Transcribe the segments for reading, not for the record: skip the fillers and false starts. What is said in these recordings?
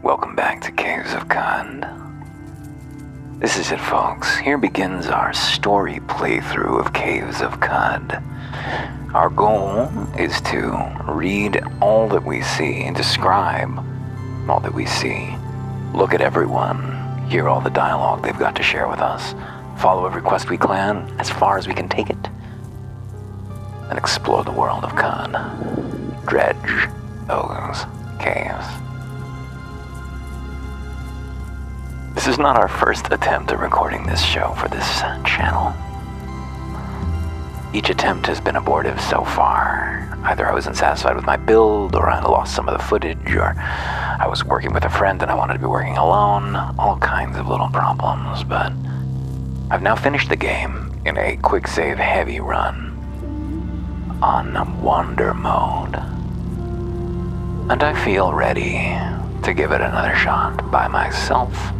Welcome back to Caves of Cod. This is it, folks. Here begins our story playthrough of Caves of Cod. Our goal is to read all that we see, describe all that we see, look at everyone, hear all the dialogue they've got to share with us, follow every quest we can as far as we can take it, and explore the world of Cod. Dredge those caves. This is not our first attempt at recording this show for this channel. Each attempt has been abortive so far. Either I wasn't satisfied with my build, or I lost some of the footage, or I was working with a friend and I wanted to be working alone. All kinds of little problems, but I've now finished the game in a quick save heavy run on Wander mode. And I feel ready to give it another shot by myself,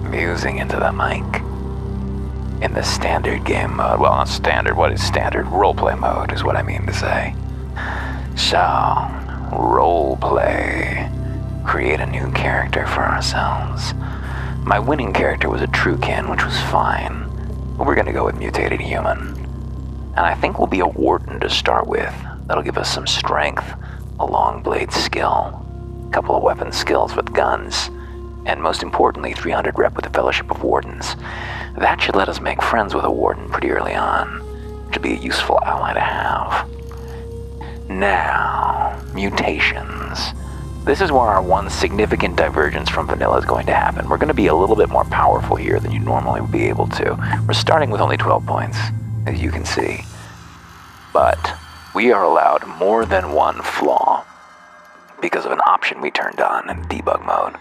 musing into the mic in the standard game mode. Well, not standard. What is standard? Roleplay mode is what I mean to say. So, roleplay. Create a new character for ourselves. My winning character was a Truekin, which was fine. But we're going to go with mutated human. And I think we'll be a warden to start with. That'll give us some strength, a long blade skill, a couple of weapon skills with guns, and most importantly, 300 rep with the Fellowship of Wardens. That should let us make friends with a warden pretty early on, which would be a useful ally to have. Now, mutations. This is where our one significant divergence from vanilla is going to happen. We're going to be a little bit more powerful here than you normally would be able to. We're starting with only 12 points, as you can see. But we are allowed more than one flaw because of an option we turned on in debug mode.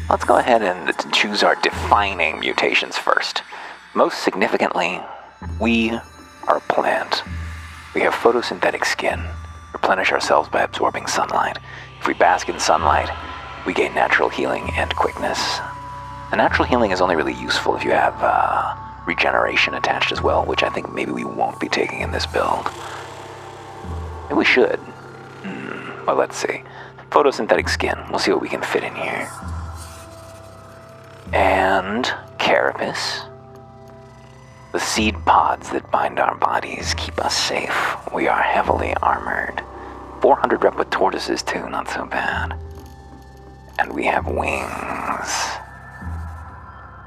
Let's go ahead and choose our defining mutations first. Most significantly, we are a plant. We have photosynthetic skin, replenish ourselves by absorbing sunlight. If we bask in sunlight, we gain natural healing and quickness. The natural healing is only really useful if you have regeneration attached as well, which I think maybe we won't be taking in this build. Maybe we should. Well, let's see. Photosynthetic skin. We'll see what we can fit in here. And carapace. The seed pods that bind our bodies keep us safe. We are heavily armored. 400 rep with tortoises too, not so bad. And we have wings.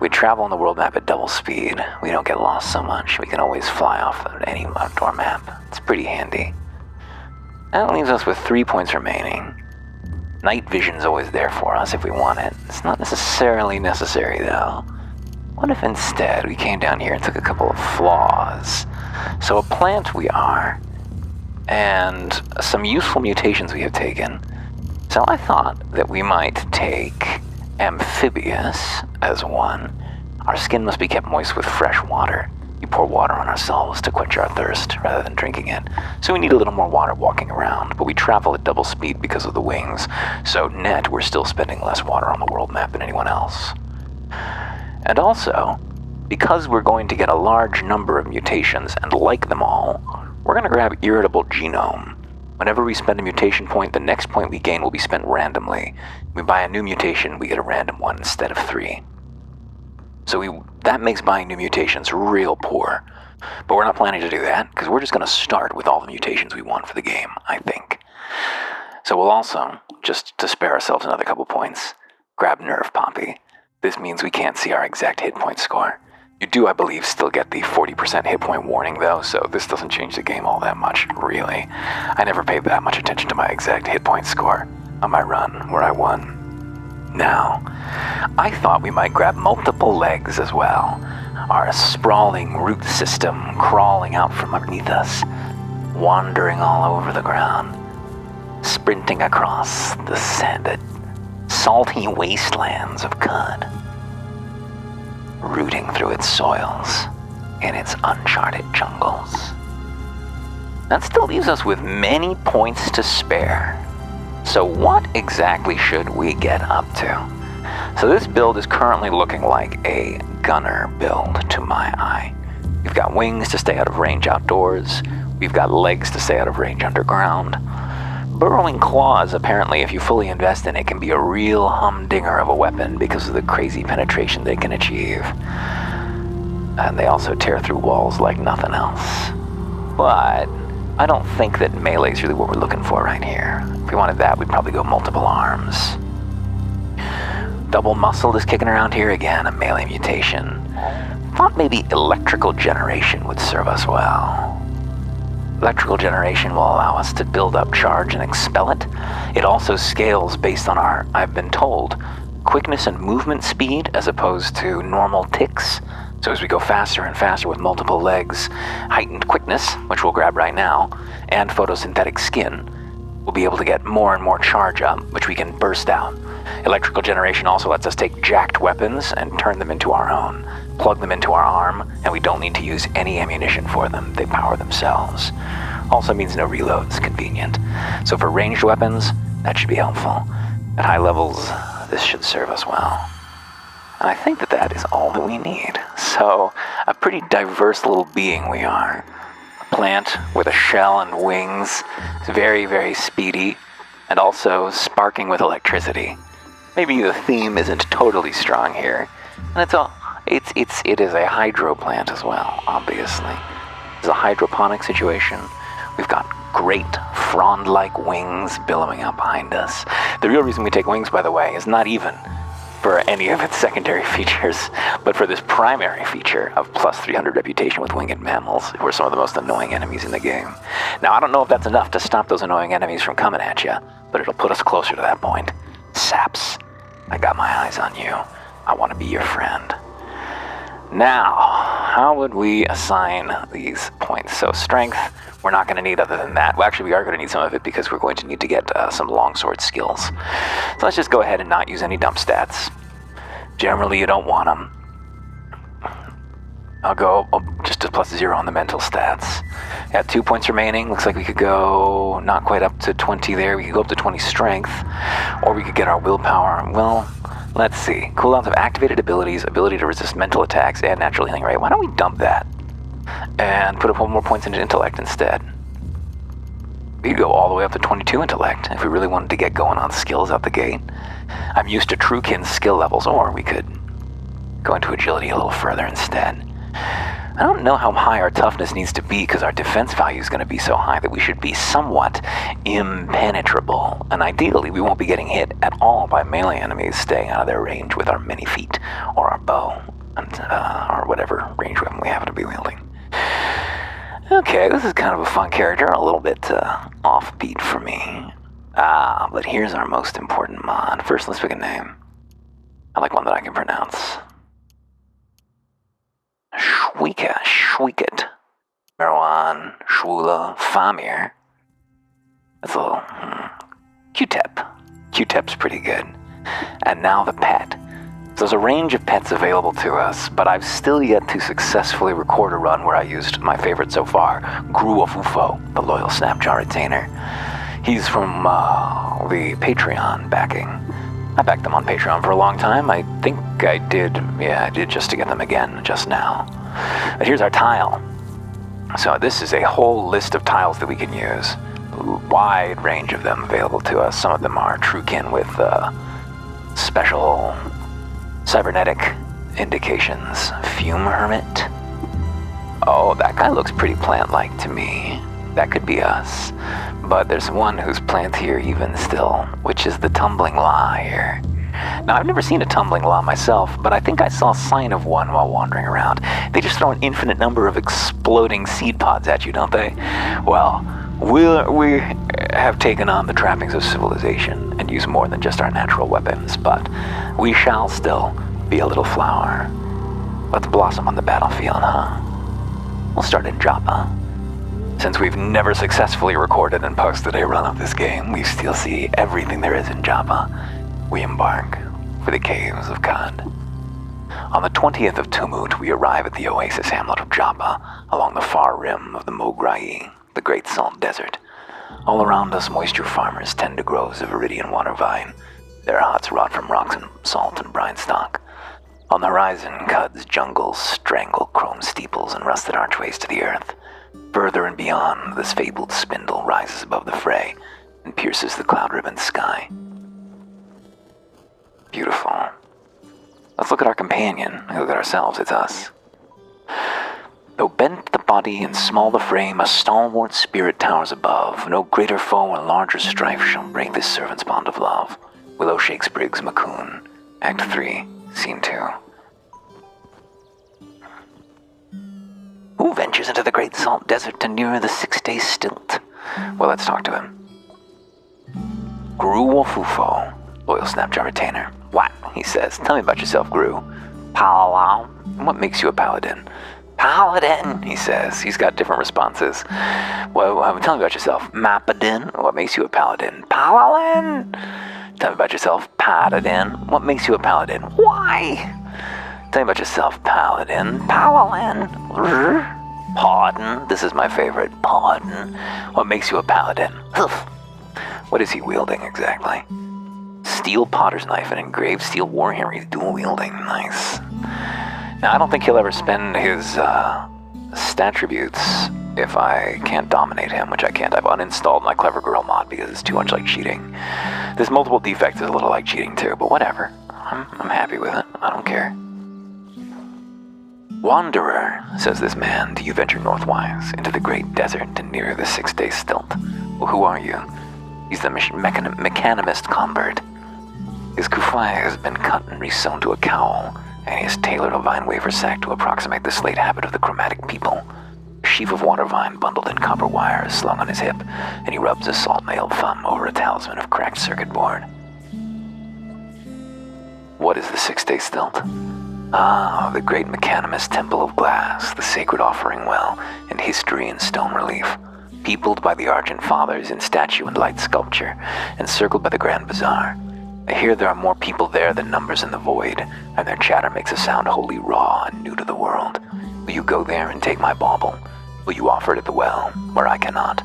We travel on the world map at double speed. We don't get lost so much. We can always fly off of any outdoor map. It's pretty handy. That leaves us with 3 points remaining. Night vision's always there for us if we want it. It's not necessarily necessary, though. What if instead we came down here and took a couple of flaws? So a plant we are, and some useful mutations we have taken. So I thought that we might take amphibious as one. Our skin must be kept moist with fresh water. We pour water on ourselves to quench our thirst rather than drinking it. So we need a little more water walking around, but we travel at double speed because of the wings. So net, we're still spending less water on the world map than anyone else. And also, because we're going to get a large number of mutations and like them all, we're going to grab irritable genome. Whenever we spend a mutation point, the next point we gain will be spent randomly. We buy a new mutation, we get a random one instead of 3. So that makes buying new mutations real poor. But we're not planning to do that, because we're just going to start with all the mutations we want for the game, I think. So we'll also, just to spare ourselves another couple points, grab Nerve Poppy. This means we can't see our exact hit point score. You do, I believe, still get the 40% hit point warning, though, so this doesn't change the game all that much, really. I never paid that much attention to my exact hit point score on my run, where I won. Now, I thought we might grab multiple legs as well. Our sprawling root system crawling out from underneath us, wandering all over the ground, sprinting across the sanded, salty wastelands of Cod, rooting through its soils in its uncharted jungles. That still leaves us with many points to spare. So what exactly should we get up to? So this build is currently looking like a gunner build to my eye. We've got wings to stay out of range outdoors. We've got legs to stay out of range underground. Burrowing claws, apparently, if you fully invest in it, can be a real humdinger of a weapon because of the crazy penetration they can achieve. And they also tear through walls like nothing else. But I don't think that melee's really what we're looking for right here. If we wanted that, we'd probably go multiple arms. Double muscle is kicking around here again, a melee mutation. Thought maybe electrical generation would serve us well. Electrical generation will allow us to build up charge and expel it. It also scales based on our, I've been told, quickness and movement speed as opposed to normal ticks. So as we go faster and faster with multiple legs, heightened quickness, which we'll grab right now, and photosynthetic skin, we'll be able to get more and more charge up, which we can burst out. Electrical generation also lets us take jacked weapons and turn them into our own, plug them into our arm, and we don't need to use any ammunition for them. They power themselves. Also means no reloads, convenient. So for ranged weapons, that should be helpful. At high levels, this should serve us well. And I think that is all that we need. So, a pretty diverse little being we are. A plant with a shell and wings. It's very, very speedy, and also sparking with electricity. Maybe the theme isn't totally strong here. And it is a hydro plant as well, obviously. It's a hydroponic situation. We've got great frond-like wings billowing out behind us. The real reason we take wings, by the way, is not even for any of its secondary features, but for this primary feature of plus 300 reputation with winged mammals, who are some of the most annoying enemies in the game. Now, I don't know if that's enough to stop those annoying enemies from coming at you, but it'll put us closer to that point. Saps, I got my eyes on you. I want to be your friend. Now, how would we assign these points? So strength, we're not going to need other than that. Well, actually, we are going to need some of it because we're going to need to get some longsword skills. So let's just go ahead and not use any dump stats. Generally, you don't want them. I'll go just to plus 0 on the mental stats. Got 2 points remaining. Looks like we could go not quite up to 20 there. We could go up to 20 strength, or we could get our willpower. Well, let's see. Cooldowns of activated abilities, ability to resist mental attacks, and natural healing rate. Why don't we dump that and put up 1 more points into intellect instead? We could go all the way up to 22 intellect if we really wanted to get going on skills out the gate. I'm used to Truekin's skill levels, or we could go into agility a little further instead. I don't know how high our toughness needs to be because our defense value is going to be so high that we should be somewhat impenetrable. And ideally, we won't be getting hit at all by melee enemies staying out of their range with our mini feet or our bow and, or whatever range weapon we happen to be wielding. Okay, this is kind of a fun character, a little bit offbeat for me. But here's our most important mod. First, let's pick a name. I like one that I can pronounce. Schwieket, Marwan, Shwula, Famir. That's a little, Q-Tep. Q-Tep's pretty good. And now the pet. So there's a range of pets available to us, but I've still yet to successfully record a run where I used my favorite so far, Gruafufo, the loyal Snapjaw retainer. He's from the Patreon backing. I backed them on Patreon for a long time. I think I did just to get them again just now. But here's our tile. So this is a whole list of tiles that we can use. A wide range of them available to us. Some of them are Truekin with special cybernetic indications. Fume Hermit. Oh, that guy looks pretty plant-like to me. That could be us. But there's one who's plant here even still, which is the Tumbling La here. Now, I've never seen a Tumbling La myself, but I think I saw a sign of one while wandering around. They just throw an infinite number of exploding seed pods at you, don't they? Well, we have taken on the trappings of civilization and use more than just our natural weapons, but we shall still be a little flower. Let's blossom on the battlefield, huh? We'll start in Joppa. Since we've never successfully recorded and posted a run of this game, we still see everything there is in Joppa. We embark for the caves of Kad. On the 20th of Tumut, we arrive at the oasis hamlet of Joppa, along the far rim of the Mograi, the Great Salt Desert. All around us, moisture farmers tend to groves of Iridian water vine. Their huts wrought from rocks and salt and brine stock. On the horizon, Kad's jungles strangle chrome steeples and rusted archways to the earth. Further and beyond, this fabled spindle rises above the fray and pierces pierces the cloud-ribbon sky. Beautiful. Let's look at our companion. Look at ourselves. It's us. Though bent the body and small the frame, a stalwart spirit towers above. No greater foe and larger strife shall break this servant's bond of love. Willow Shakes Briggs McCoon, Act 3, Scene 2. Who ventures into the great salt desert to near the 6-day stilt? Well, let's talk to him. Gru Wolfufo, loyal Snapjar retainer. What? He says. Tell me about yourself, Gru. Paladin. What makes you a paladin? Paladin, he says. He's got different responses. Well, tell me about yourself. Mapadin. What makes you a paladin? Paladin. Tell me about yourself. Paladin. What makes you a paladin? Why? Tell me about yourself. Paladin. Paladin. Pardon. This is my favorite. Pardon. What makes you a paladin? What is he wielding exactly? Steel potter's knife and engraved steel warhammer. He's dual wielding. Nice. Now, I don't think he'll ever spend his stat tributes if I can't dominate him, which I can't. I've uninstalled my Clever Girl mod because it's too much like cheating. This multiple defects is a little like cheating too, but whatever. I'm happy with it. I don't care. Wanderer, says this man, do you venture northwise into the great desert and near the 6-day stilt? Well, who are you? He's the mechanimist convert. His kufai has been cut and resewn to a cowl, and he has tailored a vine wafer sack to approximate the slate habit of the chromatic people. A sheaf of water vine bundled in copper wire is slung on his hip, and he rubs a salt-nailed thumb over a talisman of cracked circuit board. What is the 6-day stilt? Ah, the great mechanimist temple of glass, the sacred offering well, and history in stone relief, peopled by the Argent Fathers in statue and light sculpture, encircled by the Grand Bazaar. I hear there are more people there than numbers in the void, and their chatter makes a sound wholly raw and new to the world. Will you go there and take my bauble? Will you offer it at the well, where I cannot?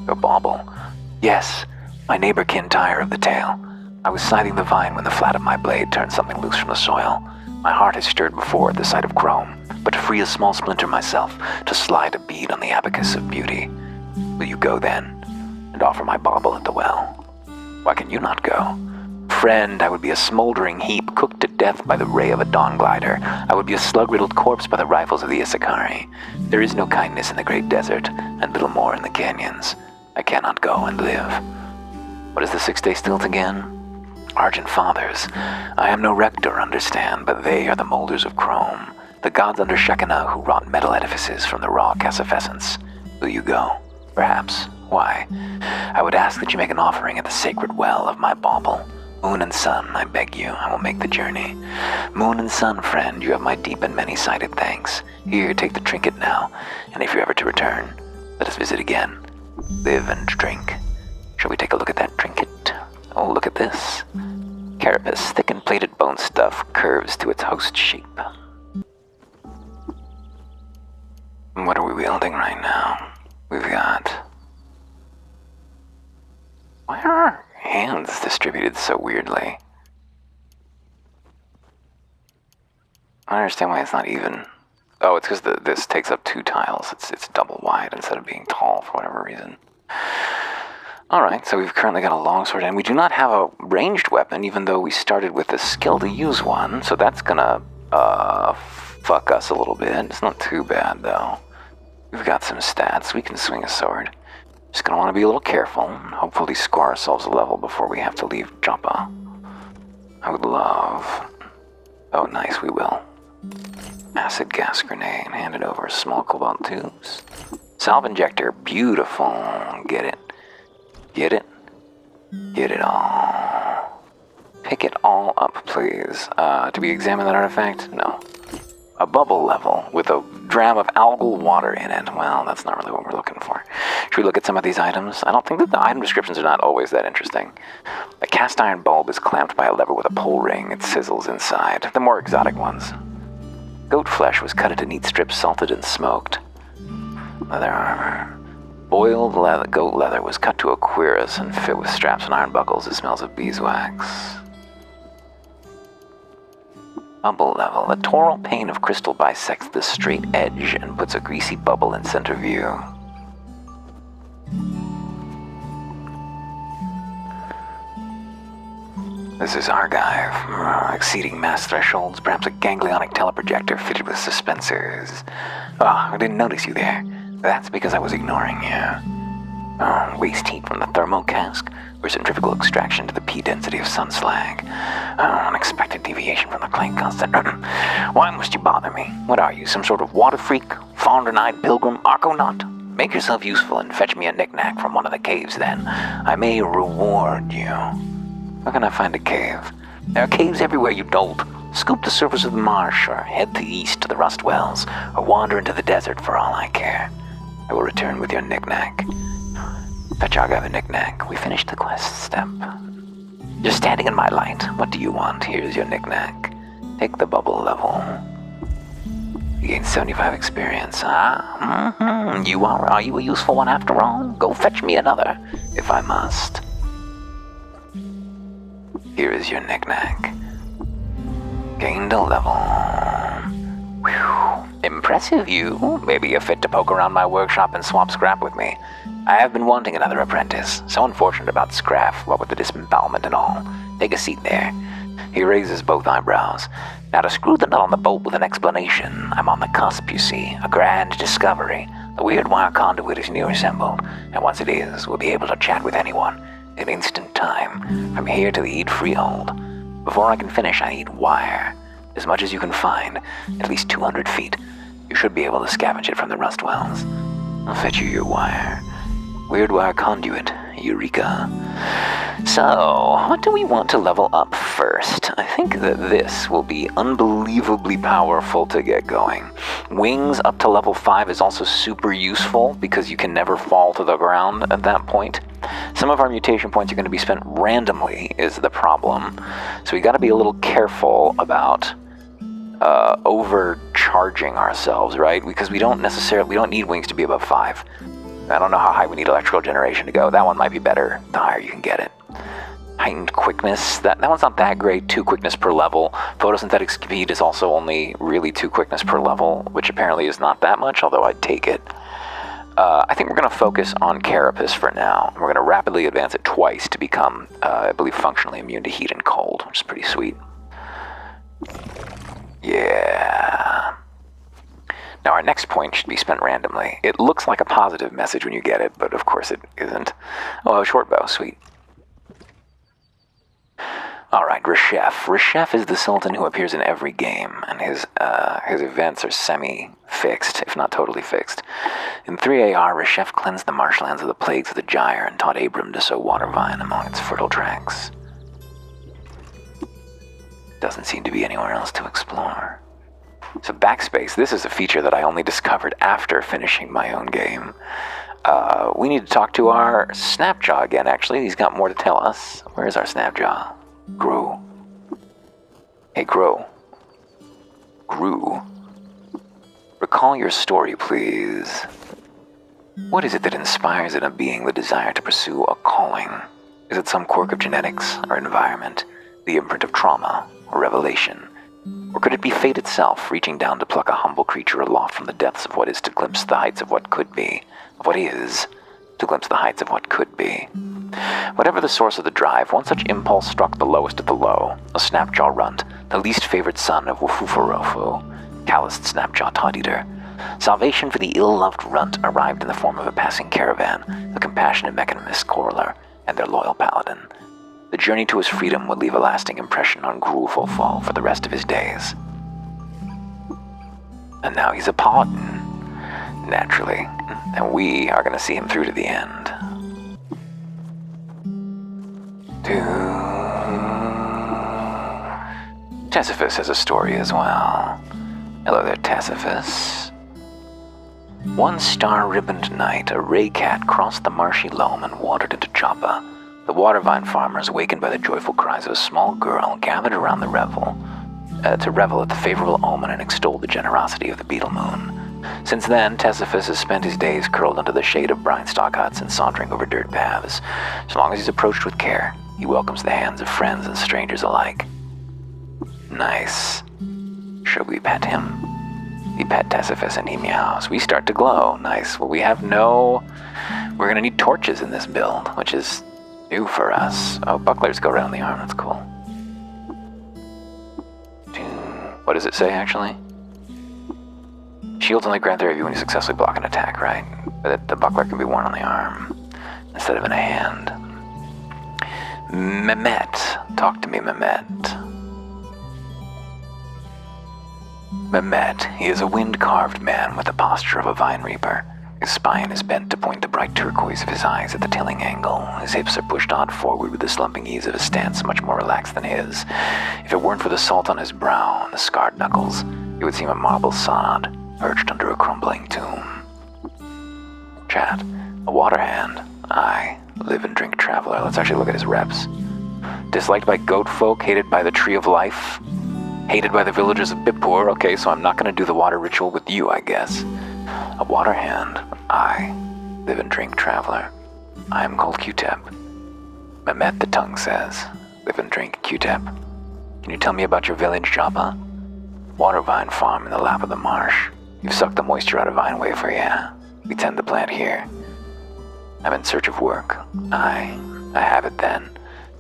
Your bauble? Yes, my neighbor kin tire of the tale. I was scything the vine when the flat of my blade turned something loose from the soil. My heart has stirred before at the sight of chrome, but to free a small splinter myself, to slide a bead on the abacus of beauty. Will you go then, and offer my bauble at the well? Why can you not go? Friend, I would be a smoldering heap cooked to death by the ray of a dawn glider. I would be a slug-riddled corpse by the rifles of the Isakari. There is no kindness in the great desert, and little more in the canyons. I cannot go and live. What is the 6-day stilt again? Argent Fathers. I am no rector, understand, but they are the molders of chrome, the gods under Shekinah who wrought metal edifices from the raw cassifescence. Will you go? Perhaps. Why? I would ask that you make an offering at the sacred well of my bauble. Moon and sun, I beg you, I will make the journey. Moon and sun, friend, you have my deep and many-sided thanks. Here, take the trinket now, and if you're ever to return, let us visit again. Live and drink. Shall we take a look at that trinket? Oh, look at this. Carapace, thick and plated bone stuff, curves to its host shape. What are we wielding right now? We've got... Why are our hands distributed so weirdly? I don't understand why it's not even. Oh, it's because this takes up 2 tiles. It's double wide instead of being tall for whatever reason. Alright, so we've currently got a longsword, and we do not have a ranged weapon, even though we started with the skill to use one, so that's gonna, fuck us a little bit. It's not too bad, though. We've got some stats. We can swing a sword. Just gonna want to be a little careful, and hopefully score ourselves a level before we have to leave Joppa. I would love... Oh, nice, we will. Acid gas grenade, handed over small cobalt tubes. Salve injector, beautiful. Get it. Get it. Get it all. Pick it all up, please. To be examined that artifact? No. A bubble level with a dram of algal water in it. Well, that's not really what we're looking for. Should we look at some of these items? I don't think that the item descriptions are not always that interesting. A cast iron bulb is clamped by a lever with a pull ring. It sizzles inside. The more exotic ones. Goat flesh was cut into neat strips, salted and smoked. Leather armor. Boiled goat leather was cut to a cuirass and fit with straps and iron buckles. It smells of beeswax. Bubble level. The toral pane of crystal bisects the straight edge and puts a greasy bubble in center view. This is Argive, exceeding mass thresholds, perhaps a ganglionic teleprojector fitted with suspensors. Oh, I didn't notice you there. That's because I was ignoring you. Waste heat from the thermal cask, or centrifugal extraction to the P density of sun slag. Unexpected deviation from the Planck constant. Why must you bother me? What are you, some sort of water freak, fawn-eyed pilgrim, arconaut? Make yourself useful and fetch me a knick-knack from one of the caves, then. I may reward you. Where can I find a cave? There are caves everywhere, you dolt. Scoop the surface of the marsh, or head to the east to the rust wells, or wander into the desert for all I care. I will return with your knick-knack. Fetch Argive a knick-knack. We finished the quest step. You're standing in my light. What do you want? Here's your knick-knack. Take the bubble level. You gain 75 experience. Are you a useful one after all? Go fetch me another, if I must. Here is your knick-knack. Gained a level. Whew. Impressive, you. Maybe you're fit to poke around my workshop and swap scrap with me. I have been wanting another apprentice. So unfortunate about scrap, what with the disembowelment and all. Take a seat there. He raises both eyebrows. Now to screw the nut on the bolt with an explanation. I'm on the cusp, you see. A grand discovery. The weird wire conduit is near assembled, and once it is, we'll be able to chat with anyone in instant time, from here to the Eid Freehold. Before I can finish, I need wire. As much as you can find, at least 200 feet. You should be able to scavenge it from the rust wells. I'll fetch you your wire. Weird wire conduit. Eureka. So, what do we want to level up first? I think that this will be unbelievably powerful to get going. Wings up to level 5 is also super useful because you can never fall to the ground at that point. Some of our mutation points are going to be spent randomly is the problem. So we got to be a little careful about overcharging ourselves, right? Because we don't need wings to be above 5. I don't know how high we need electrical generation to go. That one might be better the higher you can get it. Heightened quickness, that one's not that great, 2 quickness per level. Photosynthetic speed is also only really 2 quickness per level, which apparently is not that much, although I'd take it. I think we're going to focus on Carapace for now. We're going to rapidly advance it twice to become, I believe, functionally immune to heat and cold, which is pretty sweet. Yeah. Now our next point should be spent randomly. It looks like a positive message when you get it, but of course it isn't. Oh, short bow, sweet. Alright, Reshef. Reshef is the Sultan who appears in every game, and his events are semi-fixed, if not totally fixed. In 3AR, Reshef cleansed the marshlands of the plagues of the Gyre and taught Abram to sow water vine among its fertile tracts. Doesn't seem to be anywhere else to explore. So backspace, this is a feature that I only discovered after finishing my own game. We need to talk to our Snapjaw again, actually. He's got more to tell us. Where is our Snapjaw? Gru. Hey, Gru. Gru. Recall your story, please. What is it that inspires in a being the desire to pursue a calling? Is it some quirk of genetics or environment, the imprint of trauma or revelation? Or could it be fate itself, reaching down to pluck a humble creature aloft from the depths of what is to glimpse the heights of what could be, of what is, to glimpse the heights of what could be? Whatever the source of the drive, one such impulse struck the lowest of the low, a Snapjaw runt, the least favored son of Wufufurofu, calloused Snapjaw Todd-Eater. Salvation for the ill-loved runt arrived in the form of a passing caravan, the compassionate mechanist Corler, and their loyal paladin. The journey to his freedom would leave a lasting impression on Gruufulful for the rest of his days. And now he's a paladin, naturally, and we are going to see him through to the end. Tessiphus has a story as well. Hello there, Tessiphus. One star-ribboned night, a ray cat crossed the marshy loam and wandered into Joppa. The watervine farmers, awakened by the joyful cries of a small girl, gathered around the revel at the favorable omen and extol the generosity of the beetle moon. Since then, Tessiphus has spent his days curled under the shade of brine-stalk huts and sauntering over dirt paths. So long as he's approached with care, he welcomes the hands of friends and strangers alike. Nice. Should we pet him? We pet Tessiphus and he meows. We start to glow. Nice. Well, we're gonna need torches in this build, which is new for us. Oh, bucklers go around the arm. That's cool. What does it say, actually? Shields only grant their view when you successfully block an attack, right? But the buckler can be worn on the arm instead of in a hand. Mehmet. Talk to me, Mehmet. Mehmet. He is a wind-carved man with the posture of a vine reaper. His spine is bent to point the bright turquoise of his eyes at the tilling angle. His hips are pushed odd forward with the slumping ease of a stance much more relaxed than his. If it weren't for the salt on his brow and the scarred knuckles, it would seem a marble sod perched under a crumbling tomb. Chat. A water hand. Aye. Live and drink traveler. Let's actually look at his reps. Disliked by goat folk, hated by the tree of life, hated by the villagers of Bipur. Okay, so I'm not going to do the water ritual with you, I guess. A water hand. I live and drink traveler. I am called Q-Tep. Mehmet, the tongue says. Live and drink Q-Tep. Can you tell me about your village, Joppa? Water vine farm in the lap of the marsh. You've sucked the moisture out of vine wafer, yeah? We tend the plant here. I'm in search of work. I have it then.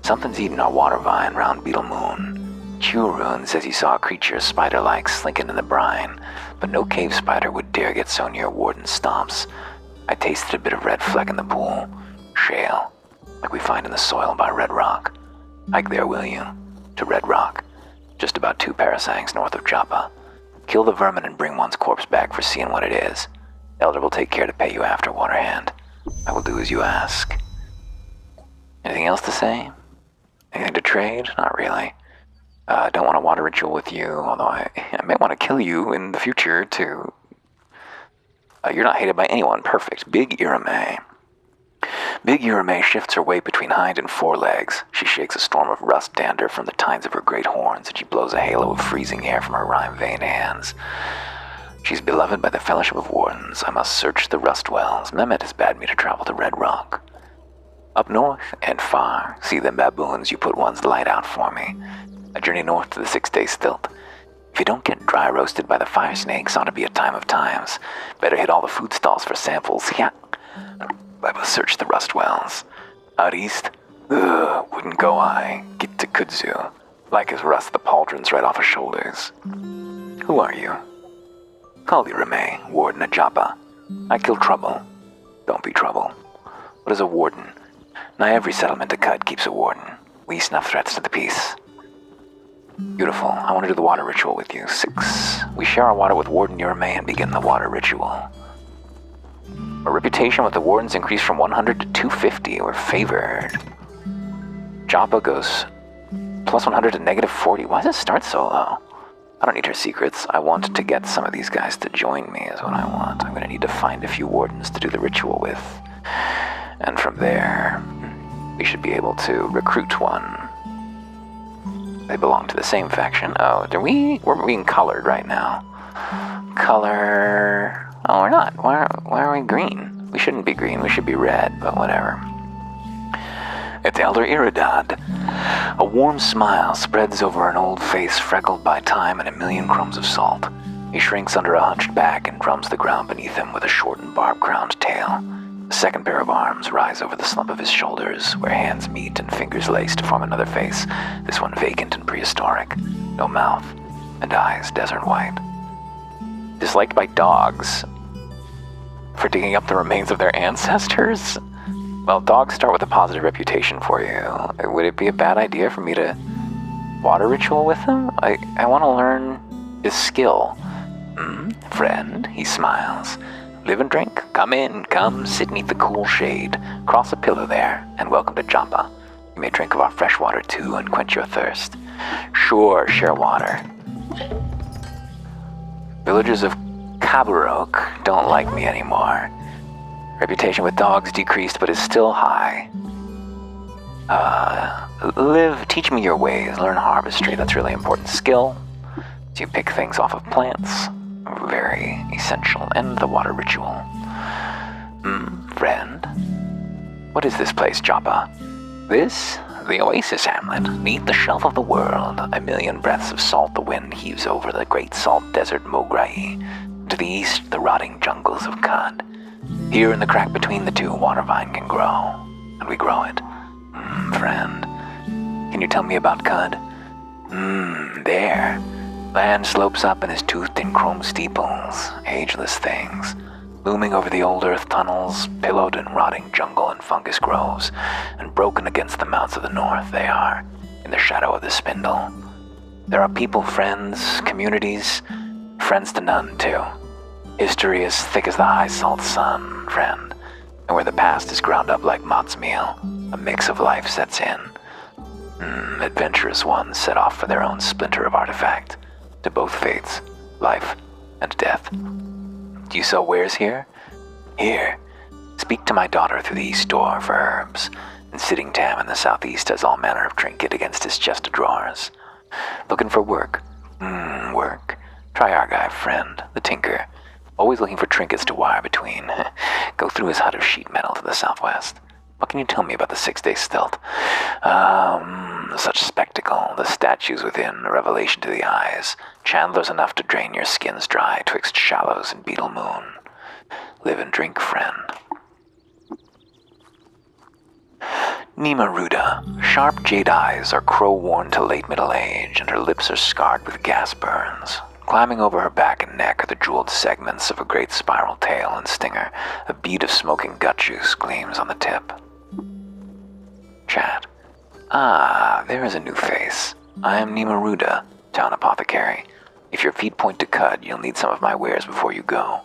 Something's eaten our water vine round Beetle Moon. Churun says he saw a creature spider-like slinking in the brine, but no cave spider would dare get so near Warden's stomps. I tasted a bit of red fleck in the pool. Shale, like we find in the soil by Red Rock. Hike there, will you? To Red Rock. Just about 2 parasangs north of Joppa. Kill the vermin and bring one's corpse back for seeing what it is. Elder will take care to pay you after, Waterhand. I will do as you ask. Anything else to say? Anything to trade? Not really. Don't want a water ritual with you, although I might want to kill you in the future, too. You're not hated by anyone. Perfect. Big Irame. Big Irame shifts her weight between hind and forelegs. She shakes a storm of rust dander from the tines of her great horns, and she blows a halo of freezing air from her rime-veined hands. She's beloved by the Fellowship of Wardens. I must search the rust wells. Mehmet has bade me to travel to Red Rock. Up north and far, see them baboons, you put one's light out for me. A journey north to the 6-day stilt. If you don't get dry roasted by the fire snakes, ought to be a time of times. Better hit all the food stalls for samples. Yeah. I must search the rust wells. Out east? Wouldn't go I. Get to Kudzu. Like as rust the pauldrons right off her shoulders. Who are you? Call you Rame, warden of Joppa. I kill trouble. Don't be trouble. What is a warden? Nigh every settlement to cut keeps a warden. We snuff threats to the peace. Beautiful. I want to do the water ritual with you. 6. We share our water with Warden Urame and begin the water ritual. Our reputation with the wardens increased from 100 to 250. We're favored. Joppa goes plus 100 to negative 40. Why does it start so low? I don't need her secrets. I want to get some of these guys to join me is what I want. I'm going to need to find a few wardens to do the ritual with. And from there, we should be able to recruit one. They belong to the same faction. Oh, we're being colored right now. Color... Oh, we're not. Why are we green? We shouldn't be green. We should be red, but whatever. It's Elder Iridad. A warm smile spreads over an old face freckled by time and a million crumbs of salt. He shrinks under a hunched back and drums the ground beneath him with a short and barb-crowned tail. A second pair of arms rise over the slump of his shoulders, where hands meet and fingers lace to form another face, this one vacant and prehistoric. No mouth, and eyes desert white. Disliked by dogs for digging up the remains of their ancestors? Well, dogs start with a positive reputation for you. Would it be a bad idea for me to water ritual with them? I want to learn his skill. Friend, he smiles. Live and drink? Come in, come, sit neath the cool shade. Cross a pillow there, and welcome to Joppa. You may drink of our fresh water too and quench your thirst. Sure, share water. Villagers of Kabarok don't like me anymore. Reputation with dogs decreased, but is still high. Live, teach me your ways, learn harvestry, that's really important skill. So you pick things off of plants, very essential, and the water ritual. Friend, what is this place, Joppa? This? The Oasis Hamlet, neath the shelf of the world. A million breaths of salt the wind heaves over the great salt desert Mograi. To the east, the rotting jungles of Cud. Here in the crack between the two, water vine can grow, and we grow it. Friend, can you tell me about Cud? There. Land slopes up in his toothed and chrome steeples, ageless things, looming over the old earth tunnels, pillowed in rotting jungle and fungus groves, and broken against the mounts of the north they are, in the shadow of the spindle. There are people, friends, communities, friends to none, too. History as thick as the high salt sun, friend, and where the past is ground up like Mott's meal, a mix of life sets in. Adventurous ones set off for their own splinter of artifact, to both fates, life and death. Do you sell wares here? Here. Speak to my daughter through the east door for herbs, and Sitting Tam in the southeast has all manner of trinket against his chest of drawers. Looking for work? Work. Try our guy, friend, the tinker. Always looking for trinkets to wire between. Go through his hut of sheet metal to the southwest. What can you tell me about the 6-day stealth? Such spectacle, the statues within, a revelation to the eyes. Chandlers enough to drain your skins dry twixt shallows and beetle moon. Live and drink, friend. Nima Ruda. Sharp jade eyes are crow-worn to late middle age, and her lips are scarred with gas burns. Climbing over her back and neck are the jeweled segments of a great spiral tail and stinger. A bead of smoking gut juice gleams on the tip. Chat. There is a new face. I am Nima Ruda, town apothecary. If your feet point to Cud, you'll need some of my wares before you go.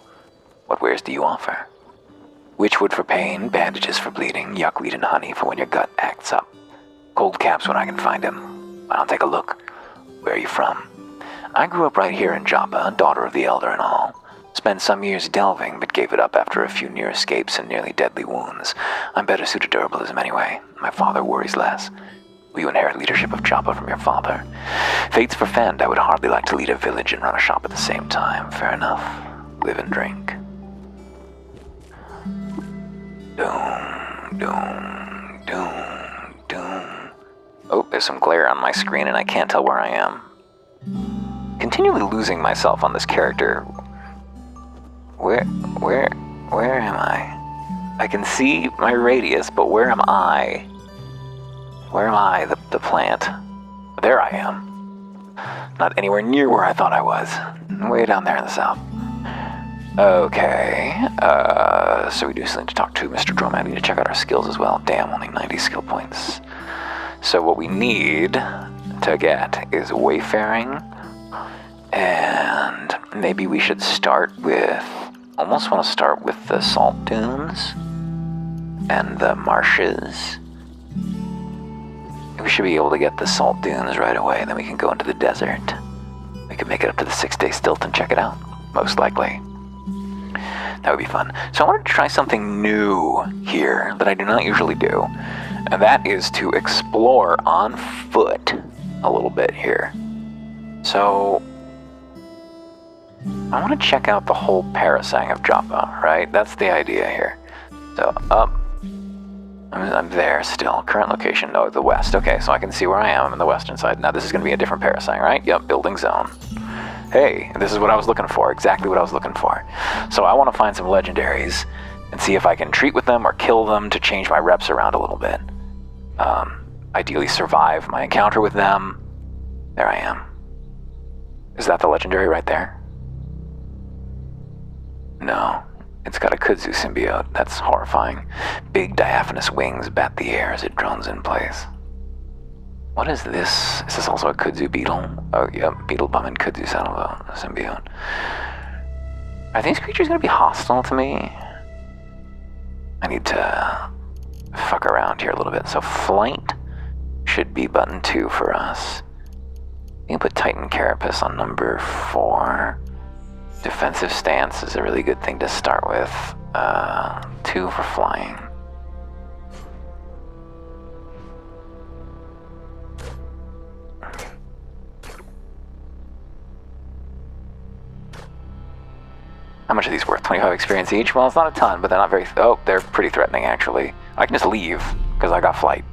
What wares do you offer? Witchwood for pain, bandages for bleeding, yuckweed and honey for when your gut acts up. Cold caps when I can find them. Why don't take a look? Where are you from? I grew up right here in Joppa, daughter of the elder and all. Spent some years delving, but gave it up after a few near escapes and nearly deadly wounds. I'm better suited to herbalism anyway. My father worries less. Will you inherit leadership of Joppa from your father? Fates forfend, I would hardly like to lead a village and run a shop at the same time. Fair enough. Live and drink. Doom, doom, doom, doom. Oh, there's some glare on my screen and I can't tell where I am. Continually losing myself on this character. Where am I? I can see my radius, but where am I? Where am I, the plant? There I am. Not anywhere near where I thought I was. Way down there in the south. Okay, so we do still need to talk to Mr. Drum. I need to check out our skills as well. Damn, only 90 skill points. So what we need to get is wayfaring, and maybe we should start with, almost want to start with the salt dunes and the marshes. We should be able to get the salt dunes right away, then we can go into the desert. We could make it up to the 6-day stilt and check it out, most likely. That would be fun. So I wanted to try something new here that I do not usually do, and that is to explore on foot a little bit here. So I want to check out the whole parasang of Joppa, right? That's the idea here. So up. I'm there still. Current location, no, the west. Okay, so I can see where I am. I'm in the western side. Now this is going to be a different parasang, right? Yep, building zone. Hey, this is what I was looking for. Exactly what I was looking for. So I want to find some legendaries and see if I can treat with them or kill them to change my reps around a little bit. Ideally survive my encounter with them. There I am. Is that the legendary right there? No. It's got a kudzu symbiote. That's horrifying. Big diaphanous wings bat the air as it drones in place. What is this? Is this also a kudzu beetle? Oh, yep. Beetle bum and kudzu salvo symbiote. Are these creatures going to be hostile to me? I need to fuck around here a little bit. So flight should be button 2 for us. You can put Titan Carapace on number 4. Defensive stance is a really good thing to start with. 2 for flying. How much are these worth? 25 experience each? Well, it's not a ton, but they're not very... Oh, they're pretty threatening, actually. I can just leave, because I got flight.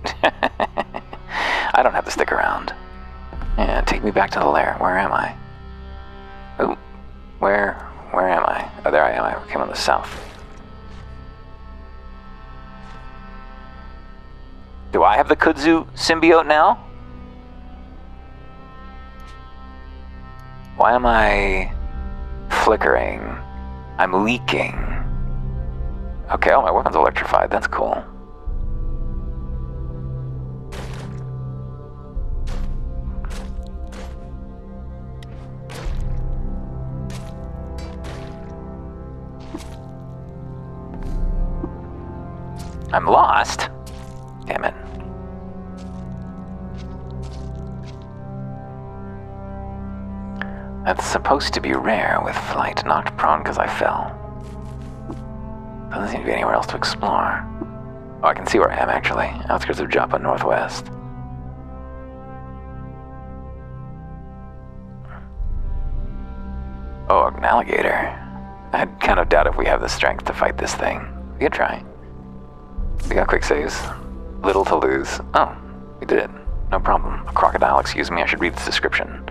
I don't have to stick around. Yeah, take me back to the lair. Where am I? Oh, where am I? Oh, there I am. I came on the south. Do I have the kudzu symbiote now? Why am I flickering? I'm leaking. Okay, oh, my weapon's electrified. That's cool. I'm lost? Damn it. That's supposed to be rare with flight, knocked prone because I fell. Doesn't seem to be anywhere else to explore. Oh, I can see where I am actually. Outskirts of Joppa, northwest. Oh, an alligator. I kind of doubt if we have the strength to fight this thing. We could try. We got quick saves. Little to lose. Oh, we did it. No problem. A crocodile, excuse me, I should read its description.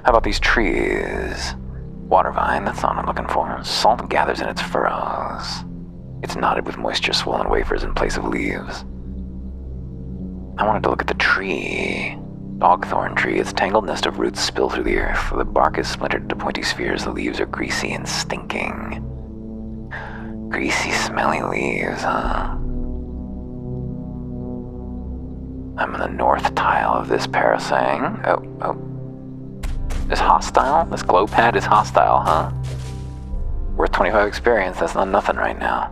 How about these trees? Water vine, that's not what I'm looking for. Salt gathers in its furrows. It's knotted with moisture-swollen wafers in place of leaves. I wanted to look at the tree. Dogthorn tree. Its tangled nest of roots spill through the earth. The bark is splintered into pointy spheres. The leaves are greasy and stinking. Greasy, smelly leaves, huh? I'm in the north tile of this parasang. Oh. Is hostile? This glow pad is hostile, huh? Worth 25 experience, that's not nothing right now.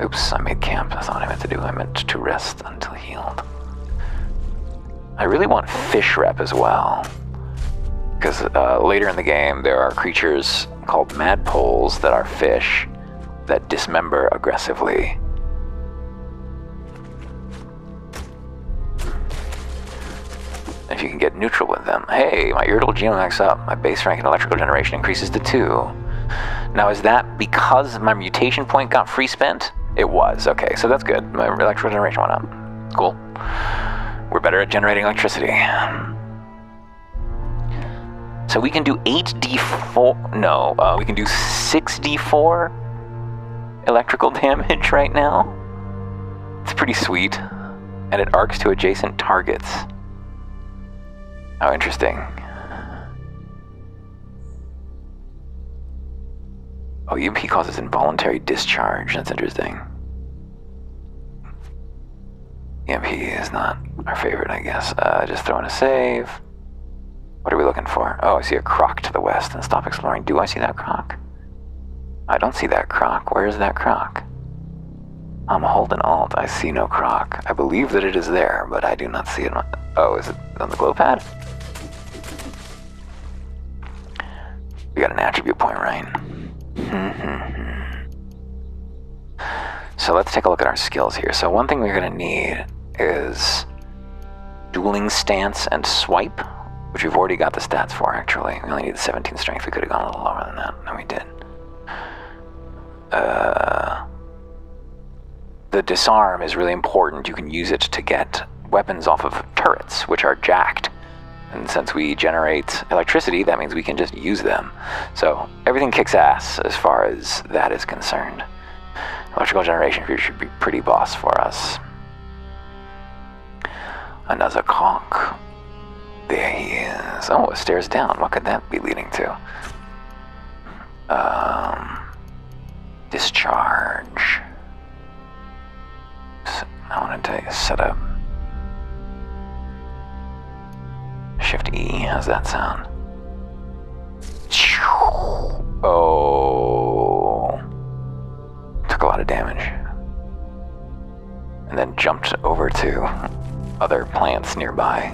Oops, I made camp. That's not what I meant to do. I meant to rest until healed. I really want fish rep as well. Because later in the game, there are creatures called madpoles that are fish that dismember aggressively. If you can get neutral with them. Hey, my irritable genome max up. My base rank in electrical generation increases to 2. Now, is that because my mutation point got free spent? It was. Okay, so that's good. My electrical generation went up. Cool. We're better at generating electricity. So we can do 8d4. No, we can do 6d4 electrical damage right now. It's pretty sweet. And it arcs to adjacent targets. How interesting. Oh, EMP causes involuntary discharge. That's interesting. EMP is not our favorite, I guess. Just throwing a save. What are we looking for? Oh, I see a croc to the west, and stop exploring. Do I see that croc? I don't see that croc. Where is that croc? I'm holding Alt. I see no croc. I believe that it is there, but I do not see it. Oh, is it on the glow pad? We got an attribute point, right? So let's take a look at our skills here. So one thing we're going to need is dueling stance and swipe, which we've already got the stats for, actually. We only need 17 strength. We could have gone a little lower than that, and we did. The disarm is really important. You can use it to get weapons off of turrets, which are jacked. And since we generate electricity, that means we can just use them. So everything kicks ass as far as that is concerned. Electrical generation should be pretty boss for us. Another conch. There he is. Oh, it stairs down. What could that be leading to? Discharge. I wanted to set up. Shift E, how's that sound? Oh. Took a lot of damage. And then jumped over to other plants nearby.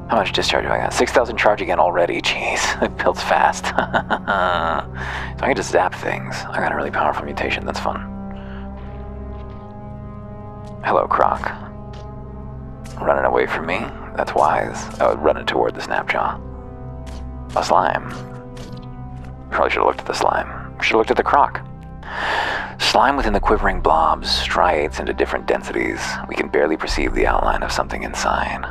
How much discharge do I got? 6,000 charge again already. Jeez, it builds fast. So I can just zap things. I got a really powerful mutation. That's fun. Hello, Croc. Running away from me. That's wise. Oh, running toward the Snapjaw. A slime. Probably should have looked at the slime. Should have looked at the Croc. Slime within the quivering blobs striates into different densities. We can barely perceive the outline of something inside.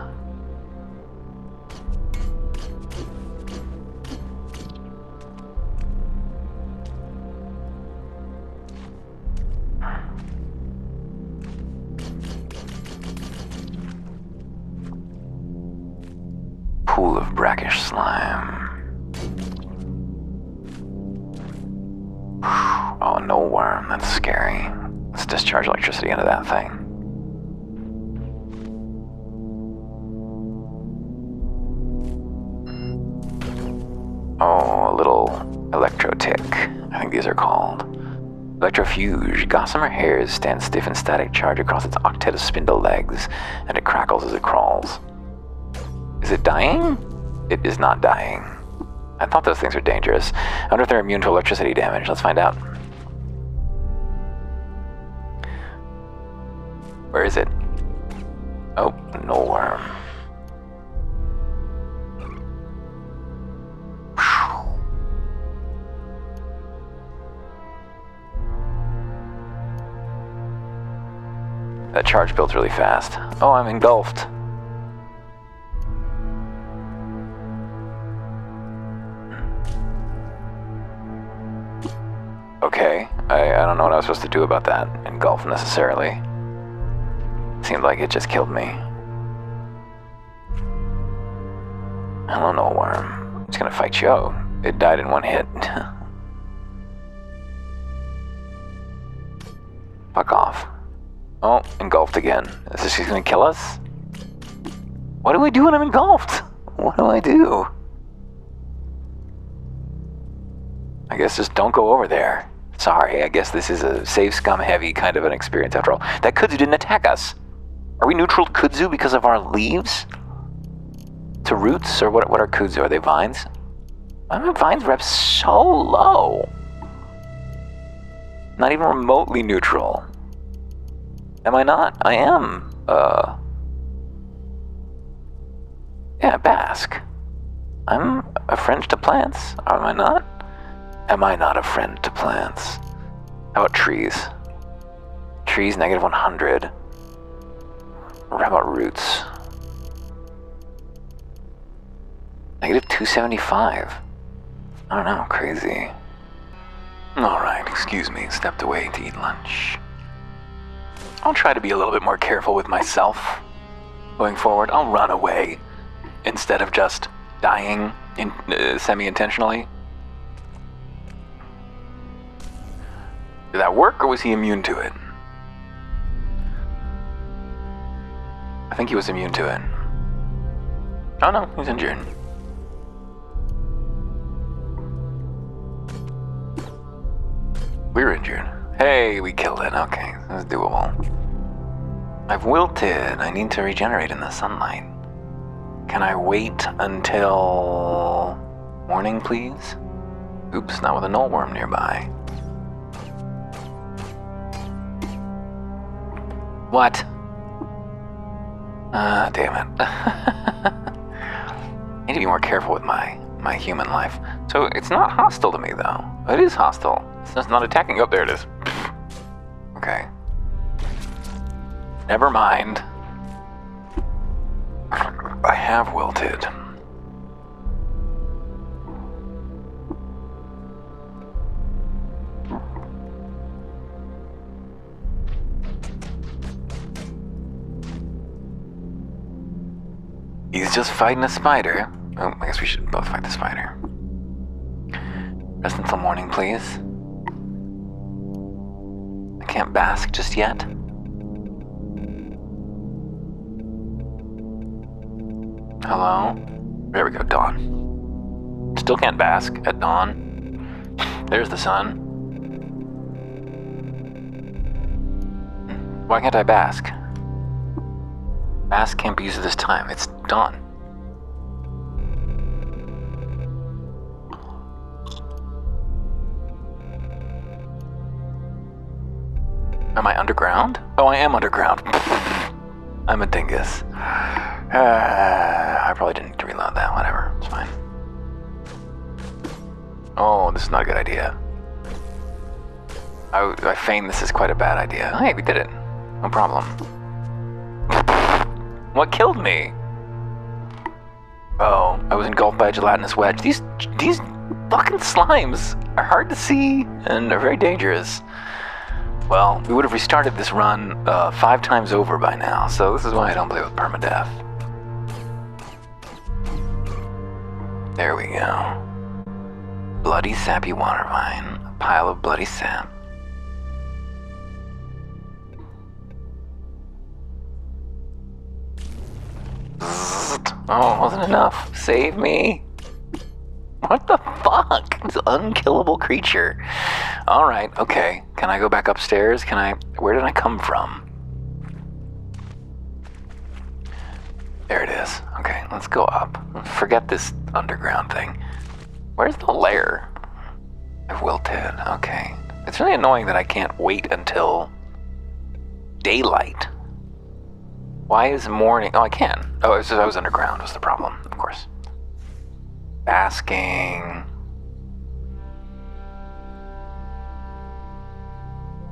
pool of brackish slime. Oh, no worm. That's scary. Let's discharge electricity into that thing. Oh, a little electro-tick. I think these are called. Electrofuge. Gossamer hairs stand stiff in static charge across its octet of spindle legs, and it crackles as it crawls. Is it dying? It is not dying. I thought those things were dangerous. I wonder if they're immune to electricity damage. Let's find out. Where is it? Oh, no worm. That charge builds really fast. Oh, I'm engulfed. Okay, I don't know what I was supposed to do about that. Engulf necessarily. Seemed like it just killed me. Hello, no worm. I'm just gonna fight you out. It died in one hit. Fuck off. Oh, engulfed again. Is this just gonna kill us? What do I do when I'm engulfed? What do I do? I guess just don't go over there. Sorry, I guess this is a save scum heavy kind of an experience after all. That kudzu didn't attack us. Are we neutral to kudzu because of our leaves? To roots? Or what are kudzu? Are they vines? Why are my vines reps so low? Not even remotely neutral. Am I not? I am. Yeah, Basque. I'm a friend to plants. Am I not? Am I not a friend to plants? How about trees? Trees, negative 100. Or how about roots? Negative 275. I don't know, crazy. Alright, excuse me, stepped away to eat lunch. I'll try to be a little bit more careful with myself going forward. I'll run away instead of just dying semi-intentionally. Did that work, or was he immune to it? I think he was immune to it. Oh no, he's injured. We're injured. Hey, we killed it. Okay, that's doable. I've wilted. I need to regenerate in the sunlight. Can I wait until morning, please? Oops, not with a null worm nearby. What? Damn it. I need to be more careful with my human life. So it's not hostile to me, though. It is hostile. It's just not attacking. Oh, there it is. Okay. Never mind. I have wilted. He's just fighting a spider. Oh, I guess we should both fight the spider. Rest until morning, please. I can't bask just yet. Hello? There we go, dawn. Still can't bask at dawn. There's the sun. Why can't I bask? Bask can't be used at this time. It's dawn. Am I underground? Oh, I am underground. I'm a dingus. I probably didn't need to reload that. Whatever. It's fine. Oh, this is not a good idea. I feign this is quite a bad idea. Hey, we did it. No problem. What killed me? Oh, I was engulfed by a gelatinous wedge. These fucking slimes are hard to see and are very dangerous. Well, we would have restarted this run 5 times over by now, so this is why I don't play with permadeath. There we go. Bloody sappy water vine. A pile of bloody sap. Oh, wasn't enough. Save me. What the fuck? It's an unkillable creature. Alright, okay. Can I go back upstairs? Where did I come from? There it is. Okay, let's go up. Forget this underground thing. Where's the lair? I've wilted. Okay. It's really annoying that I can't wait until daylight. Why is morning? Oh, I can. Oh, I was underground was the problem, of course. Basking.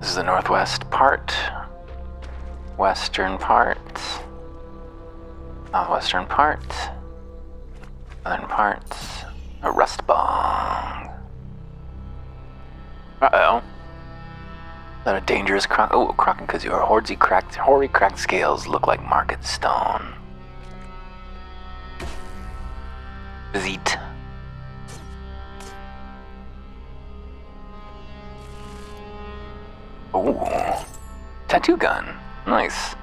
This is the northwest part. Western part. Northwestern part. Southern part. A rust bong. Uh-oh. Is that a dangerous croc? Oh, croc because your hoary cracked scales look like market stone. Visite. Ooh. Tattoo gun. Nice.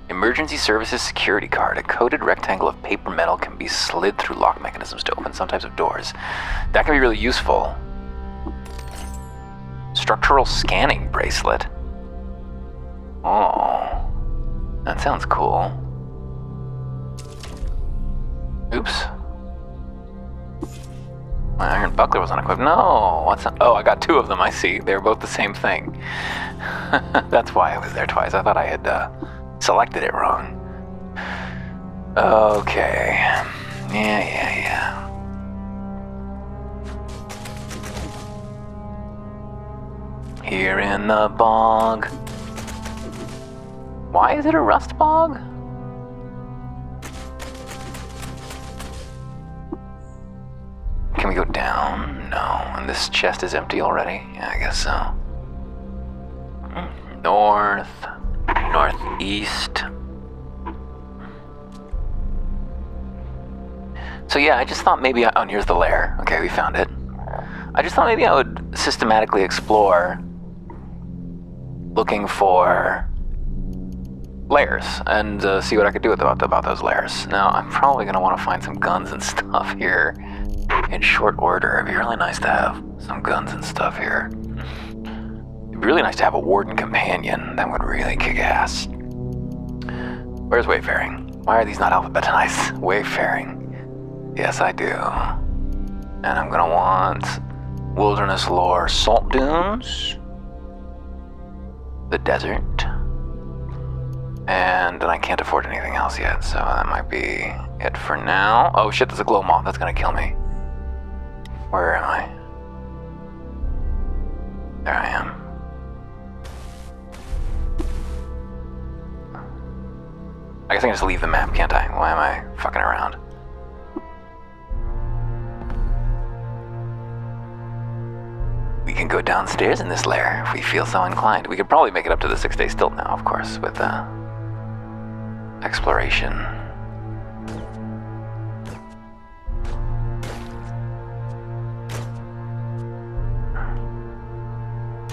Emergency Services Security Card. A coated rectangle of paper metal can be slid through lock mechanisms to open some types of doors. That can be really useful. Structural scanning bracelet. Oh. That sounds cool. Oops. My iron buckler was unequipped. No, oh, I got two of them, I see. They're both the same thing. That's why I was there twice. I thought I had selected it wrong. Okay. Yeah. Here in the bog. Why is it a rust bog? Can we go down? No. And this chest is empty already? Yeah, I guess so. Northeast. So yeah, I just thought maybe here's the lair. Okay, we found it. I just thought maybe I would systematically explore looking for lairs and see what I could do about those lairs. Now, I'm probably going to want to find some guns and stuff here in short order. It'd be really nice to have some guns and stuff here. It'd be really nice to have a warden companion. That would really kick ass. Where's wayfaring? Why are these not alphabetized? Wayfaring. Yes, I do. And I'm going to want wilderness lore salt dunes, the desert, and then I can't afford anything else yet, so that might be it for now. Oh shit, there's a glow moth. That's going to kill me. Where am I? There I am. I guess I can just leave the map, can't I? Why am I fucking around? We can go downstairs in this lair if we feel so inclined. We could probably make it up to the 6 day still now, of course, with exploration.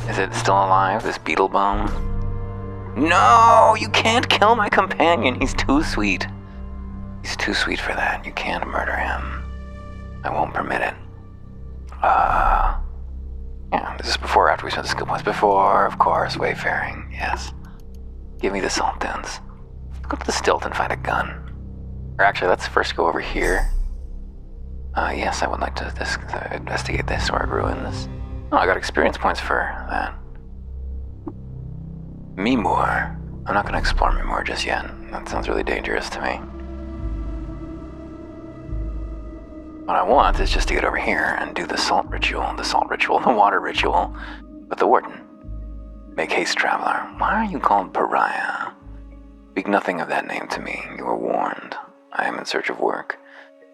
Is it still alive, this beetle bone? No, you can't kill my companion. He's too sweet. He's too sweet for that. You can't murder him. I won't permit it. Yeah, this is before or after we spent the skill points? Before, of course, wayfaring, yes. Give me the salt dunes. Let's go to the stilt and find a gun. Or actually, let's first go over here. Yes, I would like to investigate this historic ruins. Oh, I got experience points for that. Mimur. I'm not going to explore Mimur just yet. That sounds really dangerous to me. What I want is just to get over here and do the water ritual with the warden. Make haste, traveler. Why are you called pariah? Speak nothing of that name to me. You are warned. I am in search of work.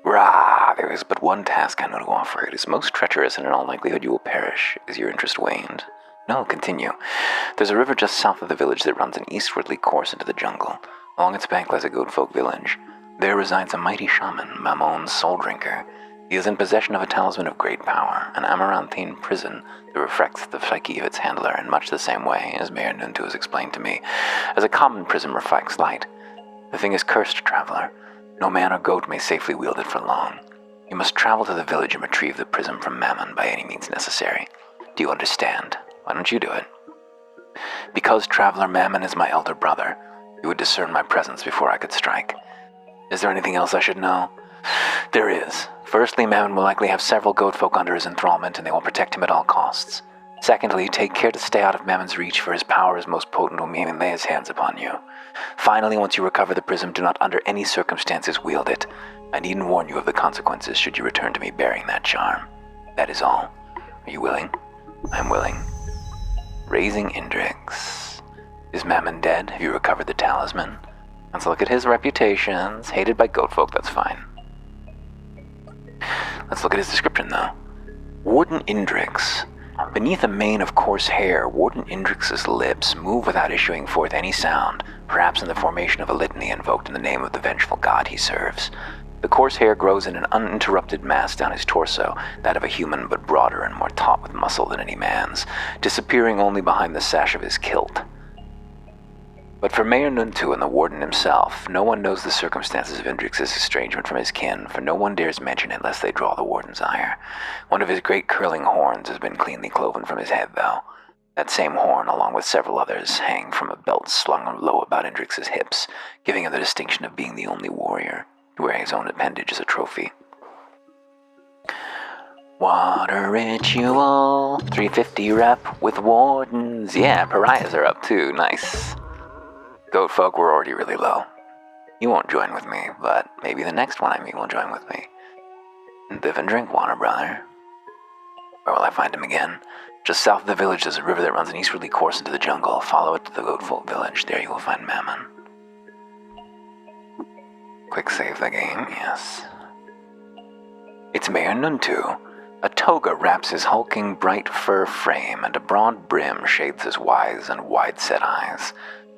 Rah! There is but one task I know to offer. It is most treacherous, and in all likelihood you will perish. Is your interest waned? No, continue. There's a river just south of the village that runs an eastwardly course into the jungle. Along its bank lies a goat folk village. There resides a mighty shaman, Mamon's soul drinker. He is in possession of a talisman of great power, an amaranthine prison that reflects the psyche of its handler in much the same way, as Mayor Nuntu has explained to me, as a common prism reflects light. The thing is cursed, traveler. No man or goat may safely wield it for long. You must travel to the village and retrieve the prism from Mammon by any means necessary. Do you understand? Why don't you do it? Because, traveler, Mammon is my elder brother. You would discern my presence before I could strike. Is there anything else I should know? There is. Firstly, Mammon will likely have several goat folk under his enthrallment, and they will protect him at all costs. Secondly, take care to stay out of Mammon's reach, for his power is most potent when Mammon lay his hands upon you. Finally, once you recover the prism, do not under any circumstances wield it. I needn't warn you of the consequences should you return to me bearing that charm. That is all. Are you willing? I am willing. Raising Indrix. Is Mammon dead? Have you recovered the talisman? Let's look at his reputations. Hated by goat folk, that's fine. Let's look at his description, though. Warden Indrix. Beneath a mane of coarse hair, Warden Indrix's lips move without issuing forth any sound, perhaps in the formation of a litany invoked in the name of the vengeful god he serves. The coarse hair grows in an uninterrupted mass down his torso, that of a human but broader and more taut with muscle than any man's, disappearing only behind the sash of his kilt. But for Mayor Nuntu and the warden himself, no one knows the circumstances of Indrix's estrangement from his kin, for no one dares mention it lest they draw the warden's ire. One of his great curling horns has been cleanly cloven from his head, though. That same horn, along with several others, hang from a belt slung low about Indrix's hips, giving him the distinction of being the only warrior to wear his own appendage as a trophy. Water ritual, 350 rep with wardens. Yeah, pariahs are up too, nice. Goat folk were already really low. You won't join with me, but maybe the next one I meet will join with me. Live and drink water, brother. Where will I find him again? Just south of the village there's a river that runs an easterly course into the jungle. Follow it to the goat folk village. There you will find Mammon. Quick save the game, yes. It's Mayor Nuntu. A toga wraps his hulking bright fur frame, and a broad brim shades his wise and wide-set eyes.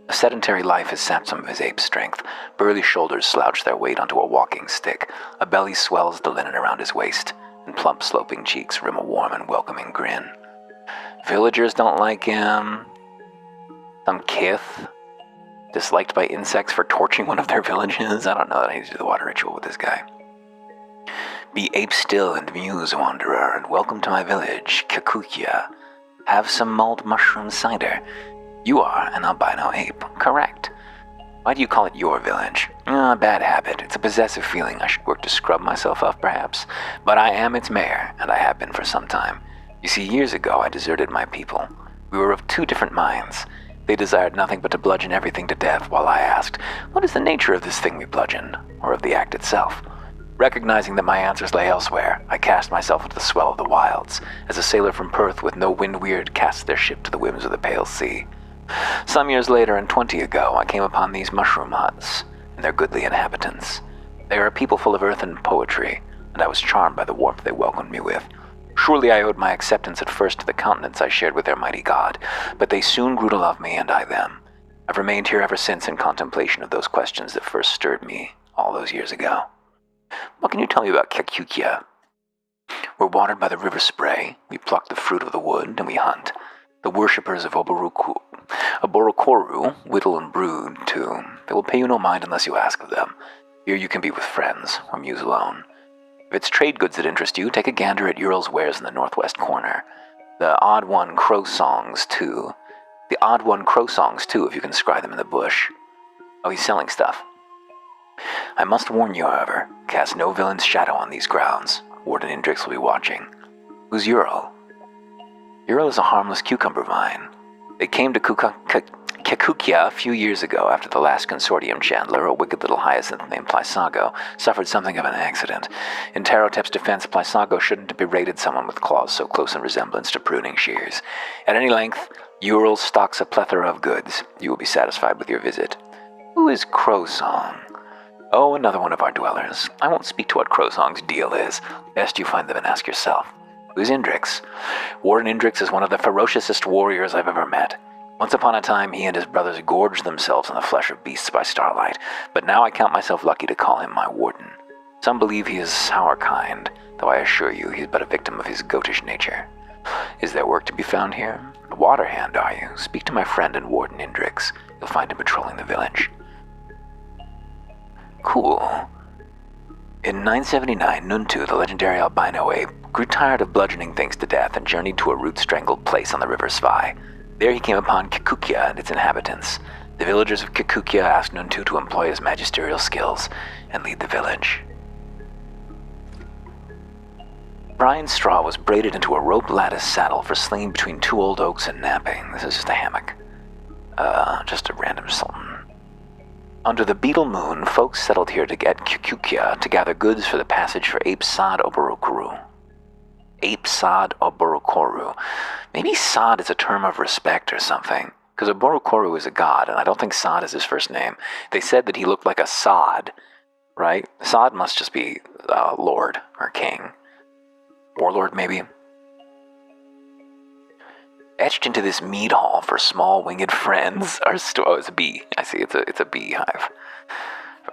A sedentary life has sapped some of his ape strength. Burly shoulders slouch their weight onto a walking stick. A belly swells the linen around his waist, and plump sloping cheeks rim a warm and welcoming grin. Villagers don't like him. Some kith. Disliked by insects for torching one of their villages. I don't know that I need to do the water ritual with this guy. Be ape still and muse, wanderer, and welcome to my village, Kakukia. Have some mulled mushroom cider. You are an albino ape, correct. Why do you call it your village? Bad habit. It's a possessive feeling. I should work to scrub myself off, perhaps. But I am its mayor, and I have been for some time. You see, years ago I deserted my people. We were of two different minds. They desired nothing but to bludgeon everything to death, while I asked, what is the nature of this thing we bludgeoned, or of the act itself? Recognizing that my answers lay elsewhere, I cast myself into the swell of the wilds, as a sailor from Perth with no wind weird casts their ship to the whims of the pale sea. Some years later, and 20 ago, I came upon these mushroom huts, and their goodly inhabitants. They are a people full of earth and poetry, and I was charmed by the warmth they welcomed me with. Surely I owed my acceptance at first to the countenance I shared with their mighty god, but they soon grew to love me and I them. I've remained here ever since in contemplation of those questions that first stirred me all those years ago. What can you tell me about Kakukia? We're watered by the river Spray, we pluck the fruit of the wood, and we hunt. The worshippers of Oborokoru whittle and brood, too. They will pay you no mind unless you ask of them. Here you can be with friends, or muse alone. If it's trade goods that interest you, take a gander at Ural's wares in the northwest corner. The odd one crow songs, too, if you can scry them in the bush. Oh, he's selling stuff. I must warn you, however, cast no villain's shadow on these grounds. Warden Indrix will be watching. Who's Ural? Ural is a harmless cucumber vine. They came to Kakukia a few years ago after the last consortium chandler, a wicked little hyacinth named Plysago, suffered something of an accident. In Tarotep's defense, Plysago shouldn't have berated someone with claws so close in resemblance to pruning shears. At any length, Ural stocks a plethora of goods. You will be satisfied with your visit. Who is Crowsong? Oh, another one of our dwellers. I won't speak to what Crowsong's deal is. Best you find them and ask yourself. Who's Indrix? Warden Indrix is one of the ferociousest warriors I've ever met. Once upon a time, he and his brothers gorged themselves on the flesh of beasts by starlight, but now I count myself lucky to call him my warden. Some believe he is our kind, though I assure you he is but a victim of his goatish nature. Is there work to be found here? A water hand, are you? Speak to my friend and warden Indrix. You'll find him patrolling the village. Cool. In 979, Nuntu, the legendary albino ape, grew tired of bludgeoning things to death and journeyed to a root-strangled place on the River Svai. There he came upon Kikukia and its inhabitants. The villagers of Kikukia asked Nuntu to employ his magisterial skills and lead the village. Brian's straw was braided into a rope lattice saddle for slinging between two old oaks and napping. This is just a hammock. Just a random sultan. Under the beetle moon, folks settled here to get Kikukia to gather goods for the passage for Ape Sad Oborokuru. Ape Sad Oborokuru. Maybe Sad is a term of respect or something, because Oborokuru is a god, and I don't think Sad is his first name. They said that he looked like a sod, right? Sad must just be lord or king. Warlord, maybe. Etched into this mead hall for small winged friends are oh, it's a bee. I see, it's a beehive.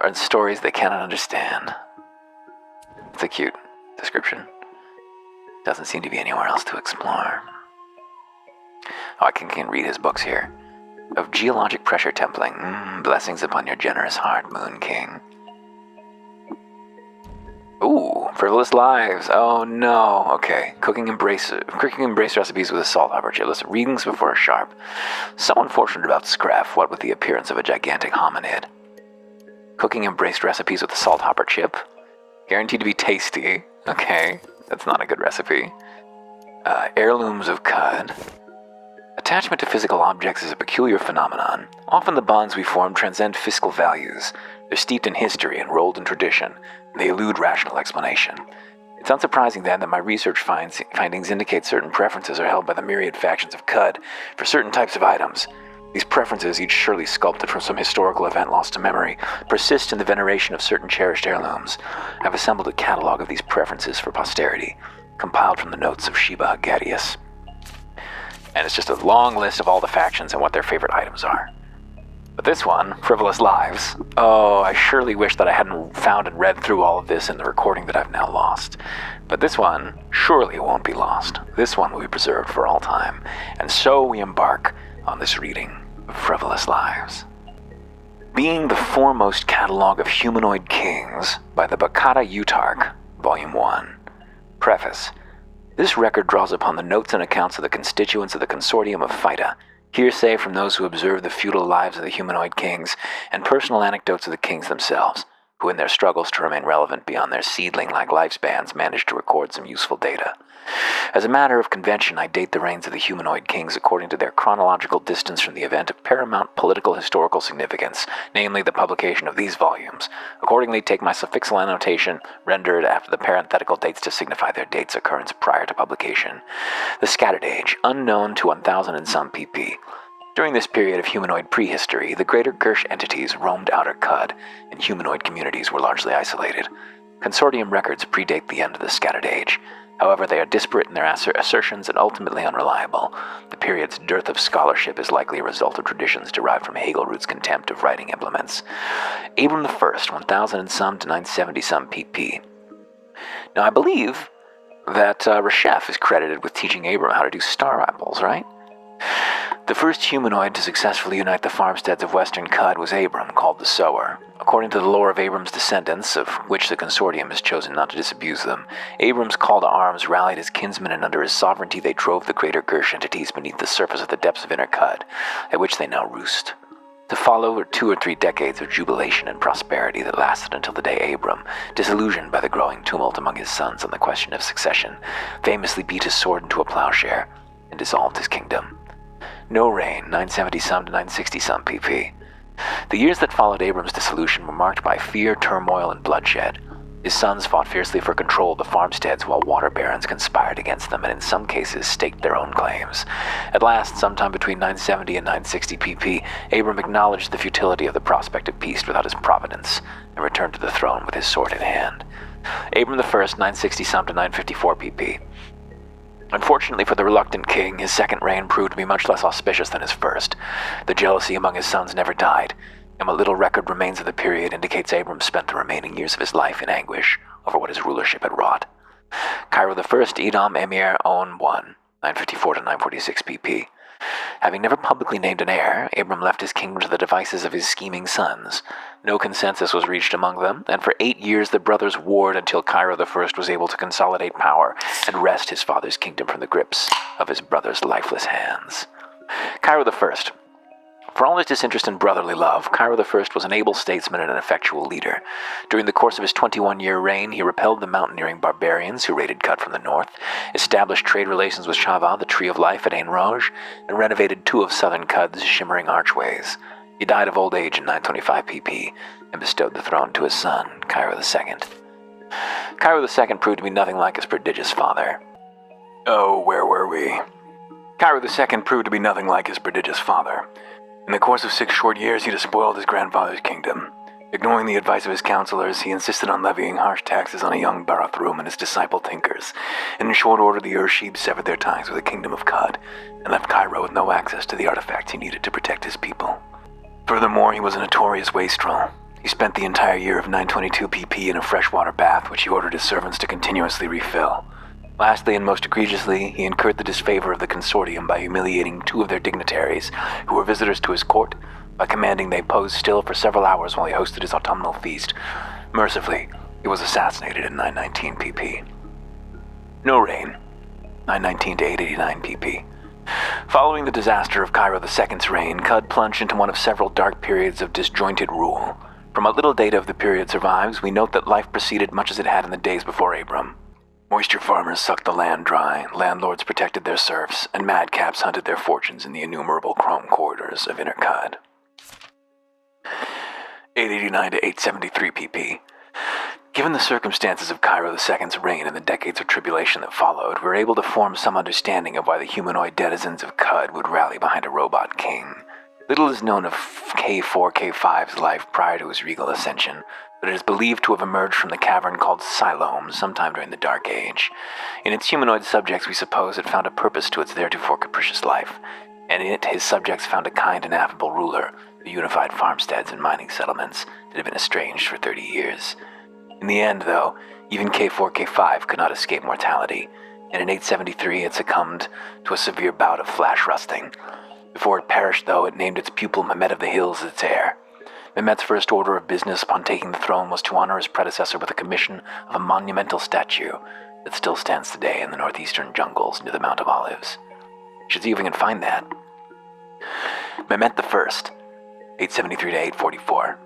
Are stories they cannot understand. It's a cute description. Doesn't seem to be anywhere else to explore. Oh, I can read his books here. Of geologic pressure templing. Blessings upon your generous heart, Moon King. Ooh, frivolous lives. Oh no. Okay. Cooking embrace recipes with a salt hopper chip. Listen, readings before a sharp. So unfortunate about Scraff, what with the appearance of a gigantic hominid. Cooking embraced recipes with a salt hopper chip. Guaranteed to be tasty. Okay. That's not a good recipe. Heirlooms of cud. Attachment to physical objects is a peculiar phenomenon. Often the bonds we form transcend physical values. They're steeped in history and rolled in tradition. They elude rational explanation. It's unsurprising, then, that my research findings indicate certain preferences are held by the myriad factions of Cud for certain types of items. These preferences, each surely sculpted from some historical event lost to memory, persist in the veneration of certain cherished heirlooms. I've assembled a catalog of these preferences for posterity, compiled from the notes of Sheba Gadius. And it's just a long list of all the factions and what their favorite items are. But this one, Frivolous Lives, oh, I surely wish that I hadn't found and read through all of this in the recording that I've now lost. But this one surely won't be lost. This one will be preserved for all time. And so we embark on this reading of Frivolous Lives. Being the foremost catalog of humanoid kings by the Bakata Utarch, Volume 1. Preface. This record draws upon the notes and accounts of the constituents of the Consortium of Phyta, hearsay from those who observed the feudal lives of the humanoid kings, and personal anecdotes of the kings themselves, who in their struggles to remain relevant beyond their seedling-like lifespans managed to record some useful data. As a matter of convention, I date the reigns of the humanoid kings according to their chronological distance from the event of paramount political historical significance, namely the publication of these volumes. Accordingly, take my suffixal annotation, rendered after the parenthetical dates to signify their date's occurrence prior to publication. The Scattered Age, unknown to 1000 and some pp. During this period of humanoid prehistory, the greater Gersh entities roamed outer Cud, and humanoid communities were largely isolated. Consortium records predate the end of the Scattered Age. However, they are disparate in their assertions and ultimately unreliable. The period's dearth of scholarship is likely a result of traditions derived from Hagelroot's contempt of writing implements. Abram I, 1000 and some to 970 some pp. Now, I believe that Reshef is credited with teaching Abram how to do star apples, right? The first humanoid to successfully unite the farmsteads of Western Cud was Abram, called the Sower. According to the lore of Abram's descendants, of which the Consortium has chosen not to disabuse them, Abram's call to arms rallied his kinsmen, and under his sovereignty they drove the greater Gersh entities beneath the surface of the depths of Inner Cud, at which they now roost. To follow were 2 or 3 decades of jubilation and prosperity that lasted until the day Abram, disillusioned by the growing tumult among his sons on the question of succession, famously beat his sword into a plowshare and dissolved his kingdom. No rain, 970 some to 960 some pp. The years that followed Abram's dissolution were marked by fear, turmoil, and bloodshed. His sons fought fiercely for control of the farmsteads while water barons conspired against them and in some cases staked their own claims. At last, sometime between 970 and 960 pp, Abram acknowledged the futility of the prospect of peace without his providence and returned to the throne with his sword in hand. Abram I, 960 some to 954 pp. Unfortunately for the reluctant king, his second reign proved to be much less auspicious than his first. The jealousy among his sons never died. and what little record remains of the period indicates Abram spent the remaining years of his life in anguish over what his rulership had wrought. Cairo I, Edom, Emir, On 1, 954 to 946 pp. Having never publicly named an heir, Abram left his kingdom to the devices of his scheming sons. No consensus was reached among them, and for 8 years the brothers warred until Cairo I was able to consolidate power and wrest his father's kingdom from the grips of his brother's lifeless hands. Cairo I. For all his disinterest in brotherly love, Cairo I was an able statesman and an effectual leader. During the course of his 21-year reign, he repelled the mountaineering barbarians who raided Kut from the north, established trade relations with Shava, the Tree of Life at Ain Roj, and renovated 2 of southern Kut's shimmering archways. He died of old age in 925 pp. And bestowed the throne to his son, Cairo II. Cairo II proved to be nothing like his prodigious father. Oh, where were we? Cairo II proved to be nothing like his prodigious father. In the course of 6 short years, he despoiled his grandfather's kingdom. Ignoring the advice of his counselors, he insisted on levying harsh taxes on a young Barathrum and his disciple Tinkers, and in short order the Urshib severed their ties with the kingdom of Kut, and left Cairo with no access to the artifacts he needed to protect his people. Furthermore, he was a notorious wastrel. He spent the entire year of 922 pp in a freshwater bath, which he ordered his servants to continuously refill. Lastly, and most egregiously, he incurred the disfavor of the consortium by humiliating 2 of their dignitaries, who were visitors to his court, by commanding they pose still for several hours while he hosted his autumnal feast. Mercifully, he was assassinated in 919 pp. No reign, 919 to 889 pp. Following the disaster of Cairo II's reign, Kut plunged into one of several dark periods of disjointed rule. From what little data of the period survives, we note that life proceeded much as it had in the days before Abram. Moisture farmers sucked the land dry, landlords protected their serfs, and madcaps hunted their fortunes in the innumerable chrome corridors of Inner Kut. 889 to 873 pp. Given the circumstances of Cairo II's reign and the decades of tribulation that followed, we were able to form some understanding of why the humanoid denizens of Kut would rally behind a robot king. Little is known of K4, K5's life prior to his regal ascension, but it is believed to have emerged from the cavern called Siloam sometime during the Dark Age. In its humanoid subjects, we suppose it found a purpose to its theretofore capricious life, and in it his subjects found a kind and affable ruler who unified farmsteads and mining settlements that had been estranged for 30 years. In the end, though, even K4, K5 could not escape mortality, and in 873 it succumbed to a severe bout of flash rusting. Before it perished, though, it named its pupil Mehmet of the Hills as its heir. Mehmet's first order of business upon taking the throne was to honor his predecessor with a commission of a monumental statue that still stands today in the northeastern jungles near the Mount of Olives. You should see if we can find that. Mehmet I, 873 to 844.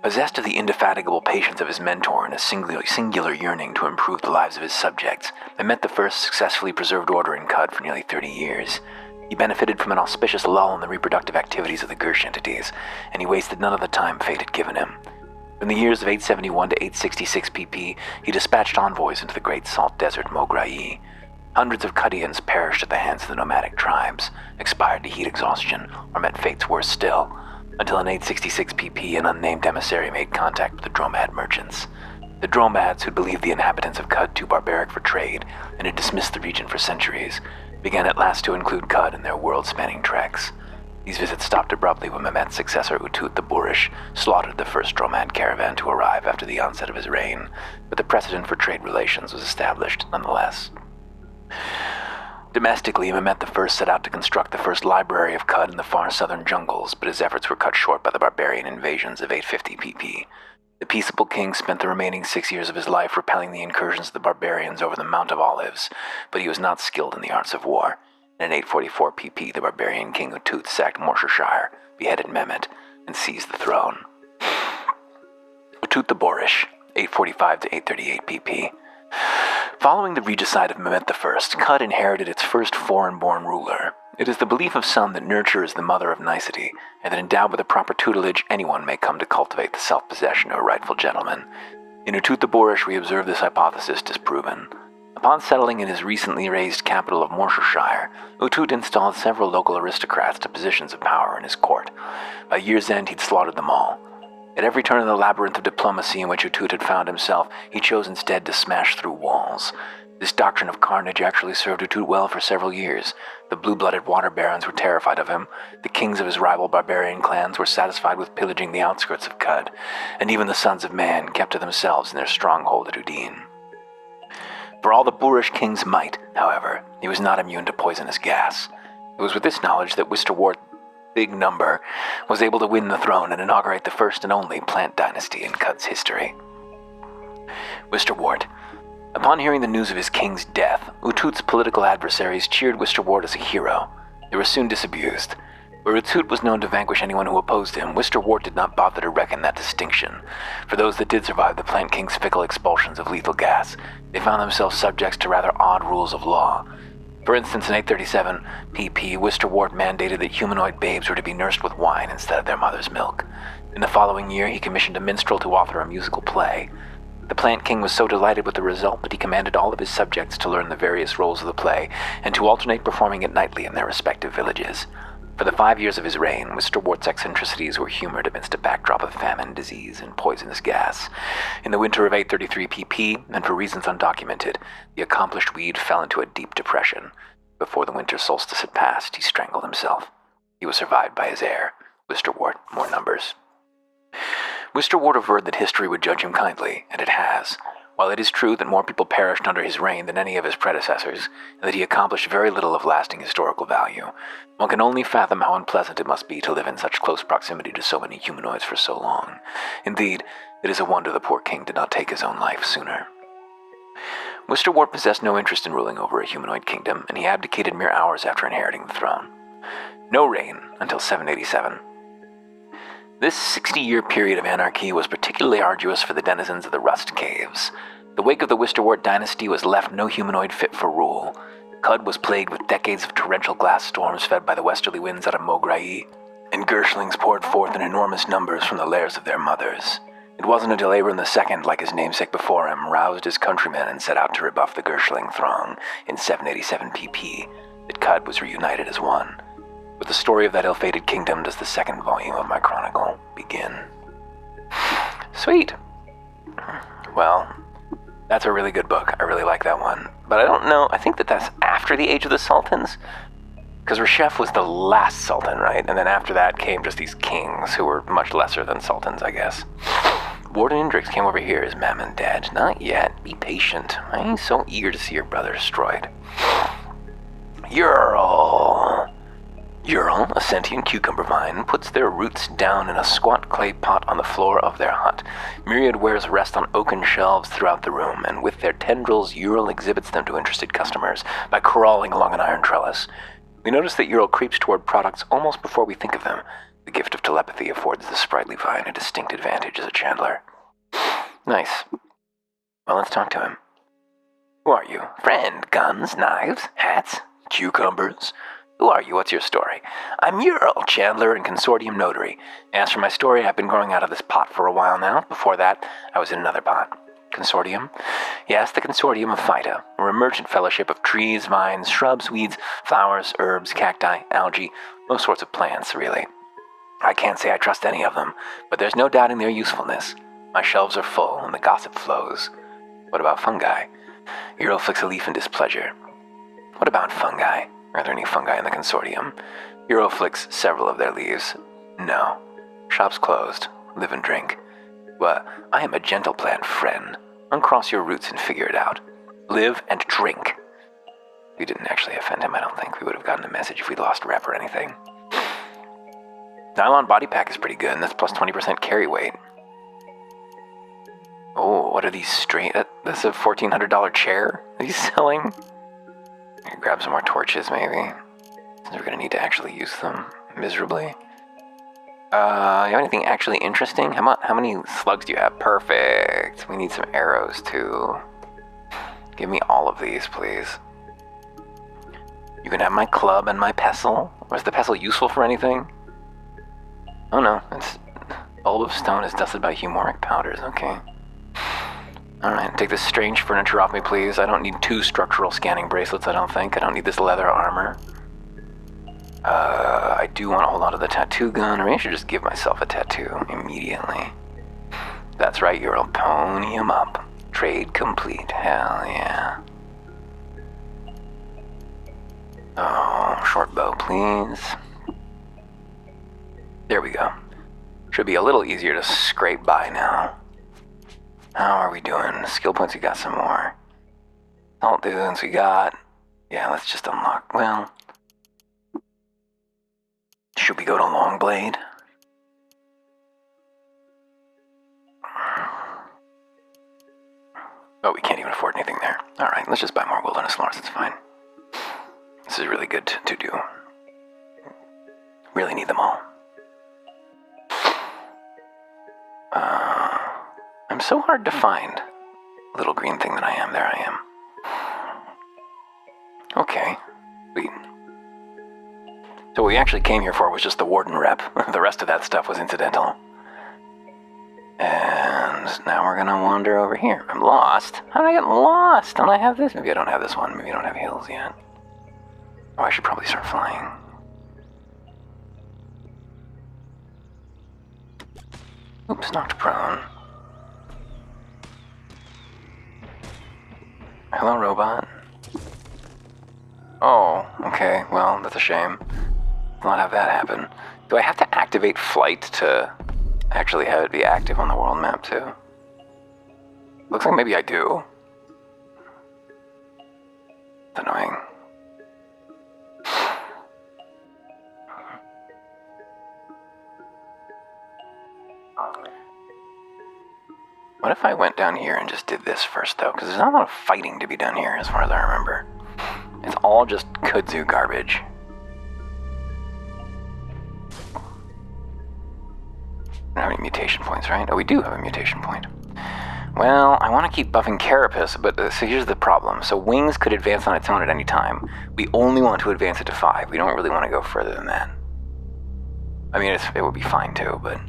Possessed of the indefatigable patience of his mentor and a singular yearning to improve the lives of his subjects, Mehmet I successfully preserved order in Kut for nearly 30 years. He benefited from an auspicious lull in the reproductive activities of the Gersh entities, and he wasted none of the time fate had given him. In the years of 871 to 866 pp, he dispatched envoys into the Great Salt Desert Mogra'i. Hundreds of Kutians perished at the hands of the nomadic tribes, expired to heat exhaustion, or met fates worse still, until in 866 pp an unnamed emissary made contact with the Dromad merchants. The Dromads, who believed the inhabitants of Kut too barbaric for trade and had dismissed the region for centuries, began at last to include Kut in their world-spanning treks. These visits stopped abruptly when Mehmet's successor Utut the Boorish slaughtered the first Dromad caravan to arrive after the onset of his reign, but the precedent for trade relations was established nonetheless. Domestically, Mehmet I set out to construct the first library of Kut in the far southern jungles, but his efforts were cut short by the barbarian invasions of 850 pp. The peaceable king spent the remaining 6 years of his life repelling the incursions of the barbarians over the Mount of Olives, but he was not skilled in the arts of war. In 844 pp, the barbarian king Utut sacked Morshashire, beheaded Mehmet, and seized the throne. Utut the Boorish, 845 to 838 pp. Following the regicide of Mehmet I, Kut inherited its first foreign-born ruler. It is the belief of some that nurture is the mother of nicety, and that endowed with the proper tutelage, anyone may come to cultivate the self-possession of a rightful gentleman. In Utut the Boorish, we observe this hypothesis disproven. Upon settling in his recently raised capital of Morshashire, Utut installed several local aristocrats to positions of power in his court. By year's end, he'd slaughtered them all. At every turn of the labyrinth of diplomacy in which Utut had found himself, he chose instead to smash through walls. This doctrine of carnage actually served Utut well for several years. The blue-blooded water barons were terrified of him, the kings of his rival barbarian clans were satisfied with pillaging the outskirts of Cud, and even the sons of man kept to themselves in their stronghold at Udine. For all the boorish king's might, however, he was not immune to poisonous gas. It was with this knowledge that Wisterwort Big Number was able to win the throne and inaugurate the first and only plant dynasty in Cud's history. Wisterwort. Upon hearing the news of his king's death, Utut's political adversaries cheered Wisterwort as a hero. They were soon disabused. Where Utut was known to vanquish anyone who opposed him, Wisterwort did not bother to reckon that distinction. For those that did survive the Plant King's fickle expulsions of lethal gas, they found themselves subjects to rather odd rules of law. For instance, in 837 PP, Wisterwort mandated that humanoid babes were to be nursed with wine instead of their mother's milk. In the following year, he commissioned a minstrel to author a musical play. The Plant King was so delighted with the result that he commanded all of his subjects to learn the various roles of the play and to alternate performing it nightly in their respective villages. For the 5 years of his reign, Wisterwort's eccentricities were humored amidst a backdrop of famine, disease, and poisonous gas. In the winter of 833 PP, and for reasons undocumented, the accomplished weed fell into a deep depression. Before the winter solstice had passed, he strangled himself. He was survived by his heir, Wisterwort More Numbers. Wisterwort averred that history would judge him kindly, and it has. While it is true that more people perished under his reign than any of his predecessors, and that he accomplished very little of lasting historical value, one can only fathom how unpleasant it must be to live in such close proximity to so many humanoids for so long. Indeed, it is a wonder the poor king did not take his own life sooner. Wisterwort possessed no interest in ruling over a humanoid kingdom, and he abdicated mere hours after inheriting the throne. No reign until 787. This 60-year period of anarchy was particularly arduous for the denizens of the Rust Caves. The wake of the Wisterwort dynasty was left no humanoid fit for rule. Cud was plagued with decades of torrential glass storms fed by the westerly winds out of Mograhi, and Gershlings poured forth in enormous numbers from the lairs of their mothers. It wasn't until Abram II, like his namesake before him, roused his countrymen and set out to rebuff the Gershling throng in 787 PP, that Cud was reunited as one. With the story of that ill-fated kingdom does the second volume of my chronicle begin. Sweet. Well, that's a really good book. I really like that one. But I don't know, I think that's after the Age of the Sultans? Because Reshef was the last sultan, right? And then after that came just these kings who were much lesser than sultans, I guess. Warden Indrix came over here as Mammon dead. Not yet. Be patient. I'm so eager to see your brother destroyed. Ural, a sentient cucumber vine, puts their roots down in a squat clay pot on the floor of their hut. Myriad wares rest on oaken shelves throughout the room, and with their tendrils, Ural exhibits them to interested customers by crawling along an iron trellis. We notice that Ural creeps toward products almost before we think of them. The gift of telepathy affords the sprightly vine a distinct advantage as a chandler. Nice. Well, let's talk to him. Who are you? Friend? Guns? Knives? Hats? Cucumbers? Who are you? What's your story? I'm Ural, chandler and consortium notary. As for my story, I've been growing out of this pot for a while now. Before that, I was in another pot. Consortium? Yes, the consortium of Phyta. We're a merchant fellowship of trees, vines, shrubs, weeds, flowers, herbs, cacti, algae, those sorts of plants, really. I can't say I trust any of them, but there's no doubting their usefulness. My shelves are full, and the gossip flows. What about fungi? Ural flicks a leaf in displeasure. What about fungi? Are there any fungi in the consortium? Ural flicks several of their leaves. No. Shop's closed. Live and drink. What? I am a gentle plant friend. Uncross your roots and figure it out. Live and drink. We didn't actually offend him, I don't think. We would have gotten a message if we'd lost rep or anything. Nylon body pack is pretty good, and that's plus 20% carry weight. Oh, what are these straight? That's a $1,400 chair that he's selling? Grab some more torches, maybe. Since we're gonna need to actually use them miserably. You have anything actually interesting? How many slugs do you have? Perfect. We need some arrows, too. Give me all of these, please. You can have my club and my pestle. Or is the pestle useful for anything? Oh no, it's bulb of stone is dusted by humoric powders, okay. Alright, take this strange furniture off me, please. I don't need 2 structural scanning bracelets, I don't think. I don't need this leather armor. I do want to hold on to the tattoo gun, or maybe I should just give myself a tattoo immediately. That's right, Ural. Pony 'em up. Trade complete. Hell yeah. Oh, short bow, please. There we go. Should be a little easier to scrape by now. How are we doing? Skill points, we got some more. Alt dunes, we got... Yeah, let's just unlock... Well... Should we go to Longblade? Oh, we can't even afford anything there. Alright, let's just buy more Wilderness Lores, it's fine. This is really good to do. Really need them all. I'm so hard to find. Little green thing that I am, there I am. Okay, sweet. So what we actually came here for was just the Warden rep. The rest of that stuff was incidental. And now we're gonna wander over here. I'm lost. How did I get lost? Don't I have this? Maybe I don't have this one. Maybe I don't have heals yet. Oh, I should probably start flying. Oops, knocked prone. Hello, robot. Oh, okay. Well, that's a shame. Not have that happen. Do I have to activate flight to actually have it be active on the world map too? Looks like maybe I do. It's annoying. What if I went down here and just did this first though? Because there's not a lot of fighting to be done here as far as I remember. It's all just kudzu garbage. We don't have any mutation points, right? Oh, we do have a mutation point. Well, I want to keep buffing Carapace, but so here's the problem. So Wings could advance on its own at any time. We only want to advance it to 5. We don't really want to go further than that. I mean, it would be fine too, but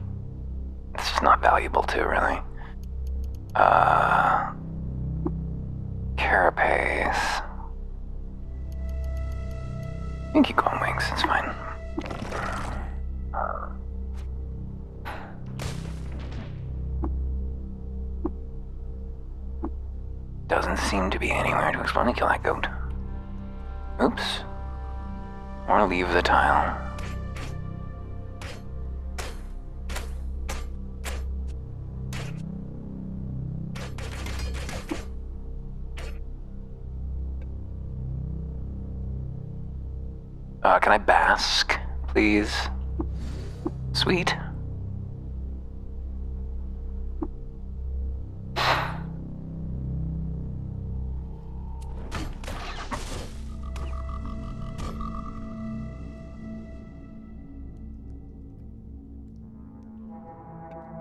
it's just not valuable too, really. Carapace. You can keep going Wings, it's fine. Doesn't seem to be anywhere to explore. Let me kill that goat. Oops. Or leave the tile. Can I bask, please? Sweet.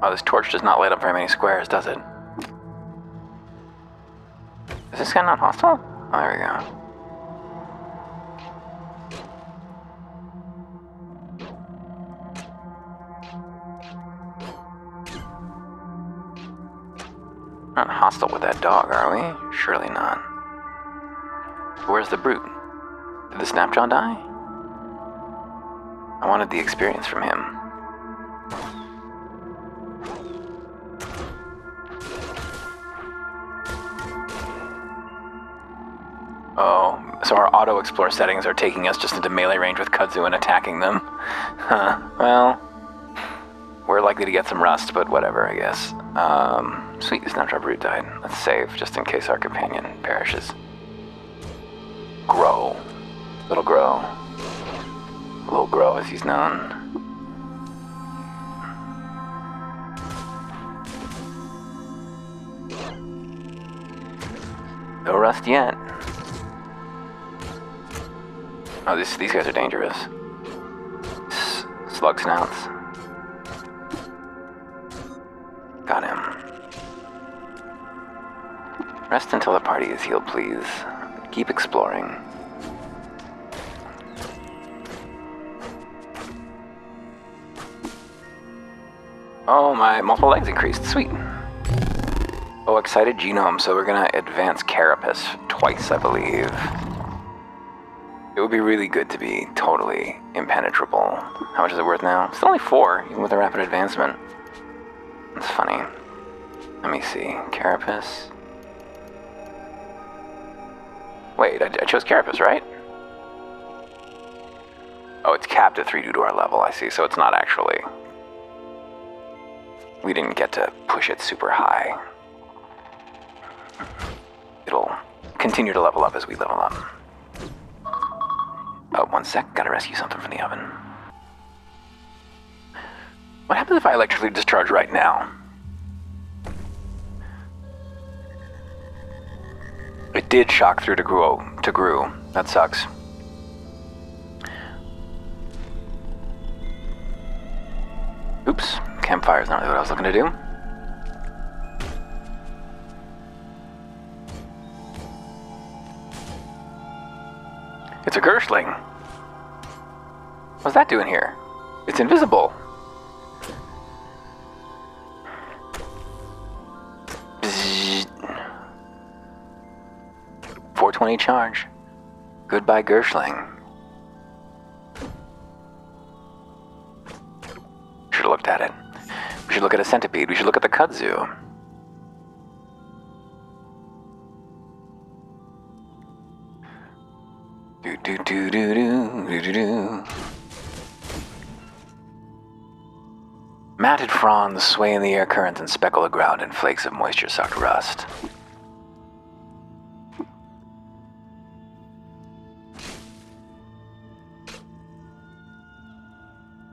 Oh, this torch does not light up very many squares, does it? Is this guy not hostile? Oh, there we go. Not hostile with that dog, are we? Surely not. Where's the brute? Did the Snapjaw die? I wanted the experience from him. Oh, so our auto-explore settings are taking us just into melee range with kudzu and attacking them. Huh, well, we're likely to get some rust, but whatever, I guess. Sweet, Snapjaw brute died. Let's save, just in case our companion perishes. Grow. Little Grow. Little Grow, as he's known. No rust yet. Oh, these guys are dangerous. Slug snouts. Got him. Rest until the party is healed, please. Keep exploring. Oh, my multiple legs increased. Sweet. Oh, excited genome, so we're gonna advance Carapace twice, I believe. It would be really good to be totally impenetrable. How much is it worth now? It's only 4, even with a rapid advancement. That's funny. Let me see. Carapace. Wait, I chose Carapace, right? Oh, it's capped at 3 due to our level, I see. So it's not actually... We didn't get to push it super high. It'll continue to level up as we level up. Oh, 1 sec. Gotta rescue something from the oven. What happens if I electrically discharge right now? It did shock through to Gru. That sucks. Oops. Campfire's not really what I was looking to do. It's a Gershling. What's that doing here? It's invisible. Bzzz. 420 charge. Goodbye, Gershling. Should have looked at it. We should look at a centipede. We should look at the kudzu. Do. Matted fronds sway in the air currents and speckle the ground in flakes of moisture-sucked rust.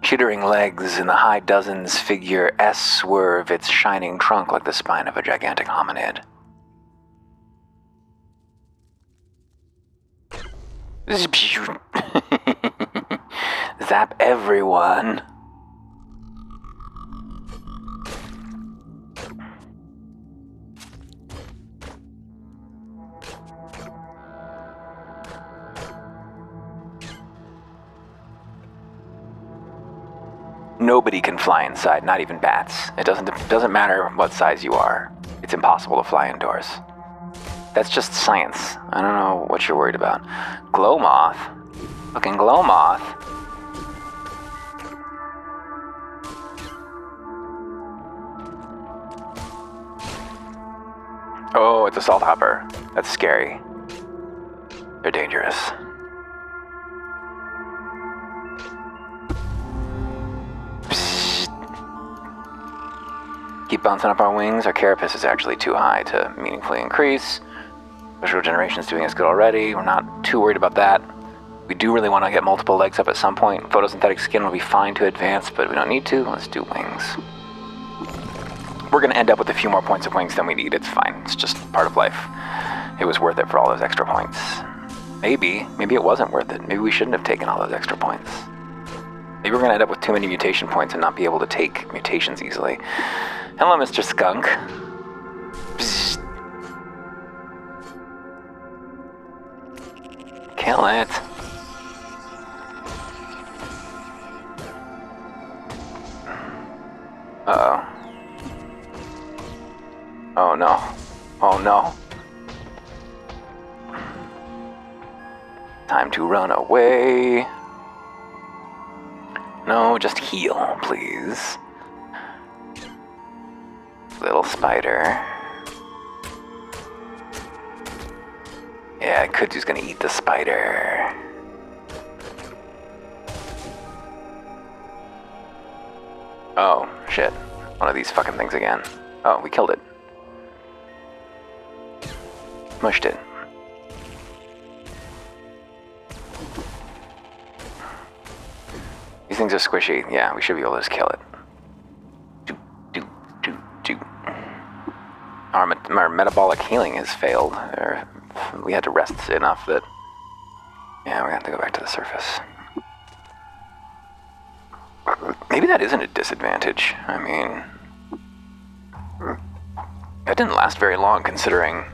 Chittering legs in the high dozens figure S swerve its shining trunk like the spine of a gigantic hominid. Zap everyone. Nobody can fly inside, not even bats. It doesn't matter what size you are. It's impossible to fly indoors. That's just science. I don't know what you're worried about. Glow moth? Fucking glow moth. Oh, it's a salt hopper. That's scary. They're dangerous. Keep bouncing up our wings. Our carapace is actually too high to meaningfully increase. Visual generation's doing us good already. We're not too worried about that. We do really want to get multiple legs up at some point. Photosynthetic skin will be fine to advance, but we don't need to. Let's do wings. We're going to end up with a few more points of wings than we need. It's fine. It's just part of life. It was worth it for all those extra points. Maybe it wasn't worth it. Maybe we shouldn't have taken all those extra points. Maybe we're going to end up with too many mutation points and not be able to take mutations easily. Hello, Mr. Skunk. Psst. Kill it. Uh-oh. Oh no. Oh no. Time to run away. No, just heal, please. Little spider. Yeah, Kudzu's gonna eat the spider. Oh, shit. One of these fucking things again. Oh, we killed it. Mushed it. These things are squishy. Yeah, we should be able to just kill it. Our metabolic healing has failed. We had to rest enough that... Yeah, we have to go back to the surface. Maybe that isn't a disadvantage. I mean... That didn't last very long, considering...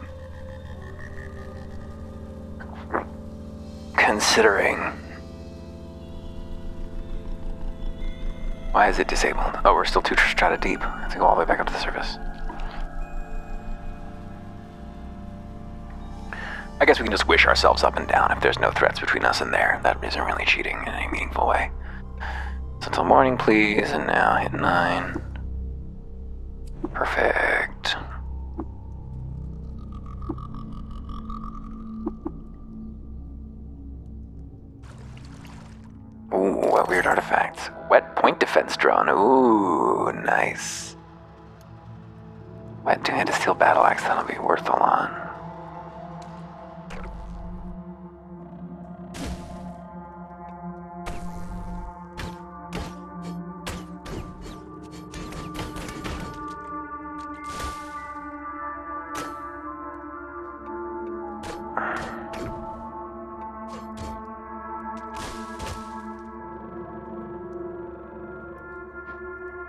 Why is it disabled? Oh, we're still 2 strata deep. I have to go all the way back up to the surface. I guess we can just wish ourselves up and down if there's no threats between us and there. That isn't really cheating in any meaningful way. So until morning, please, and now hit 9. Perfect. Ooh. weird artifacts. Wet point defense drone. Ooh, nice. Wet two-handed steel battle axe. That'll be worth a lot.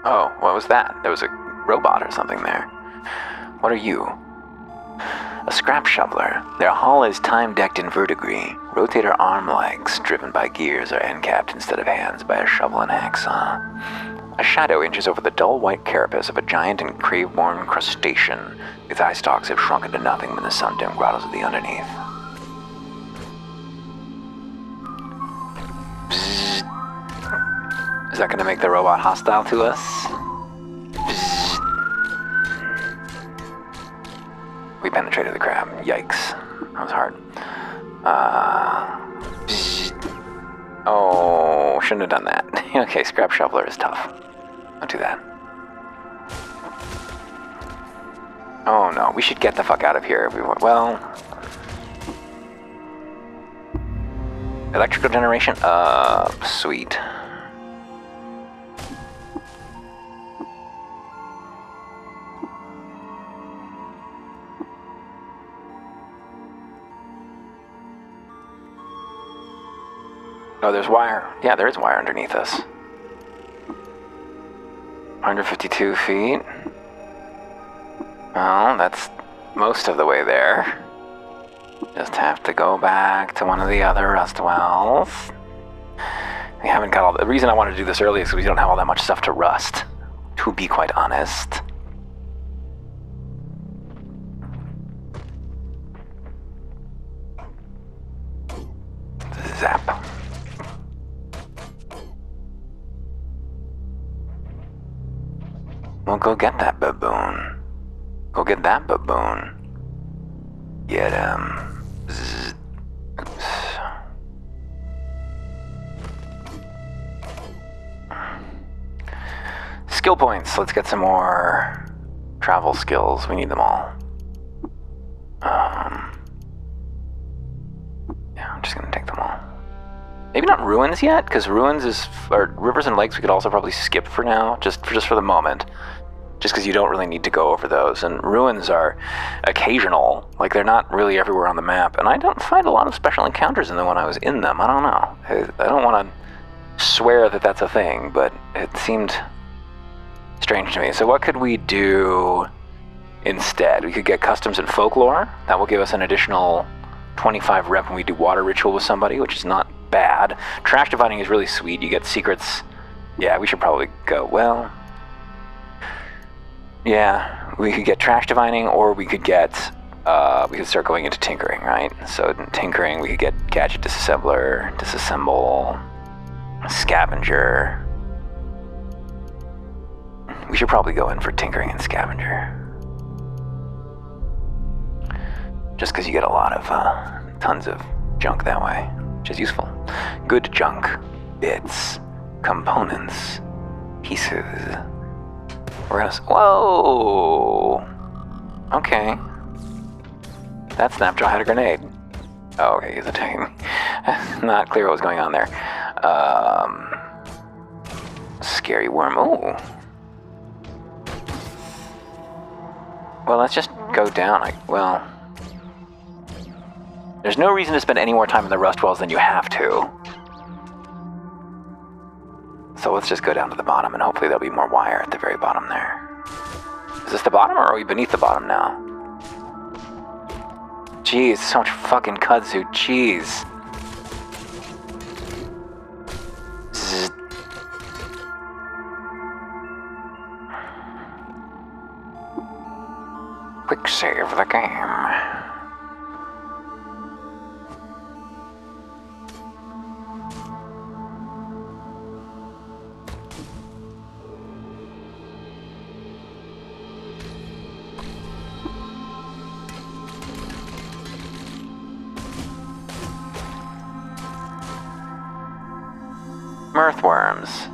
Oh, what was that? There was a robot or something there. What are you? A scrap shoveler. Their hull is time-decked in verdigris. Rotator arm legs, driven by gears, are end-capped instead of hands by a shovel and hacksaw. A shadow inches over the dull white carapace of a giant and crave-born crustacean. Its eye stalks have shrunken to nothing in the sun-dimmed grottos of the underneath. Is that going to make the robot hostile to us? We penetrated the crab. Yikes. That was hard. Oh, shouldn't have done that. Okay, scrap shoveler is tough. Don't do that. Oh no, we should get the fuck out of here. Well... Electrical generation? Sweet. Oh, there's wire. Yeah, there is wire underneath us. 152 feet. Well, that's most of the way there. Just have to go back to one of the other rust wells. We haven't got all... The reason I wanted to do this early is because we don't have all that much stuff to rust, to be quite honest. Zap. Well, go get that baboon. Go get that baboon. Get him. Oops. Skill points. Let's get some more travel skills. We need them all. Yeah, I'm just gonna take them all. Maybe not ruins yet, because ruins is... Or rivers and lakes we could also probably skip for now, just for the moment. Just because you don't really need to go over those. And ruins are occasional. Like, they're not really everywhere on the map. And I don't find a lot of special encounters in them when I was in them. I don't know. I don't want to swear that that's a thing, but it seemed strange to me. So what could we do instead? We could get customs and folklore. That will give us an additional 25 rep when we do water ritual with somebody, which is not bad. Trash dividing is really sweet. You get secrets. Yeah, we should probably go. Well... Yeah, we could get trash divining, or we could get, we could start going into tinkering, right? So in tinkering, we could get gadget disassembler, disassemble, scavenger. We should probably go in for tinkering and scavenger. Just because you get a lot of, tons of junk that way, which is useful. Good junk, bits, components, pieces. We're gonna... Whoa! Okay. That Snapjaw had a grenade. Oh, okay, he's attacking me. Not clear what was going on there. Scary worm. Ooh. Well, let's just go down. Well... There's no reason to spend any more time in the rust wells than you have to. So let's just go down to the bottom, and hopefully there'll be more wire at the very bottom there. Is this the bottom, or are we beneath the bottom now? Jeez, so much fucking kudzu, jeez. Zzz. Quick save the game. Mirthworms.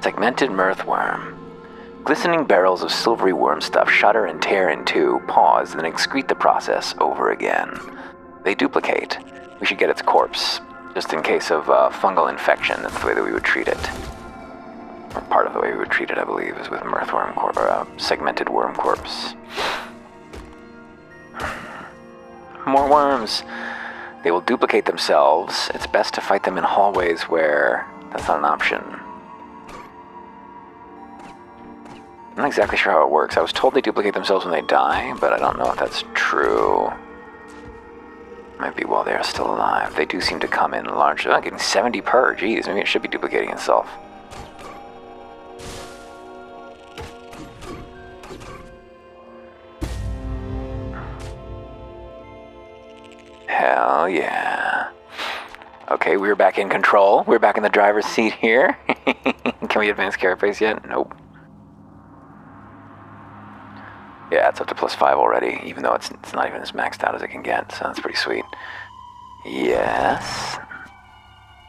Segmented mirthworm. Glistening barrels of silvery worm stuff shudder and tear in two, pause, then excrete the process over again. They duplicate. We should get its corpse, just in case of fungal infection. That's the way that we would treat it. Or part of the way we would treat it, I believe, is with mirthworm corpse, or segmented worm corpse. More worms. They will duplicate themselves. It's best to fight them in hallways where that's not an option. I'm not exactly sure how it works. I was told they duplicate themselves when they die, but I don't know if that's true. Might be while they're still alive. They do seem to come in large. Oh, getting 70 per. Geez, maybe it should be duplicating itself. Hell yeah. Okay, we're back in control. We're back in the driver's seat here. Can we advance carapace yet? Nope. Yeah, it's up to +5 already, even though it's not even as maxed out as it can get, so that's pretty sweet. Yes.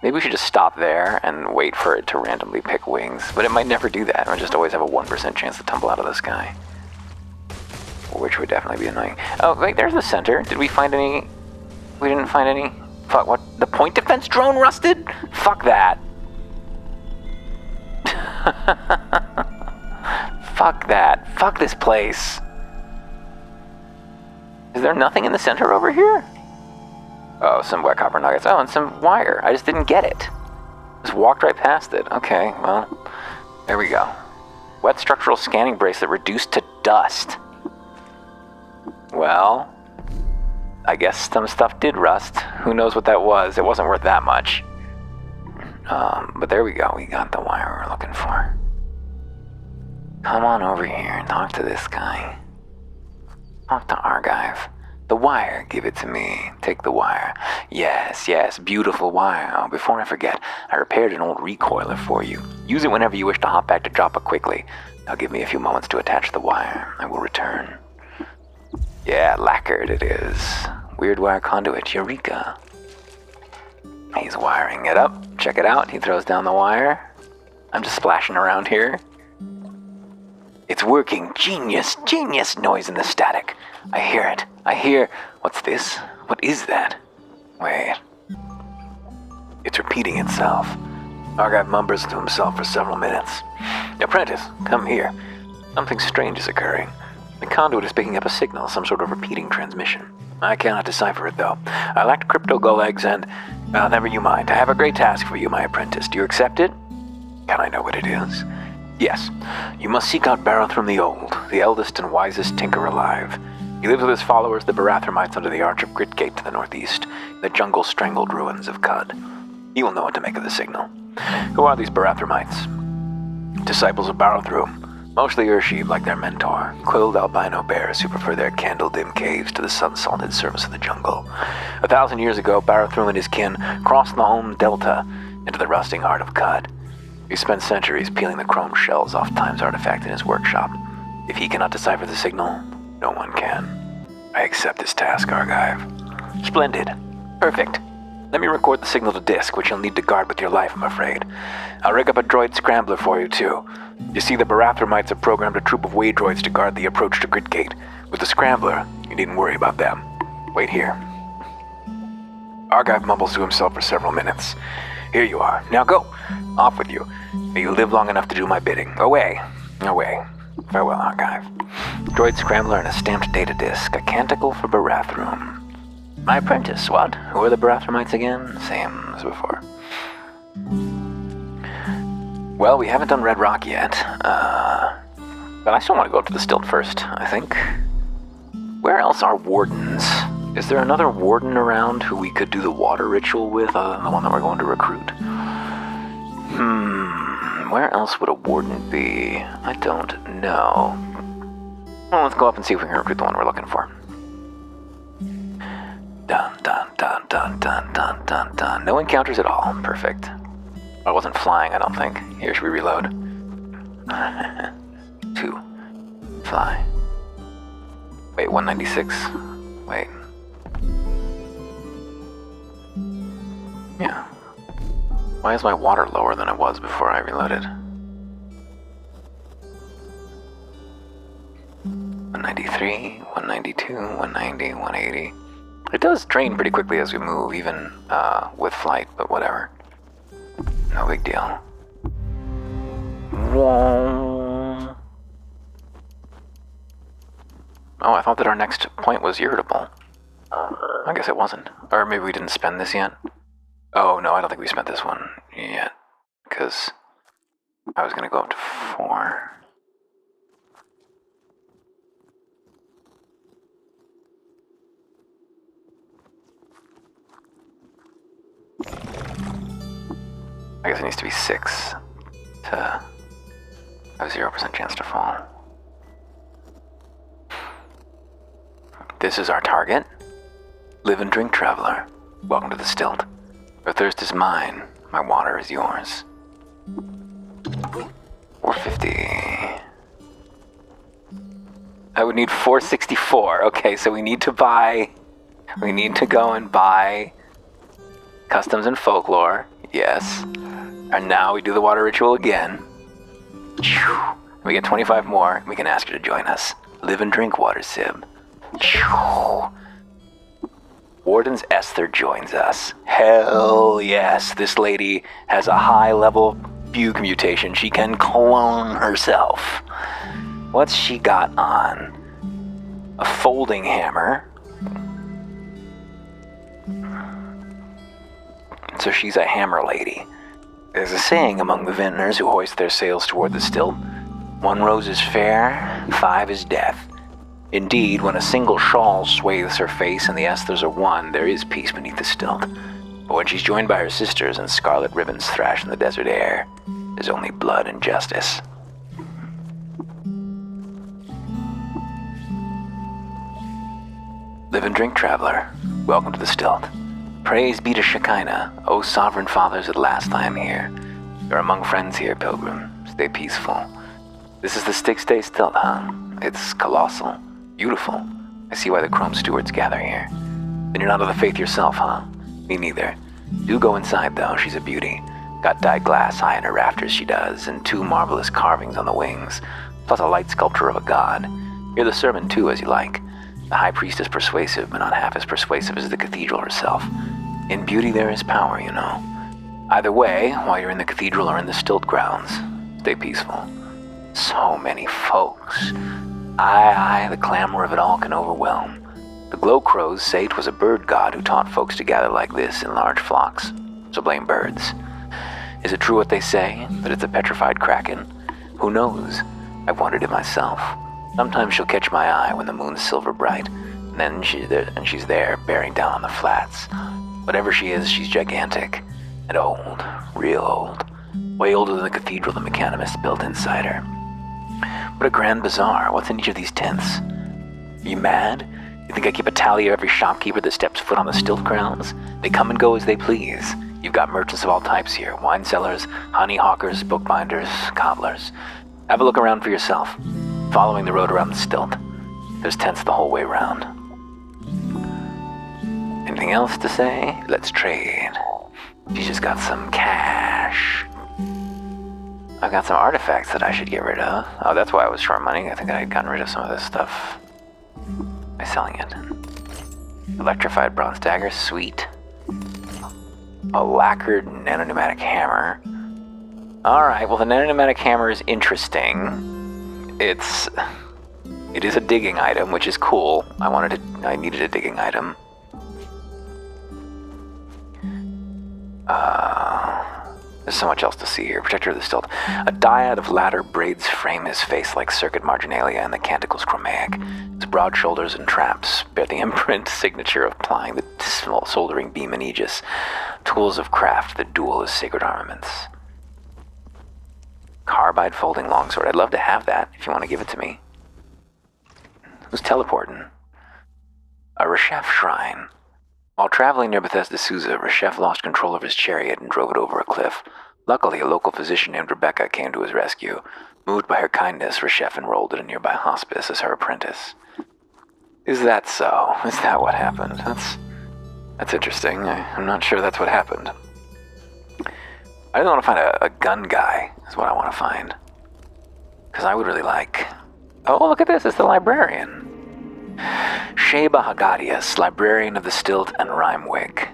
Maybe we should just stop there and wait for it to randomly pick wings, but it might never do that. It might just always have a 1% chance to tumble out of the sky. Which would definitely be annoying. Oh, wait, there's the center. Did we find any? We didn't find any? Fuck, what? The point defense drone rusted? Fuck that. Fuck that. Fuck this place. Is there nothing in the center over here? Oh, some wet copper nuggets. Oh, and some wire. I just didn't get it. Just walked right past it. Okay, well, there we go. Wet structural scanning bracelet reduced to dust. Well, I guess some stuff did rust. Who knows what that was? It wasn't worth that much. But there we go. We got the wire we're looking for. Come on over here and talk to this guy. Talk to Argive. The wire, give it to me. Take the wire. Yes, beautiful wire. Oh, before I forget, I repaired an old recoiler for you. Use it whenever you wish to hop back to Joppa quickly. Now give me a few moments to attach the wire. I will return. Yeah, lacquered it is. Weird wire conduit, Eureka. He's wiring it up. Check it out. He throws down the wire. I'm just splashing around here. It's working. Genius noise in the static. I hear it. What's this? What is that? Wait. It's repeating itself. Argive mumbles to himself for several minutes. Apprentice, come here. Something strange is occurring. The conduit is picking up a signal, some sort of repeating transmission. I cannot decipher it, though. I lacked crypto gull eggs and... never you mind. I have a great task for you, my apprentice. Do you accept it? Can I know what it is? Yes. You must seek out Barathrum the Old, the eldest and wisest tinker alive. He lives with his followers, the Barathrumites, under the Arch of Gritgate to the northeast, in the jungle-strangled ruins of Cud. He will know what to make of the signal. Who are these Barathrumites? Disciples of Barathrum. Mostly Urshib like their mentor, quilled albino bears who prefer their candle-dim caves to the sun-salted surface of the jungle. 1,000 years ago, Barathrum and his kin crossed the home delta into the rusting heart of Cud. He spent centuries peeling the chrome shells off Time's artifact in his workshop. If he cannot decipher the signal, no one can. I accept this task, Argive. Splendid. Perfect. Let me record the signal to disk, which you'll need to guard with your life, I'm afraid. I'll rig up a droid scrambler for you, too. You see, the Barathrumites have programmed a troop of way droids to guard the approach to Gritgate. With the scrambler, you needn't worry about them. Wait here. Argive mumbles to himself for several minutes. Here you are. Now go. Off with you. May you live long enough to do my bidding. Away. Farewell, Argive. Droid scrambler and a stamped data disk. A canticle for Barathrum. My apprentice, what? Who are the Barathrumites again? Same as before. Well, we haven't done Red Rock yet. But I still want to go up to the Stilt first, I think. Where else are wardens? Is there another warden around who we could do the water ritual with other than the one that we're going to recruit? Where else would a warden be? I don't know. Well, let's go up and see if we can recruit the one we're looking for. Dun, dun, dun, dun, dun, dun, dun, dun. No encounters at all. Perfect. I wasn't flying, I don't think. Here, should we reload? 2. Fly. Wait, 196. Wait. Yeah. Why is my water lower than it was before I reloaded? 193, 192, 190, 180. It does drain pretty quickly as we move, even with flight, but whatever. No big deal. Oh, I thought that our next point was irritable. I guess it wasn't. Or maybe we didn't spend this yet. Oh, no, I don't think we spent this one yet. Because I was going to go up to 4. I guess it needs to be 6 to have 0% chance to fall. This is our target. Live and drink, traveler. Welcome to the stilt. Your thirst is mine. My water is yours. 450. I would need 464. Okay, so we need to go and buy customs and folklore. Yes. And now we do the water ritual again. We get 25 more. We can ask her to join us. Live and drink, water sib. Warden's Esther joins us. Hell yes. This lady has a high-level fugue mutation. She can clone herself. What's she got on? A folding hammer. So she's a hammer lady. There's a saying among the vintners who hoist their sails toward the stilt. 1 rose is fair, 5 is death. Indeed, when a single shawl swathes her face and the Esthers are one, there is peace beneath the stilt. But when she's joined by her sisters and scarlet ribbons thrash in the desert air, there's only blood and justice. Live and drink, traveler. Welcome to the stilt. Praise be to Shekinah, O sovereign fathers, at last I am here. You're among friends here, pilgrim. Stay peaceful. This is the Styx-Day stilt, huh? It's colossal. Beautiful. I see why the Chrome Stewards gather here. Then you're not of the faith yourself, huh? Me neither. Do go inside, though. She's a beauty. Got dyed glass high in her rafters, she does, and 2 marvelous carvings on the wings, plus a light sculpture of a god. Hear the sermon, too, as you like. The high priest is persuasive, but not half as persuasive as the cathedral herself. In beauty there is power, you know. Either way, while you're in the cathedral or in the stilt grounds, stay peaceful. So many folks. Aye, the clamor of it all can overwhelm. The glow crows say it was a bird god who taught folks to gather like this in large flocks, so blame birds. Is it true what they say, that it's a petrified kraken? Who knows? I've wondered it myself. Sometimes she'll catch my eye when the moon's silver bright, and then she's there, bearing down on the flats. Whatever she is, she's gigantic, and old, real old. Way older than the cathedral the mechanimists built inside her. What a grand bazaar. What's in each of these tents? Are you mad? You think I keep a tally of every shopkeeper that steps foot on the stilt grounds? They come and go as they please. You've got merchants of all types here. Wine sellers, honey hawkers, bookbinders, cobblers. Have a look around for yourself. Following the road around the stilt. There's tents the whole way round. Anything else to say? Let's trade. She's just got some cash. I've got some artifacts that I should get rid of. Oh, that's why I was short money. I think I had gotten rid of some of this stuff by selling it. Electrified bronze dagger, sweet. A lacquered nano-pneumatic hammer. Alright, well the nano-pneumatic hammer is interesting. It is a digging item, which is cool. I needed a digging item. There's so much else to see here. Protector of the stilt. A dyad of ladder braids frame his face like circuit marginalia and the canticles chromaic. His broad shoulders and traps bear the imprint signature of plying the dismal soldering beam and aegis. Tools of craft that duel as sacred armaments. Carbide folding longsword. I'd love to have that if you want to give it to me. Who's teleporting? A Reshef shrine. While traveling near Bethesda Susa, Reshef lost control of his chariot and drove it over a cliff. Luckily, a local physician named Rebecca came to his rescue. Moved by her kindness, Reshef enrolled at a nearby hospice as her apprentice. Is that so? Is that what happened? That's interesting. I'm not sure that's what happened. I really want to find a gun guy, is what I want to find. Because I would really like... Oh, look at this, it's the librarian. Sheba Hagadius, librarian of the Stilt and Rhymewig.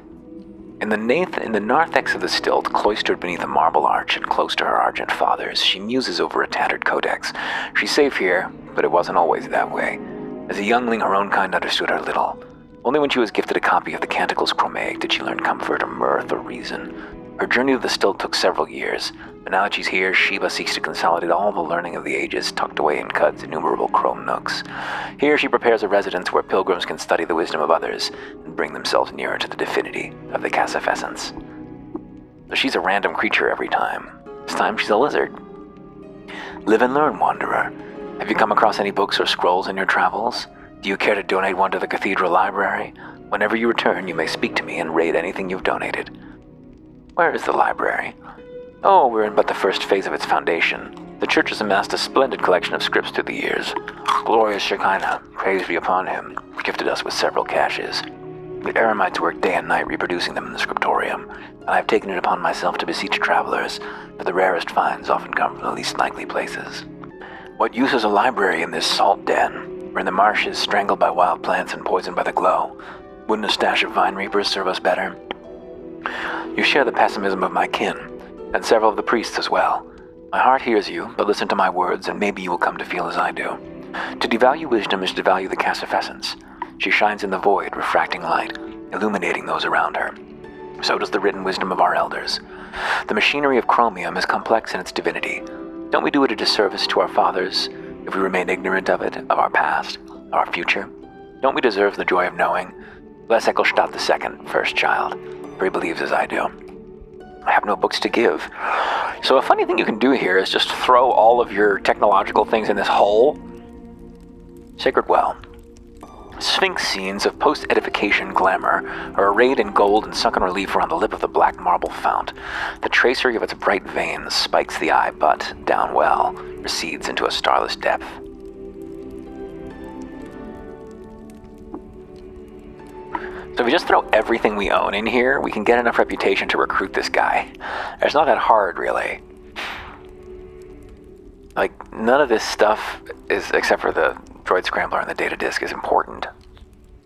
In the narthex of the Stilt, cloistered beneath a marble arch and close to her argent fathers, she muses over a tattered codex. She's safe here, but it wasn't always that way. As a youngling, her own kind understood her little. Only when she was gifted a copy of the Canticles Chromaic did she learn comfort or mirth or reason. Her journey to the Stilt took several years, but now that she's here, Sheba seeks to consolidate all the learning of the ages tucked away in Cud's innumerable chrome nooks. Here she prepares a residence where pilgrims can study the wisdom of others and bring themselves nearer to the divinity of the Cassifessence. So she's a random creature every time. This time she's a lizard. Live and learn, wanderer. Have you come across any books or scrolls in your travels? Do you care to donate one to the cathedral library? Whenever you return, you may speak to me and raid anything you've donated. Where is the library? Oh, we're in but the first phase of its foundation. The church has amassed a splendid collection of scripts through the years. Glorious Shekinah, praise be upon him, gifted us with several caches. The Eremites work day and night reproducing them in the scriptorium, and I have taken it upon myself to beseech travelers, for the rarest finds often come from the least likely places. What use is a library in this salt den? We're in the marshes, strangled by wild plants and poisoned by the glow. Wouldn't a stash of vine reapers serve us better? You share the pessimism of my kin, and several of the priests as well. My heart hears you, but listen to my words, and maybe you will come to feel as I do. To devalue wisdom is to devalue the Cassifessence. She shines in the void, refracting light, illuminating those around her. So does the written wisdom of our elders. The machinery of chromium is complex in its divinity. Don't we do it a disservice to our fathers if we remain ignorant of it, of our past, our future? Don't we deserve the joy of knowing? Bless Ecclestadt II, first child, for he believes as I do. I have no books to give. So a funny thing you can do here is just throw all of your technological things in this hole. Sacred Well. Sphinx scenes of post-edification glamour are arrayed in gold and sunken relief around the lip of the black marble fount. The tracery of its bright veins spikes the eye, but, down well, recedes into a starless depth. So if we just throw everything we own in here, we can get enough reputation to recruit this guy. It's not that hard, really. Like, none of this stuff is, except for the droid scrambler and the data disk, is important.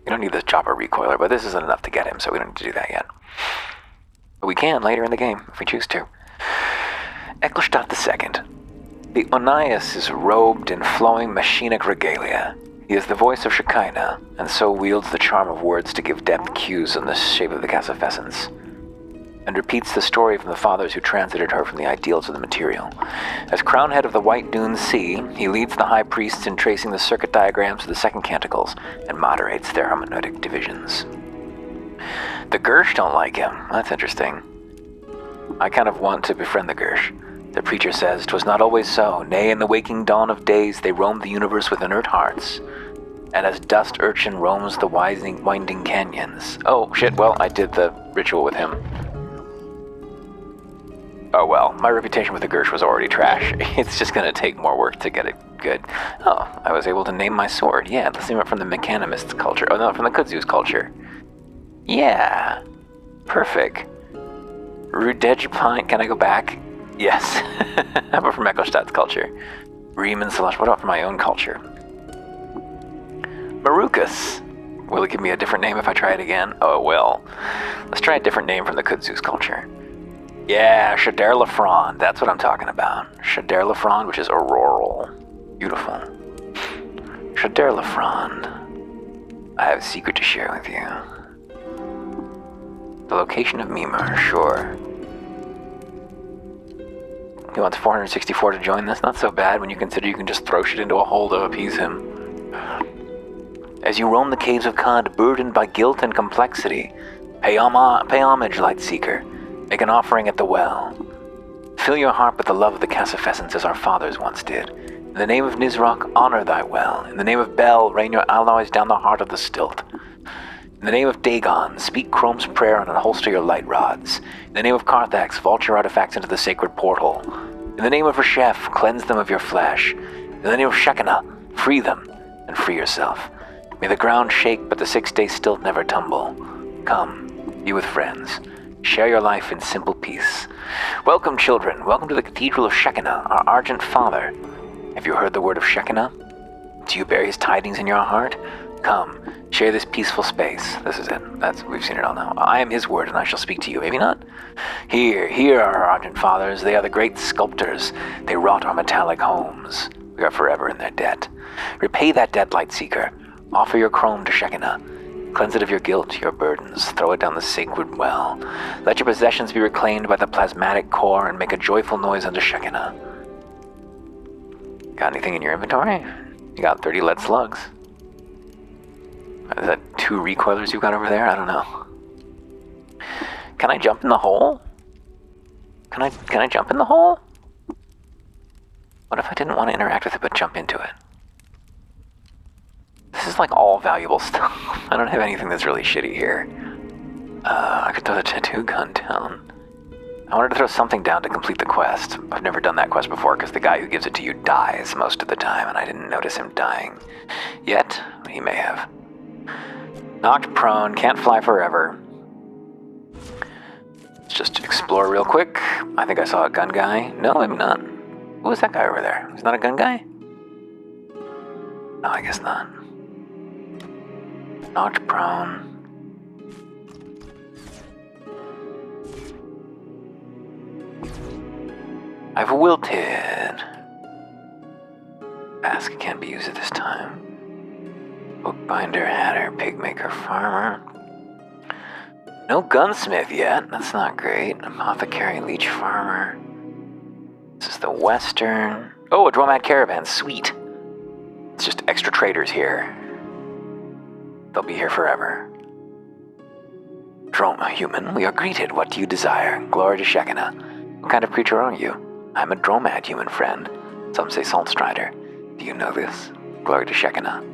We don't need the chopper recoiler, but this isn't enough to get him, so we don't need to do that yet. But we can later in the game, if we choose to. Ecclestadt II. The Onias is robed in flowing machinic regalia. He is the voice of Shekinah, and so wields the charm of words to give depth cues on the shape of the Cassifessence, and repeats the story from the fathers who translated her from the ideals of the material. As crownhead of the White Dune Sea, he leads the high priests in tracing the circuit diagrams of the second canticles and moderates their hermeneutic divisions. The Gersh don't like him. That's interesting. I kind of want to befriend the Gersh. The preacher says, "'Twas not always so. Nay, in the waking dawn of days, they roamed the universe with inert hearts. And as dust urchin roams the winding canyons." Oh, shit, well, I did the ritual with him. Oh well, my reputation with the Gersh was already trash. It's just gonna take more work to get it good. Oh, I was able to name my sword. Yeah, let's name it from the Mechanimist's culture. Oh no, from the Kudzu's culture. Yeah, perfect. Rudejpine, can I go back? Yes. How about from Ecclestadt's culture? Riemann Slush, what about from my own culture? Marukas. Will it give me a different name if I try it again? Oh, it will. Let's try a different name from the Kudzu's culture. Yeah, Shader Lafron, that's what I'm talking about. Shader Lafron, which is auroral. Beautiful. Shader Lafron. I have a secret to share with you. The location of Mimir, sure. He wants 464 to join this? Not so bad when you consider you can just throw shit into a hole to appease him. As you roam the caves of Cod, burdened by guilt and complexity, pay homage, Lightseeker. Make an offering at the well. Fill your heart with the love of the Cassifessence as our fathers once did. In the name of Nizrok, honor thy well. In the name of Bel, rain your alloys down the heart of the Stilt. In the name of Dagon, speak Chrome's prayer and unholster your light rods. In the name of Carthax, vault your artifacts into the sacred portal. In the name of Reshef, cleanse them of your flesh. In the name of Shekinah, free them and free yourself. May the ground shake, but the 6-day Stilt never tumble. Come, be with friends. Share your life in simple peace. Welcome, children. Welcome to the Cathedral of Shekinah, our Argent Father. Have you heard the word of Shekinah? Do you bear his tidings in your heart? Come, share this peaceful space. This is it. We've seen it all now. I am his word, and I shall speak to you. Maybe not? Here are our Argent Fathers. They are the great sculptors. They wrought our metallic homes. We are forever in their debt. Repay that debt, Lightseeker. Offer your chrome to Shekinah. Cleanse it of your guilt, your burdens. Throw it down the sacred well. Let your possessions be reclaimed by the plasmatic core and make a joyful noise unto Shekinah. Got anything in your inventory? You got 30 lead slugs. Is that 2 recoilers you've got over there? I don't know. Can I jump in the hole? Can I jump in the hole? What if I didn't want to interact with it but jump into it? This is like all valuable stuff. I don't have anything that's really shitty here. I could throw the tattoo gun down. I wanted to throw something down to complete the quest. I've never done that quest before because the guy who gives it to you dies most of the time, and I didn't notice him dying. Yet, he may have. Knocked prone, can't fly forever. Let's just explore real quick. I think I saw a gun guy. No, maybe not. Who was that guy over there? He's not a gun guy? No, I guess not. Knocked prone. I've wilted. Mask can't be used at this time. Bookbinder, hatter, pigmaker, farmer. No gunsmith yet. That's not great. Apothecary, leech, farmer. This is the western. Oh, a Dromad caravan. Sweet. It's just extra traders here. They'll be here forever. Droma, human, we are greeted. What do you desire? Glory to Shekinah. What kind of creature are you? I'm a Dromad, human friend. Some say Salt Strider. Do you know this? Glory to Shekinah.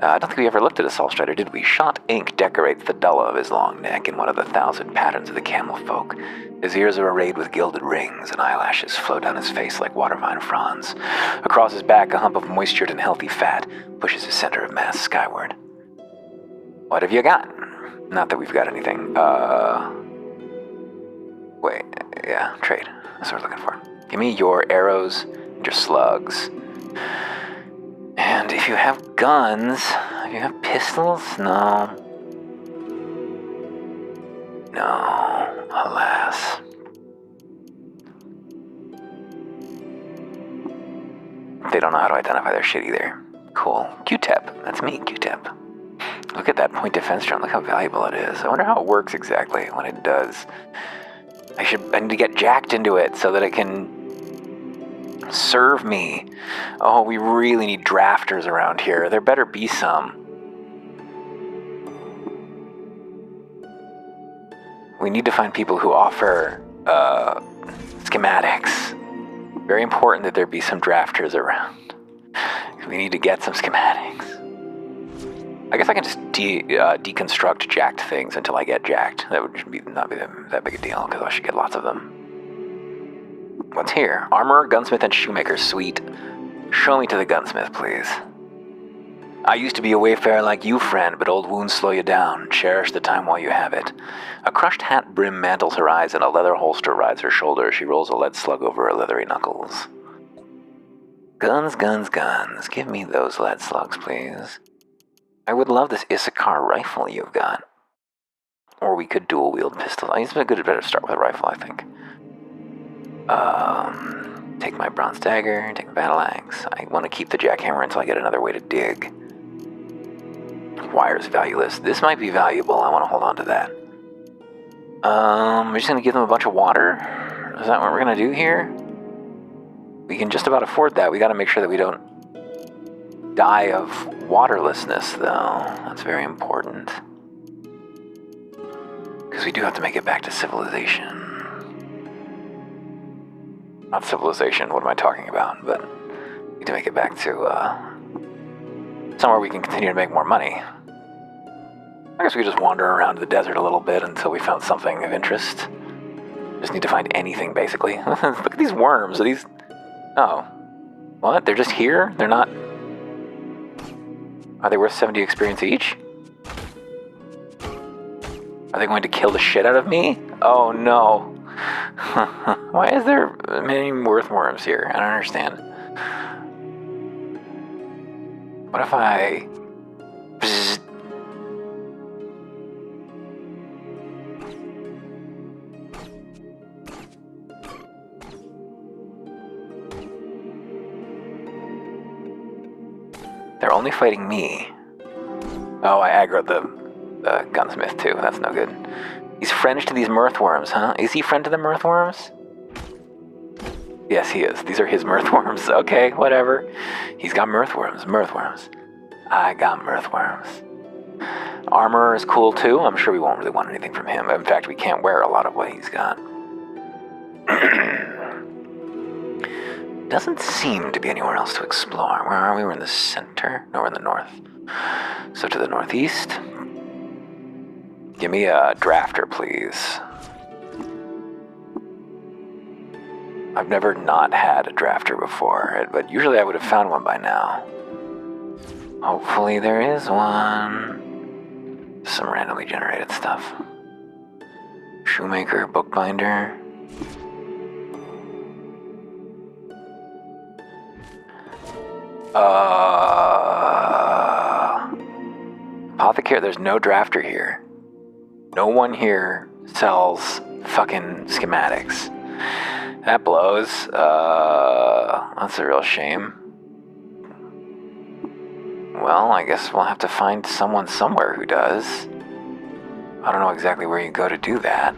I don't think we ever looked at a Salt Strider, did we? Shot ink decorates the dullah of his long neck in one of the 1,000 patterns of the camel folk. His ears are arrayed with gilded rings, and eyelashes flow down his face like watervine fronds. Across his back, a hump of moistured and healthy fat pushes his center of mass skyward. What have you got? Not that we've got anything. Wait, yeah, trade. That's what we're looking for. Give me your arrows and your slugs. And if you have guns, if you have pistols, no. No, alas. They don't know how to identify their shit either. Cool. Q-tip. That's me, Q-tip. Look at that point defense drum. Look how valuable it is. I wonder how it works exactly when it does. I need to get jacked into it so that it can serve me. Oh, we really need drafters around here. There better be some. We need to find people who offer schematics. Very important that there be some drafters around. We need to get some schematics. I guess I can just deconstruct jacked things until I get jacked. That would not be that big a deal, because I should get lots of them. What's here? Armorer, gunsmith, and shoemaker. Sweet. Show me to the gunsmith, please. I used to be a wayfarer like you, friend, but old wounds slow you down. Cherish the time while you have it. A crushed hat brim mantles her eyes, and a leather holster rides her shoulder. She rolls a lead slug over her leathery knuckles. Guns, guns, guns. Give me those lead slugs, please. I would love this Issachar rifle you've got. Or we could dual-wield pistols. It's better to start with a rifle, I think. Take my bronze dagger, take the battle axe. I want to keep the jackhammer until I get another way to dig. Wire's valueless. This might be valuable. I want to hold on to that. We're just going to give them a bunch of water? Is that what we're going to do here? We can just about afford that. We got to make sure that we don't die of waterlessness, though. That's very important. Because we do have to make it back to civilization. Not civilization, what am I talking about? But we need to make it back to, somewhere we can continue to make more money. I guess we could just wander around the desert a little bit until we found something of interest. Just need to find anything, basically. Look at these worms. Are these... Oh. What? They're just here? They're not... Are they worth 70 experience each? Are they going to kill the shit out of me? Oh no. Why is there many earthworms here? I don't understand. What if I... Bzzz. They're only fighting me. Oh, I aggroed the gunsmith too. That's no good. He's friend to these mirthworms, huh? Is he friend to the mirthworms? Yes, he is. These are his mirthworms. Okay, whatever. He's got mirthworms. Mirthworms. I got mirthworms. Armor is cool too. I'm sure we won't really want anything from him. In fact, we can't wear a lot of what he's got. Doesn't seem to be anywhere else to explore. Where are we? We're in the center. No, we're in the north. So to the northeast. Give me a drafter, please. I've never not had a drafter before, but usually I would have found one by now. Hopefully there is one. Some randomly generated stuff. Shoemaker, bookbinder. Apothecary, there's no drafter here. No one here sells fucking schematics. That blows. That's a real shame. Well, I guess we'll have to find someone somewhere who does. I don't know exactly where you go to do that.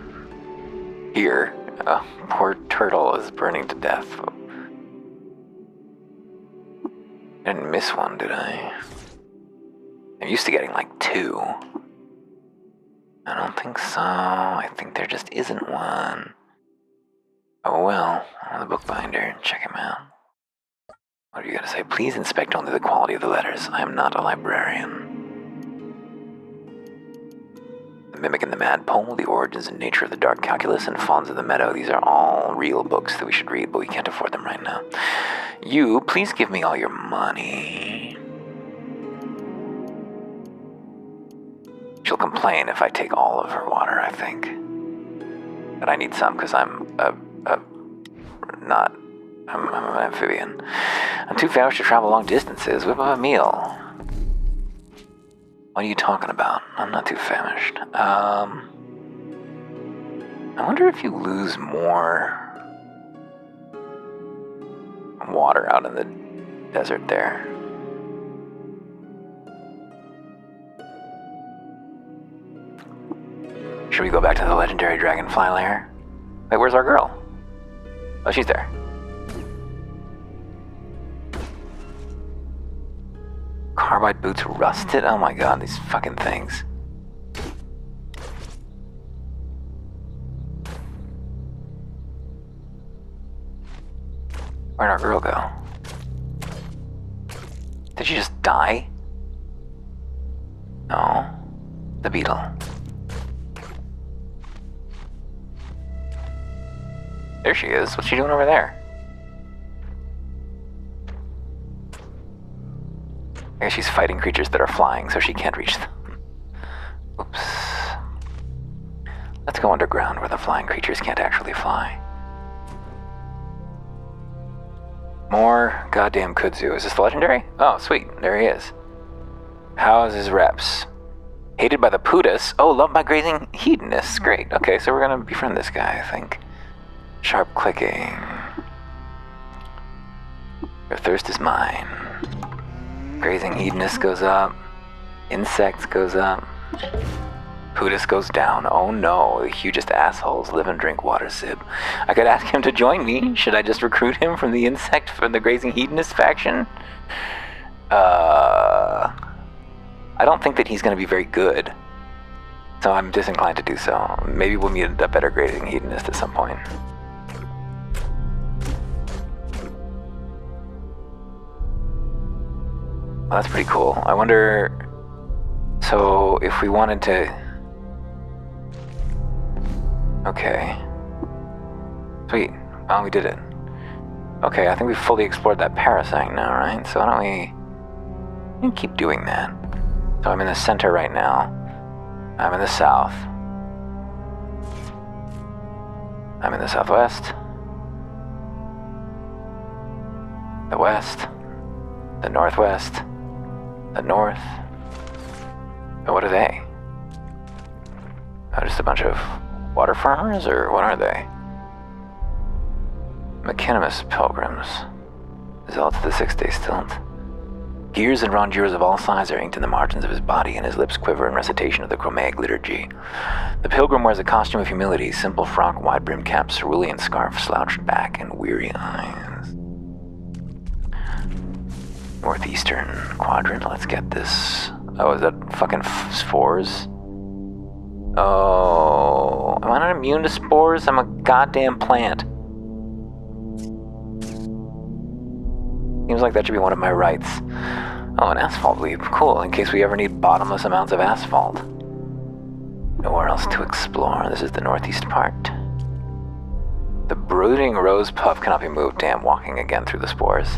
Here. Poor turtle is burning to death. Didn't miss one, did I? I'm used to getting like 2. I don't think so. I think there just isn't one. Oh well, on the bookbinder, check him out. What are you gonna say? Please inspect only the quality of the letters. I am not a librarian. The Mimic and the Madpole, The Origins and Nature of the Dark Calculus, and Fawns of the Meadow. These are all real books that we should read, but we can't afford them right now. You, please give me all your money. She'll complain if I take all of her water, I think. But I need some because I'm an amphibian. I'm too famished to travel long distances. Whip up a meal. What are you talking about? I'm not too famished. I wonder if you lose more water out in the desert there. Should we go back to the legendary dragonfly lair? Wait, where's our girl? Oh, she's there. Carbide boots rusted? Oh my god, these fucking things. Where'd our girl go? Did she just die? No. The beetle. There she is. What's she doing over there? I guess she's fighting creatures that are flying, so she can't reach them. Oops. Let's go underground where the flying creatures can't actually fly. More goddamn kudzu. Is this the legendary? Oh, sweet. There he is. How's his reps? Hated by the Pudas. Oh, loved by grazing hedonists. Great. Okay, so we're gonna befriend this guy, I think. Sharp clicking. Your thirst is mine. Grazing hedonist goes up. Insects goes up. Pudas goes down. Oh no, the hugest assholes live and drink water sip. I could ask him to join me. Should I just recruit him from the insect from the grazing hedonist faction? I don't think that he's going to be very good. So I'm disinclined to do so. Maybe we'll meet a better grazing hedonist at some point. Well, that's pretty cool. I wonder... So, if we wanted to... Okay. Sweet. Well, we did it. Okay, I think we've fully explored that parasite now, right? So why don't we keep doing that? So I'm in the center right now. I'm in the south. I'm in the southwest, the west, the northwest, the north. And what are they? Just a bunch of water farmers, or what are they? McKinnimus pilgrims. Results of the 6-day stilt. Gears and rondiers of all sizes are inked in the margins of his body, and his lips quiver in recitation of the Chromaic liturgy. The pilgrim wears a costume of humility, simple frock, wide-brimmed cap, cerulean scarf slouched back, and weary eyes. Northeastern quadrant, let's get this. Oh, is that fucking spores? Oh, am I not immune to spores? I'm a goddamn plant. Seems like that should be one of my rights. Oh, an asphalt leap. Cool, in case we ever need bottomless amounts of asphalt. Nowhere else to explore. This is the northeast part. The brooding rose puff cannot be moved. Damn, walking again through the spores.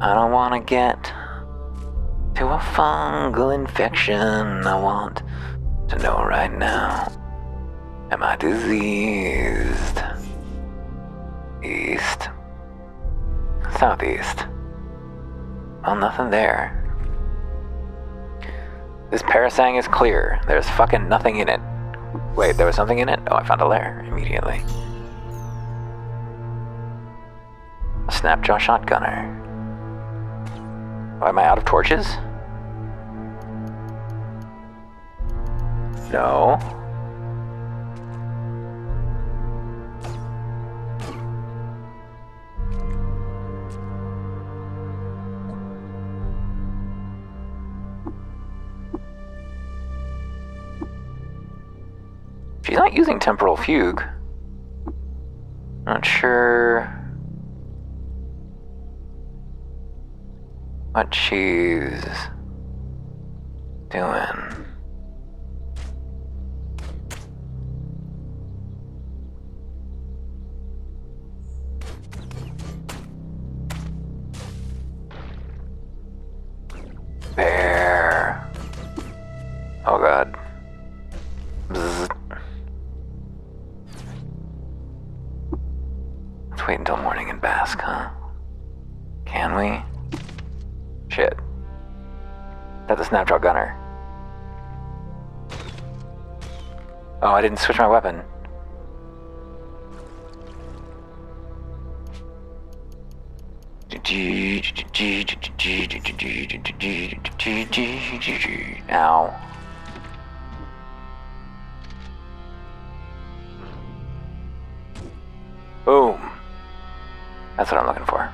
I don't want to get to a fungal infection. I want to know right now. Am I diseased? East. Southeast. Well, nothing there. This parasang is clear. There's fucking nothing in it. Wait, there was something in it? Oh, I found a lair immediately. A snapjaw shotgunner. Oh, am I out of torches? No. She's not using temporal fugue. Not sure what she's doing. Bear. Oh god. Bzz. Let's wait until morning and bask, huh? Can we? Shit. That's a snapjaw gunner. Oh, I didn't switch my weapon. Ow. Boom. That's what I'm looking for.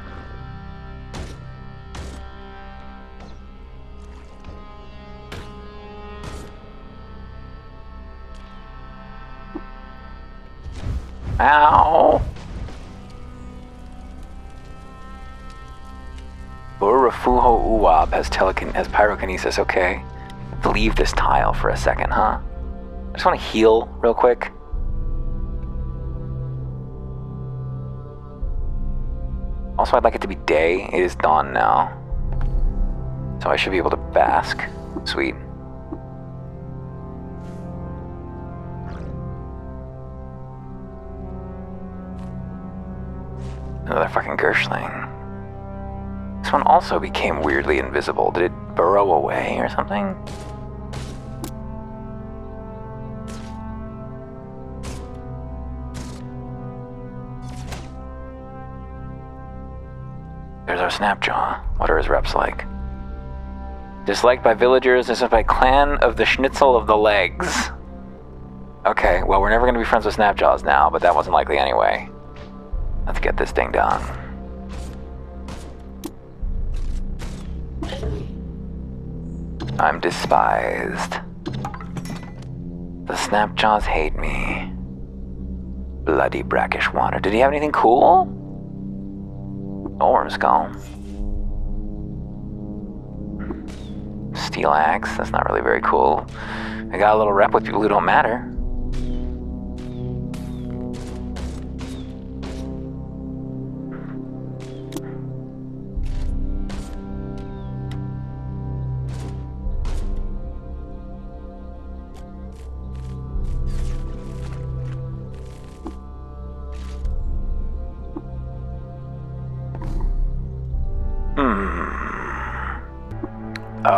Ow. Burafuho Uwab has pyrokinesis, okay. Let's leave this tile for a second, huh? I just want to heal real quick. Also, I'd like it to be day. It is dawn now. So I should be able to bask. Sweet. Another fucking Gershling. This one also became weirdly invisible. Did it burrow away or something? There's our Snapjaw. What are his reps like? Disliked by villagers, disliked by clan of the Schnitzel of the Legs. Okay, well, we're never going to be friends with Snapjaws now, but that wasn't likely anyway. Let's get this thing done. I'm despised. The Snapjaws hate me. Bloody brackish water. Did he have anything cool? Orm skull. Steel axe. That's not really very cool. I got a little rep with people who don't matter.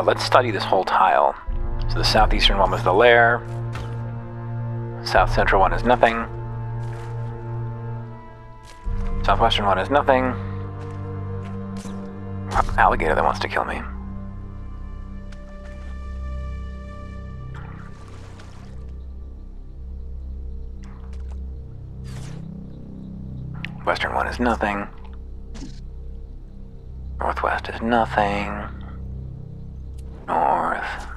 Let's study this whole tile. So the southeastern one was the lair. South central one is nothing. Southwestern one is nothing. Alligator that wants to kill me. Western one is nothing. Northwest is nothing. North.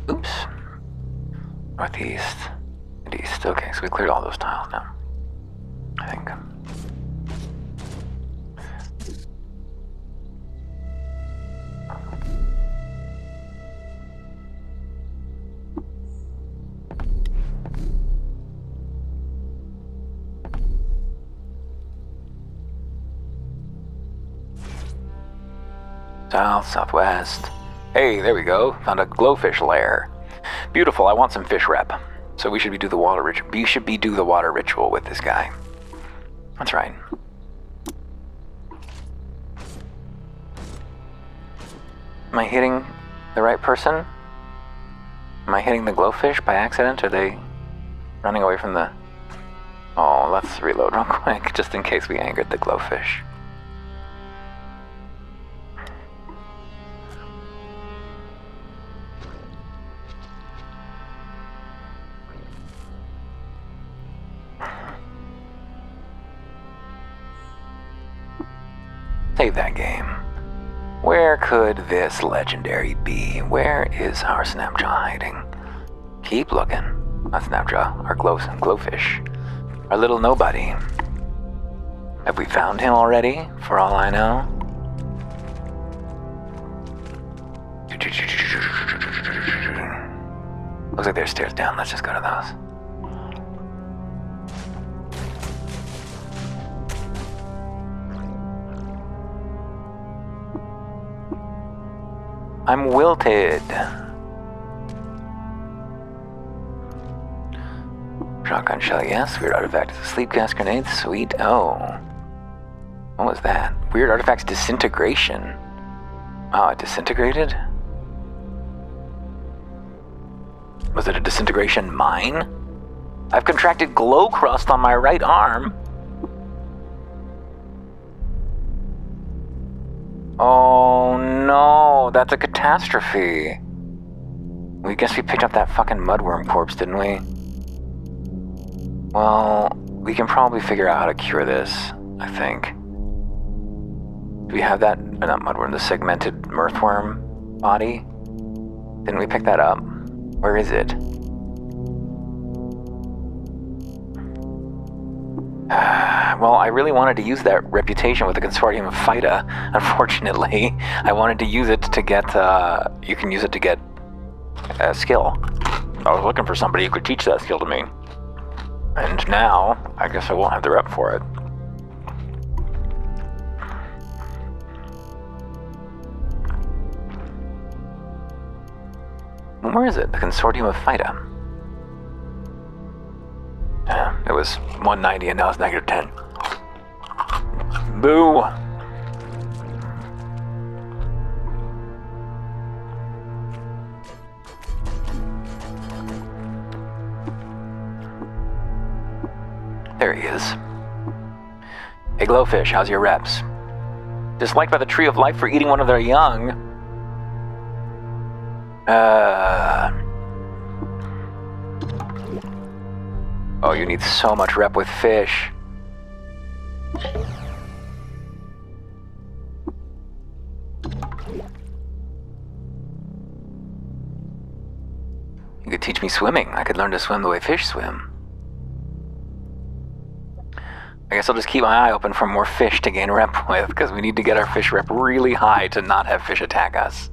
Oops. Northeast and east. Okay, so we cleared all those tiles now, I think. South, southwest. Hey, there we go. Found a glowfish lair. Beautiful. I want some fish rep. So we should be do the water ritual. We should be do the water ritual with this guy. That's right. Am I hitting the right person? Am I hitting the glowfish by accident? Are they running away from the... Oh, let's reload real quick, just in case we angered the glowfish. Save that game. Where could this legendary be? Where is our Snapjaw hiding? Keep looking. Not Snapjaw, our glowfish. Our little nobody. Have we found him already, for all I know? Looks like there's stairs down. Let's just go to those. I'm wilted. Shotgun shell, yes. Weird artifact is a sleep gas grenade. Sweet. Oh. What was that? Weird artifact's disintegration. Oh, it disintegrated? Was it a disintegration mine? I've contracted glow crust on my right arm. Oh no, that's a catastrophe. We guess we picked up that fucking mudworm corpse, didn't we? Well, we can probably figure out how to cure this, I think. Do we have that, or not mudworm, the segmented mirthworm body? Didn't we pick that up? Where is it? Well, I really wanted to use that reputation with the consortium of FIDA. Unfortunately, I wanted to use it to get, you can use it to get a skill. I was looking for somebody who could teach that skill to me. And now, I guess I won't have the rep for it. Where is it? The consortium of FIDA. Yeah, it was 190 and now it's negative 10. Boo! There he is. Hey Glowfish, how's your reps? Disliked by the Tree of Life for eating one of their young. Oh, you need so much rep with fish. You could teach me swimming. I could learn to swim the way fish swim. I guess I'll just keep my eye open for more fish to gain rep with, because we need to get our fish rep really high to not have fish attack us.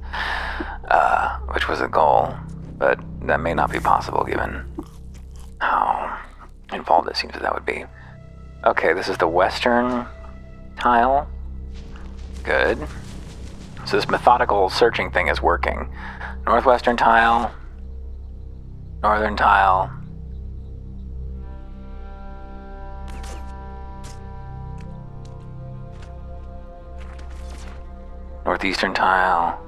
Which was a goal, but that may not be possible given how involved it seems that would be. Okay, this is the western tile. Good. So this methodical searching thing is working. Northwestern tile. Northern tile. Northeastern tile.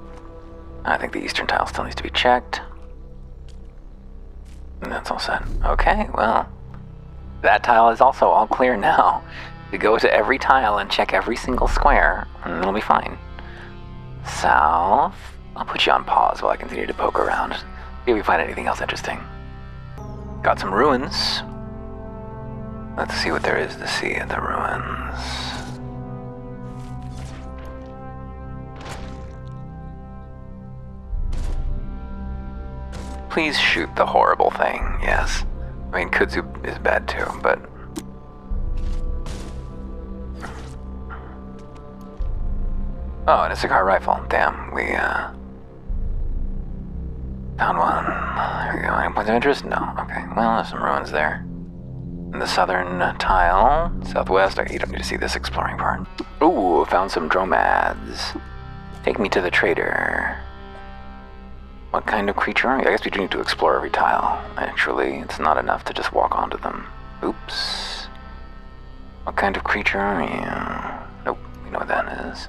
I think the eastern tile still needs to be checked. And that's all set. Okay, well, that tile is also all clear now. You go to every tile and check every single square, and it'll be fine. South. I'll put you on pause while I continue to poke around. See if we find anything else interesting. Got some ruins. Let's see what there is to see at the ruins. Please shoot the horrible thing, yes. I mean, kudzu is bad too, but... Oh, and a cigar rifle. Damn, we, found one. Here we go. Any points of interest? No. Okay, well, there's some ruins there. In the southern tile, southwest. Okay, you don't need to see this exploring part. Ooh, found some dromads. Take me to the trader. What kind of creature are you? I guess we do need to explore every tile, actually. It's not enough to just walk onto them. Oops. What kind of creature are you? Nope, we know what that is.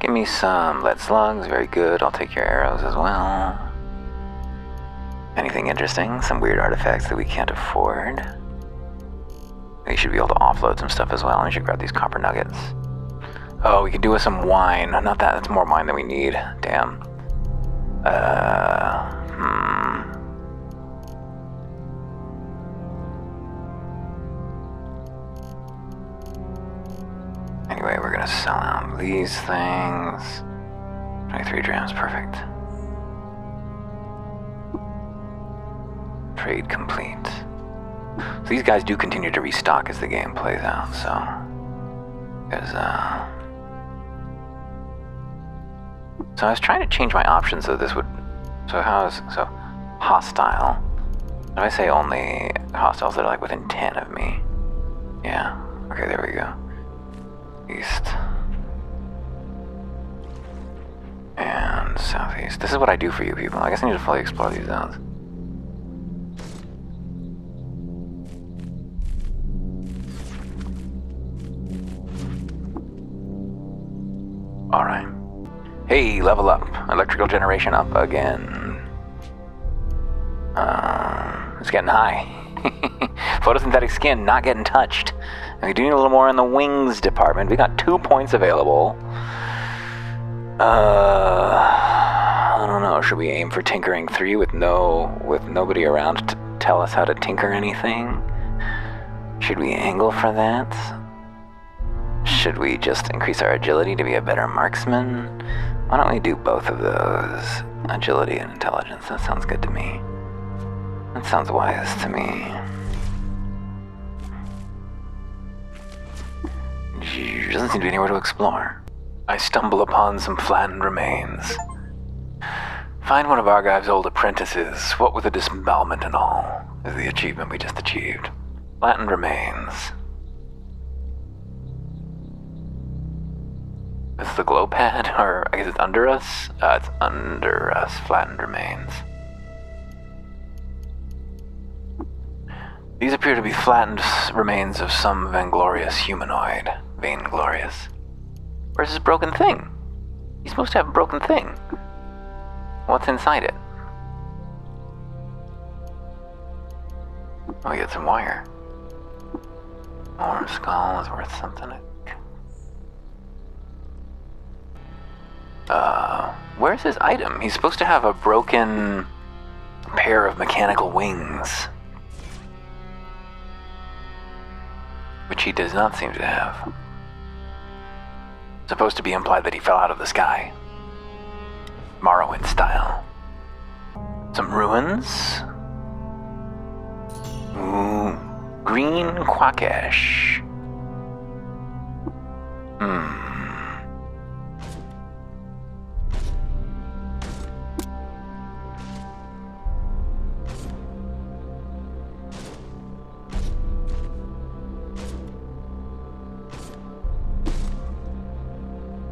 Give me some lead slugs, very good. I'll take your arrows as well. Anything interesting? Some weird artifacts that we can't afford. We should be able to offload some stuff as well. We should grab these copper nuggets. Oh, we could do with some wine. Not that, that's more wine than we need. Damn. Anyway, we're gonna sell out these things. 23 drams, perfect. Trade complete. So these guys do continue to restock as the game plays out, so... There's, So I was trying to change my options so this would... So hostile. If I say only hostiles that are like within 10 of me. Yeah, okay, there we go. East. And southeast. This is what I do for you people. I guess I need to fully explore these zones. Alright. Hey, level up. Electrical generation up again. It's getting high. Photosynthetic skin not getting touched. And we do need a little more in the wings department. We got 2 points available. I don't know. Should we aim for tinkering 3 with nobody around to tell us how to tinker anything? Should we angle for that? Should we just increase our agility to be a better marksman? Why don't we do both of those? Agility and intelligence. That sounds good to me. That sounds wise to me. There doesn't seem to be anywhere to explore. I stumble upon some flattened remains. Find one of Argive's old apprentices. What with the disembowelment and all, is the achievement we just achieved. Flattened remains. Is the glow pad, or I guess it's under us? It's under us. Flattened remains. These appear to be flattened remains of some vainglorious humanoid. Vainglorious. Where's this broken thing? He's supposed to have a broken thing. What's inside it? Oh, we get some wire. More skull is worth something. Where's his item? He's supposed to have a broken pair of mechanical wings. Which he does not seem to have. Supposed to be implied that he fell out of the sky. Morrowind style. Some ruins. Ooh, green Quackesh.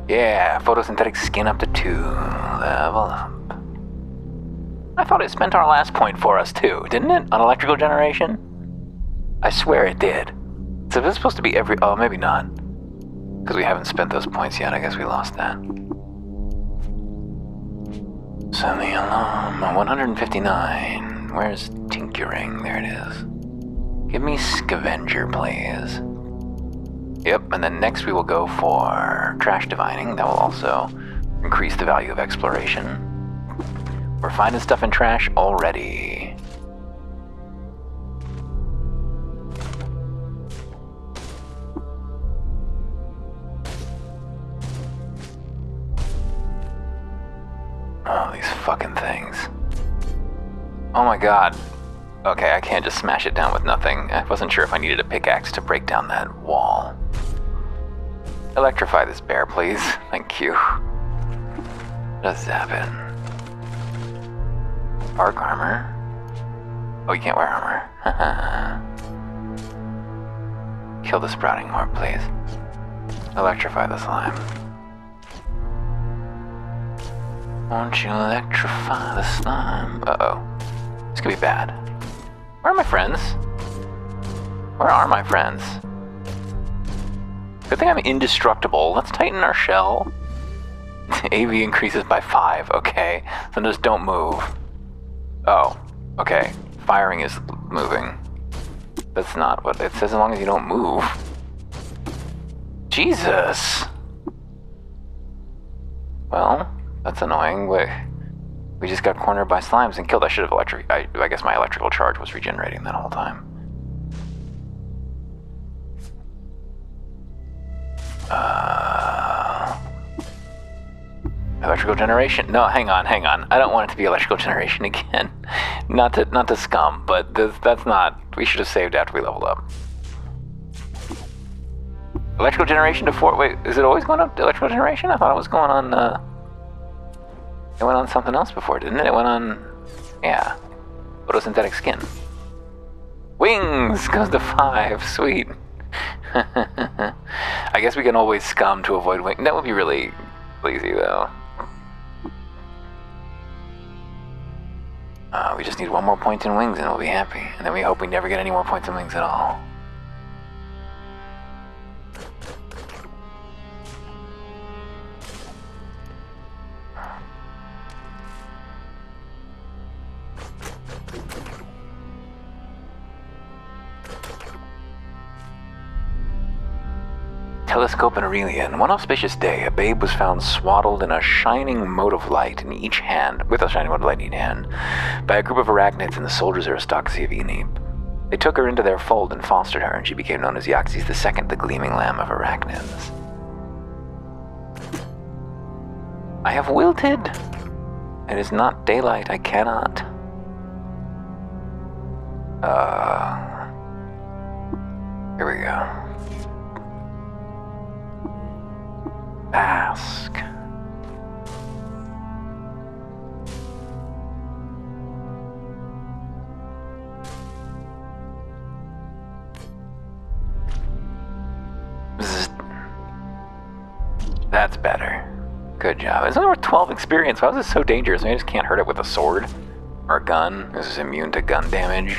Yeah, photosynthetic skin up to 2. Level up. I thought it spent our last point for us too, didn't it? On electrical generation? I swear it did. So this is supposed to be every... Oh, maybe not. Because we haven't spent those points yet. I guess we lost that. Sound the alarm. 159. Where's tinkering? There it is. Give me scavenger, please. Yep, and then next we will go for trash divining. That will also increase the value of exploration. We're finding stuff in trash already. Oh, these fucking things. Oh my god. Okay, I can't just smash it down with nothing. I wasn't sure if I needed a pickaxe to break down that wall. Electrify this bear, please. Thank you. Just zap it. Arc armor. Oh, you can't wear armor. Kill the sprouting orb, please. Electrify the slime. Won't you electrify the slime? Uh-oh. This could be bad. Where are my friends? Where are my friends? Good thing I'm indestructible. Let's tighten our shell. AV increases by 5. Okay. So just don't move. Oh. Okay. Firing is moving. That's not what it says, as long as you don't move. Jesus! Well, that's annoying. We just got cornered by slimes and killed. I should have I guess my electrical charge was regenerating that whole time. Electrical generation? No, hang on. I don't want it to be electrical generation again. Not to scum, but that's not. We should have saved after we leveled up. Electrical generation to 4. Wait, is it always going up to electrical generation? I thought it was going on. It went on something else before, didn't it? It went on. Yeah. Photosynthetic skin. Wings goes to 5. Sweet. I guess we can always scum to avoid wing. That would be really lazy, though. We just need 1 more point in wings and we'll be happy. And then we hope we never get any more points in wings at all. Telescope and Aurelian. One auspicious day, a babe was found swaddled in a shining mote of light in each hand, with a shining mote of light in each hand, by a group of arachnids in the soldiers' aristocracy of Enib. They took her into their fold and fostered her, and she became known as Yaxes II, the gleaming lamb of arachnids. I have wilted. It is not daylight, I cannot. Here we go. Ask. That's better. Good job. It's only worth 12 experience. Why was this so dangerous? I just can't hurt it with a sword or a gun. This is immune to gun damage.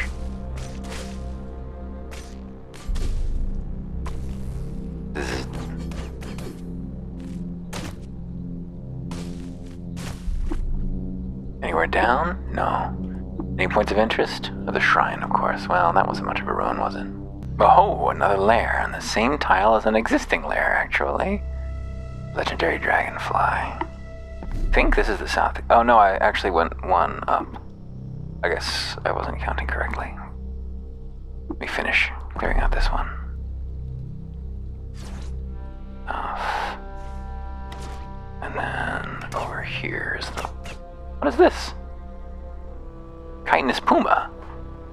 Anywhere down? No. Any points of interest? Oh, the shrine, of course. Well, that wasn't much of a ruin, was it? Oh, another lair on the same tile as an existing lair, actually. Legendary dragonfly. I think this is the south. Oh no, I actually went 1 up. I guess I wasn't counting correctly. Let me finish clearing out this one. Off. And then over here is the... What is this? Chitinous puma.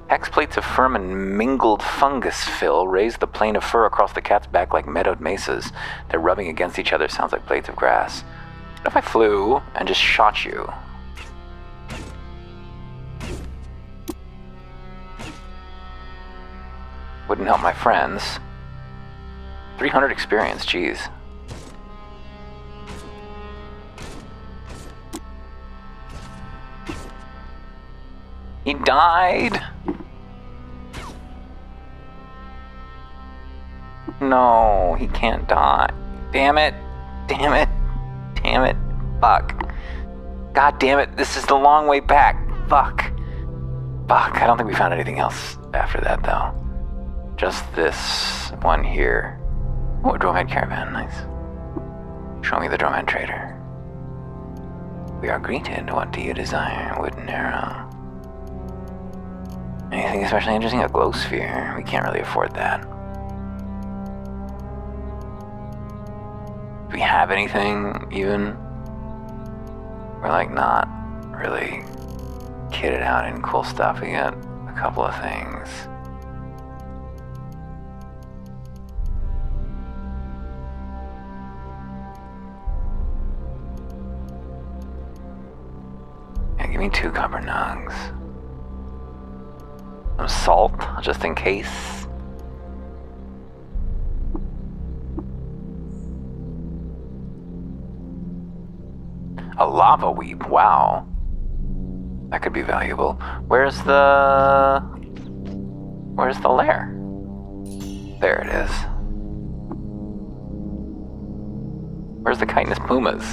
Hex plates of firm and mingled fungus fill raise the plane of fur across the cat's back like meadowed mesas. They're rubbing against each other, sounds like blades of grass. What if I flew and just shot you? Wouldn't help my friends. 300 experience, jeez. He died. No, he can't die. Damn it. Damn it. Damn it. Fuck. God damn it, this is the long way back. Fuck. I don't think we found anything else after that, though. Just this one here. Oh, Dromhead Caravan, nice. Show me the Dromhead Trader. We are greeted. What do you desire? Wooden arrow. Anything especially interesting? A glow sphere. We can't really afford that. Do we have anything, even? We're like not really kitted out in cool stuff. We got a couple of things. Yeah, give me 2 copper nugs. Some salt, just in case. A lava weep, wow. That could be valuable. Where's the lair? There it is. Where's the chitinous pumas?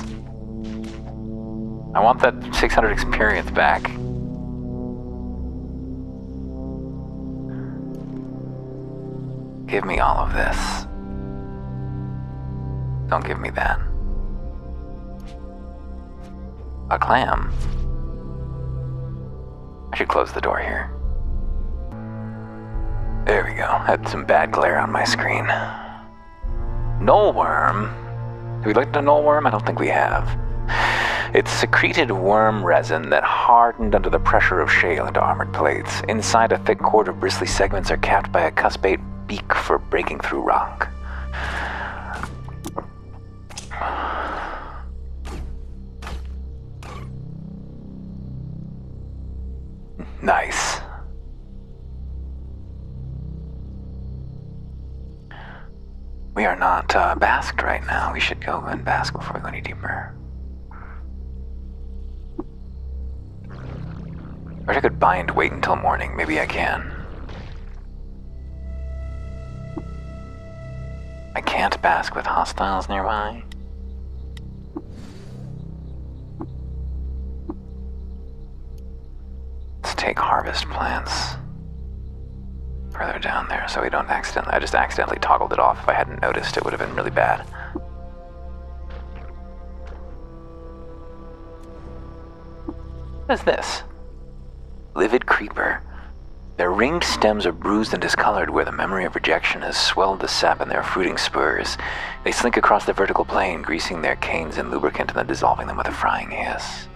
I want that 600 experience back. Give me all of this. Don't give me that. A clam. I should close the door here. There we go. Had some bad glare on my screen. Knoll worm. Have we looked at a knoll worm? I don't think we have. It's secreted worm resin that hardened under the pressure of shale into armored plates. Inside, a thick cord of bristly segments are capped by a cuspate beak for breaking through rock. Nice. We are not basked right now. We should go and bask before we go any deeper. Or I could bind, wait until morning. Maybe I can. I can't bask with hostiles nearby. Let's take harvest plants further down there so we don't accidentally... I just accidentally toggled it off. If I hadn't noticed, it would have been really bad. What is this? Livid creeper. Their ringed stems are bruised and discolored where the memory of rejection has swelled the sap in their fruiting spurs. They slink across the vertical plane, greasing their canes in lubricant and then dissolving them with a frying hiss.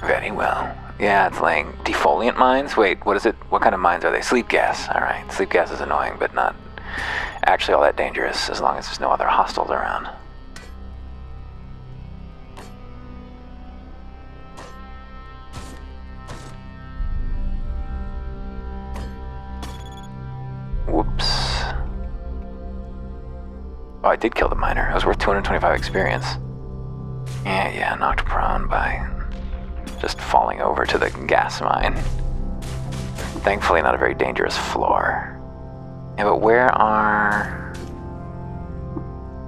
Very well. Yeah, it's laying defoliant mines? Wait, what is it? What kind of mines are they? Sleep gas. Alright, sleep gas is annoying, but not actually all that dangerous as long as there's no other hostiles around. Whoops. Oh, I did kill the miner. It was worth 225 experience. Yeah, knocked prone by just falling over to the gas mine. Thankfully not a very dangerous floor. Yeah, but where are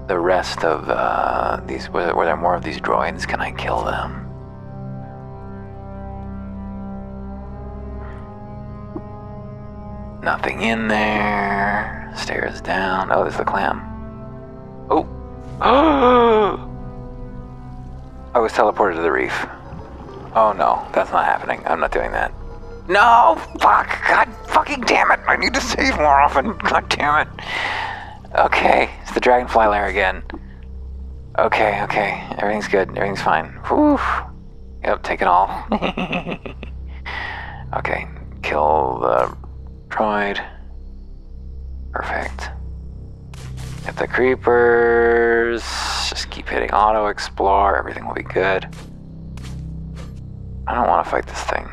the rest of these? Were there more of these droids? Can I kill them? Nothing in there. Stairs down. Oh, there's the clam. Oh. I was teleported to the reef. Oh no, that's not happening. I'm not doing that. No! Fuck! God fucking damn it! I need to save more often. God damn it. Okay, it's the dragonfly lair again. Okay. Everything's good. Everything's fine. Whew. Yep, take it all. Okay, kill the droid. Perfect. Hit the creepers. Just keep hitting auto explore. Everything will be good. I don't want to fight this thing.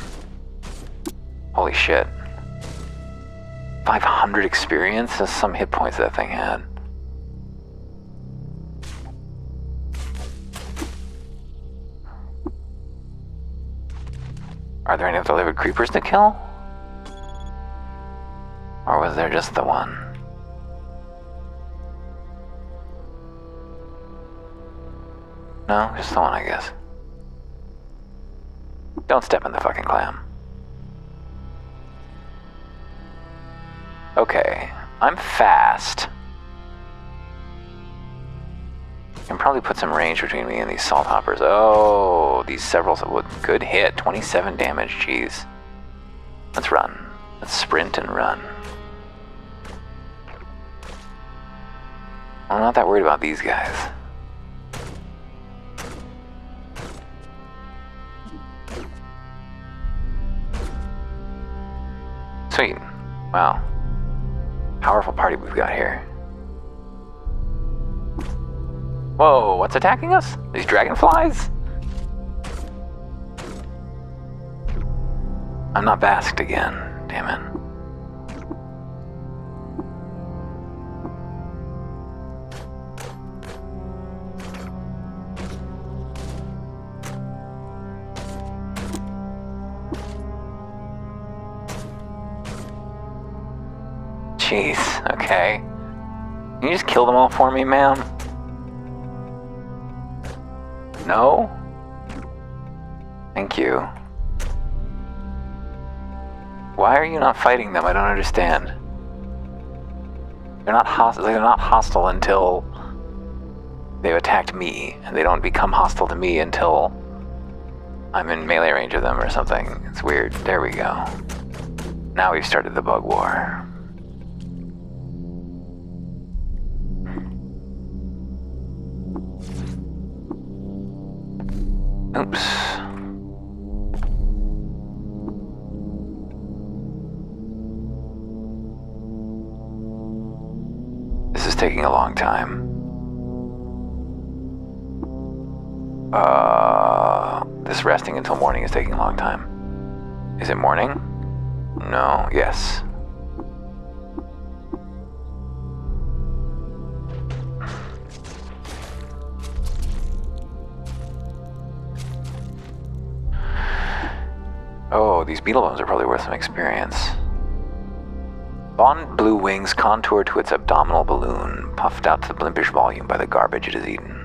Holy shit. 500 experience? That's some hit points that thing had. Are there any other livid creepers to kill? Or was there just the one? No, just the one, I guess. Don't step in the fucking clam. Okay, I'm fast. Can probably put some range between me and these salt hoppers. Oh, these severals would good hit. 27 damage, jeez. Let's run. Let's sprint and run. I'm not that worried about these guys. Sweet. Wow. Powerful party we've got here. Whoa, what's attacking us? These dragonflies? I'm not basked again, damn it. Jeez, okay. Can you just kill them all for me, ma'am? No? Thank you. Why are you not fighting them? I don't understand. They're not hostile until they've attacked me, and they don't become hostile to me until I'm in melee range of them or something. It's weird. There we go. Now we've started the bug war. Oops. This is taking a long time. This resting until morning is taking a long time. Is it morning? No, yes. Oh, these beetle bones are probably worth some experience. Bond blue wings contour to its abdominal balloon, puffed out to the blimpish volume by the garbage it has eaten.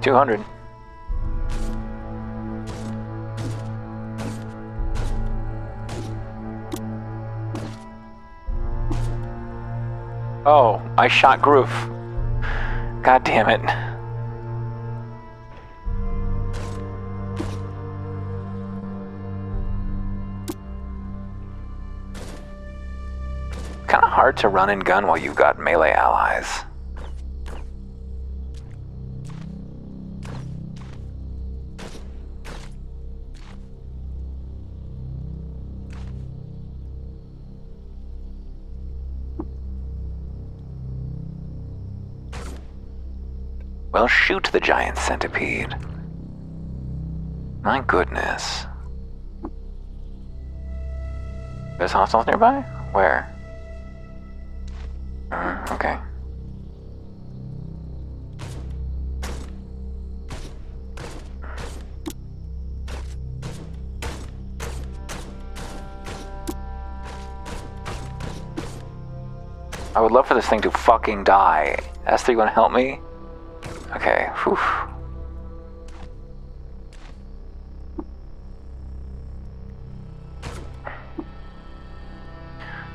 $200. Oh, I shot Groove. God damn it. Kinda hard to run and gun while you've got melee allies. Well, shoot the giant centipede. My goodness. There's hostiles nearby? Where? Okay. I would love for this thing to fucking die. Esther, you wanna help me? Okay, whew.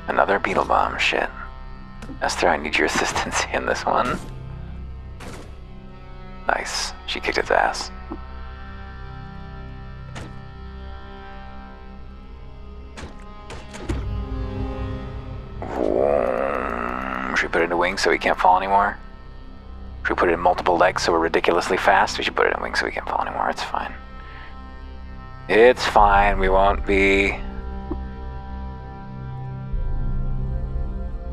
Another beetle bomb, shit. Esther, I need your assistance in this one. Nice, she kicked its ass. Should we put it in a wing so he can't fall anymore? Should we put it in multiple legs so we're ridiculously fast? We should put it in wings so we can't fall anymore. It's fine. It's fine. We won't be...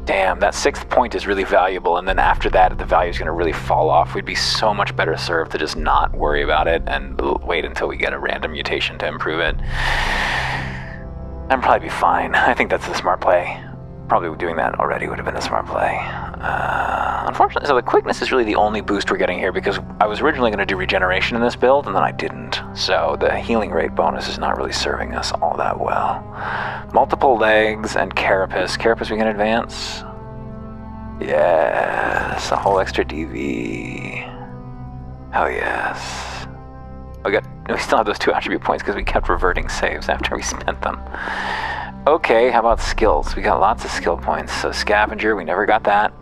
Damn, that 6th point is really valuable, and then after that, the value is going to really fall off. We'd be so much better served to just not worry about it and wait until we get a random mutation to improve it. I'd probably be fine. I think that's the smart play. Probably doing that already would have been a smart play. Unfortunately, so the quickness is really the only boost we're getting here because I was originally going to do regeneration in this build, and then I didn't. So the healing rate bonus is not really serving us all that well. Multiple legs and carapace. Carapace we can advance. Yes, a whole extra DV. Hell yes. We still have those 2 attribute points because we kept reverting saves after we spent them. Okay, how about skills? We got lots of skill points. So scavenger, we never got that.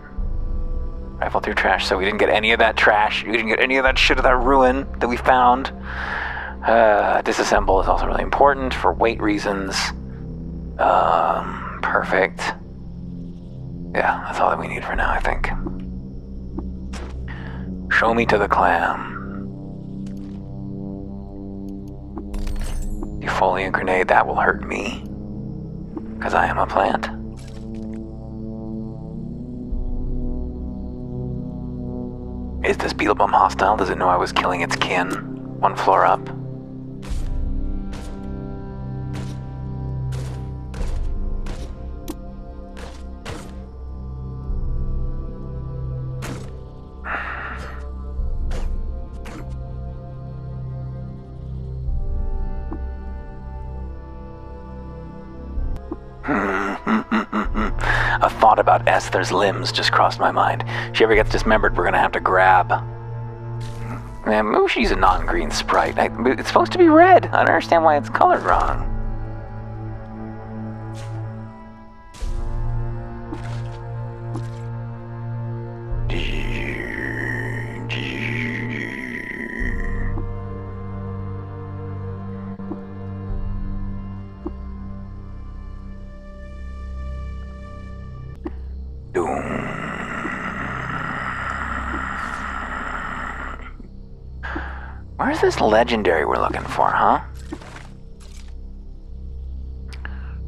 Rifle through trash, so we didn't get any of that trash. We didn't get any of that shit of that ruin that we found. Disassemble is also really important for weight reasons. Perfect. Yeah, that's all that we need for now, I think. Show me to the clam. Defoliant grenade, that will hurt me. Because I am a plant. Is this Beetlebum hostile? Does it know I was killing its kin? 1 floor up. A thought about Esther's limbs just crossed my mind. If she ever gets dismembered, we're gonna have to grab. Man, maybe we should use a non-green sprite. It's supposed to be red. I don't understand why it's colored wrong. Where's this legendary we're looking for, huh?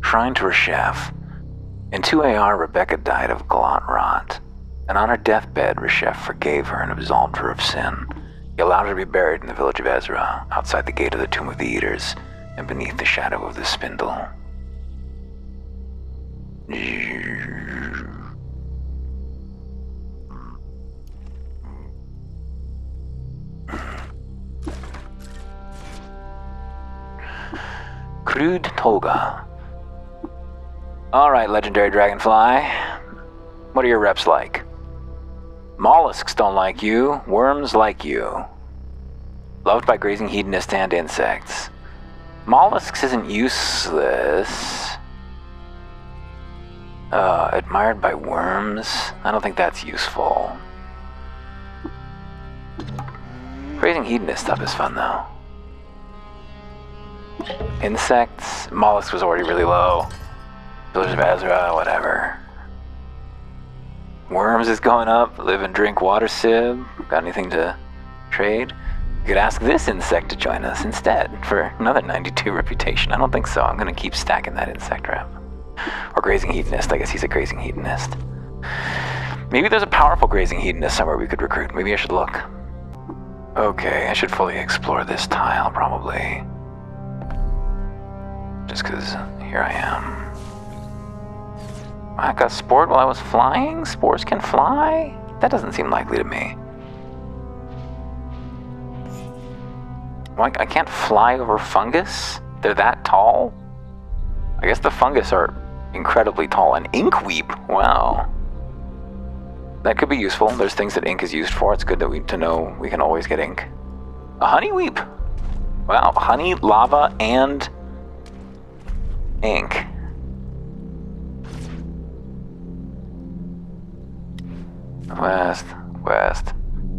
Shrine to Reshef. In 2AR, Rebecca died of glot rot, and on her deathbed, Reshef forgave her and absolved her of sin. He allowed her to be buried in the village of Ezra, outside the gate of the Tomb of the Eaters, and beneath the shadow of the spindle. Crude Toga. Alright, legendary dragonfly. What are your reps like? Mollusks don't like you. Worms like you. Loved by grazing hedonists and insects. Mollusks isn't useless. Admired by worms? I don't think that's useful. Grazing hedonist stuff is fun though. Insects? Mollusk was already really low. Village of Ezra, whatever. Worms is going up. Live and drink water sib. Got anything to trade? You could ask this insect to join us instead for another 92 reputation. I don't think so. I'm going to keep stacking that insect rep. Or grazing hedonist. I guess he's a grazing hedonist. Maybe there's a powerful grazing hedonist somewhere we could recruit. Maybe I should look. Okay, I should fully explore this tile probably. Just because here I am. I got spored while I was flying? Spores can fly? That doesn't seem likely to me. I can't fly over fungus? They're that tall? I guess the fungus are incredibly tall. An inkweep? Wow. That could be useful. There's things that ink is used for. It's good that to know we can always get ink. A honeyweep? Wow, honey, lava, and ink. West, west,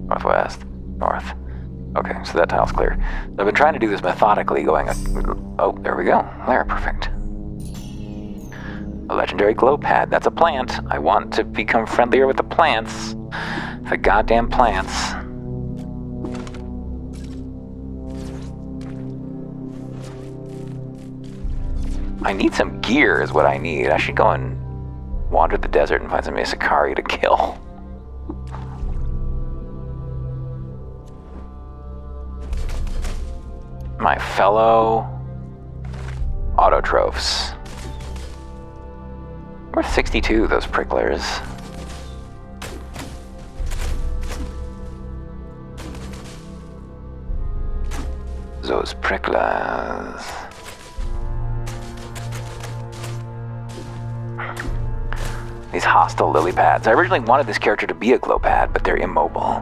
northwest, north. Okay, so that tile's clear. I've been trying to do this methodically, going... Oh, there we go. There, perfect. A legendary glow pad. That's a plant. I want to become friendlier with the plants. The goddamn plants. I need some gear is what I need. I should go and wander the desert and find some Isakari to kill. My fellow autotrophs. Worth 62, those pricklers. Those pricklers. These hostile lily pads. I originally wanted this character to be a glow pad, but they're immobile.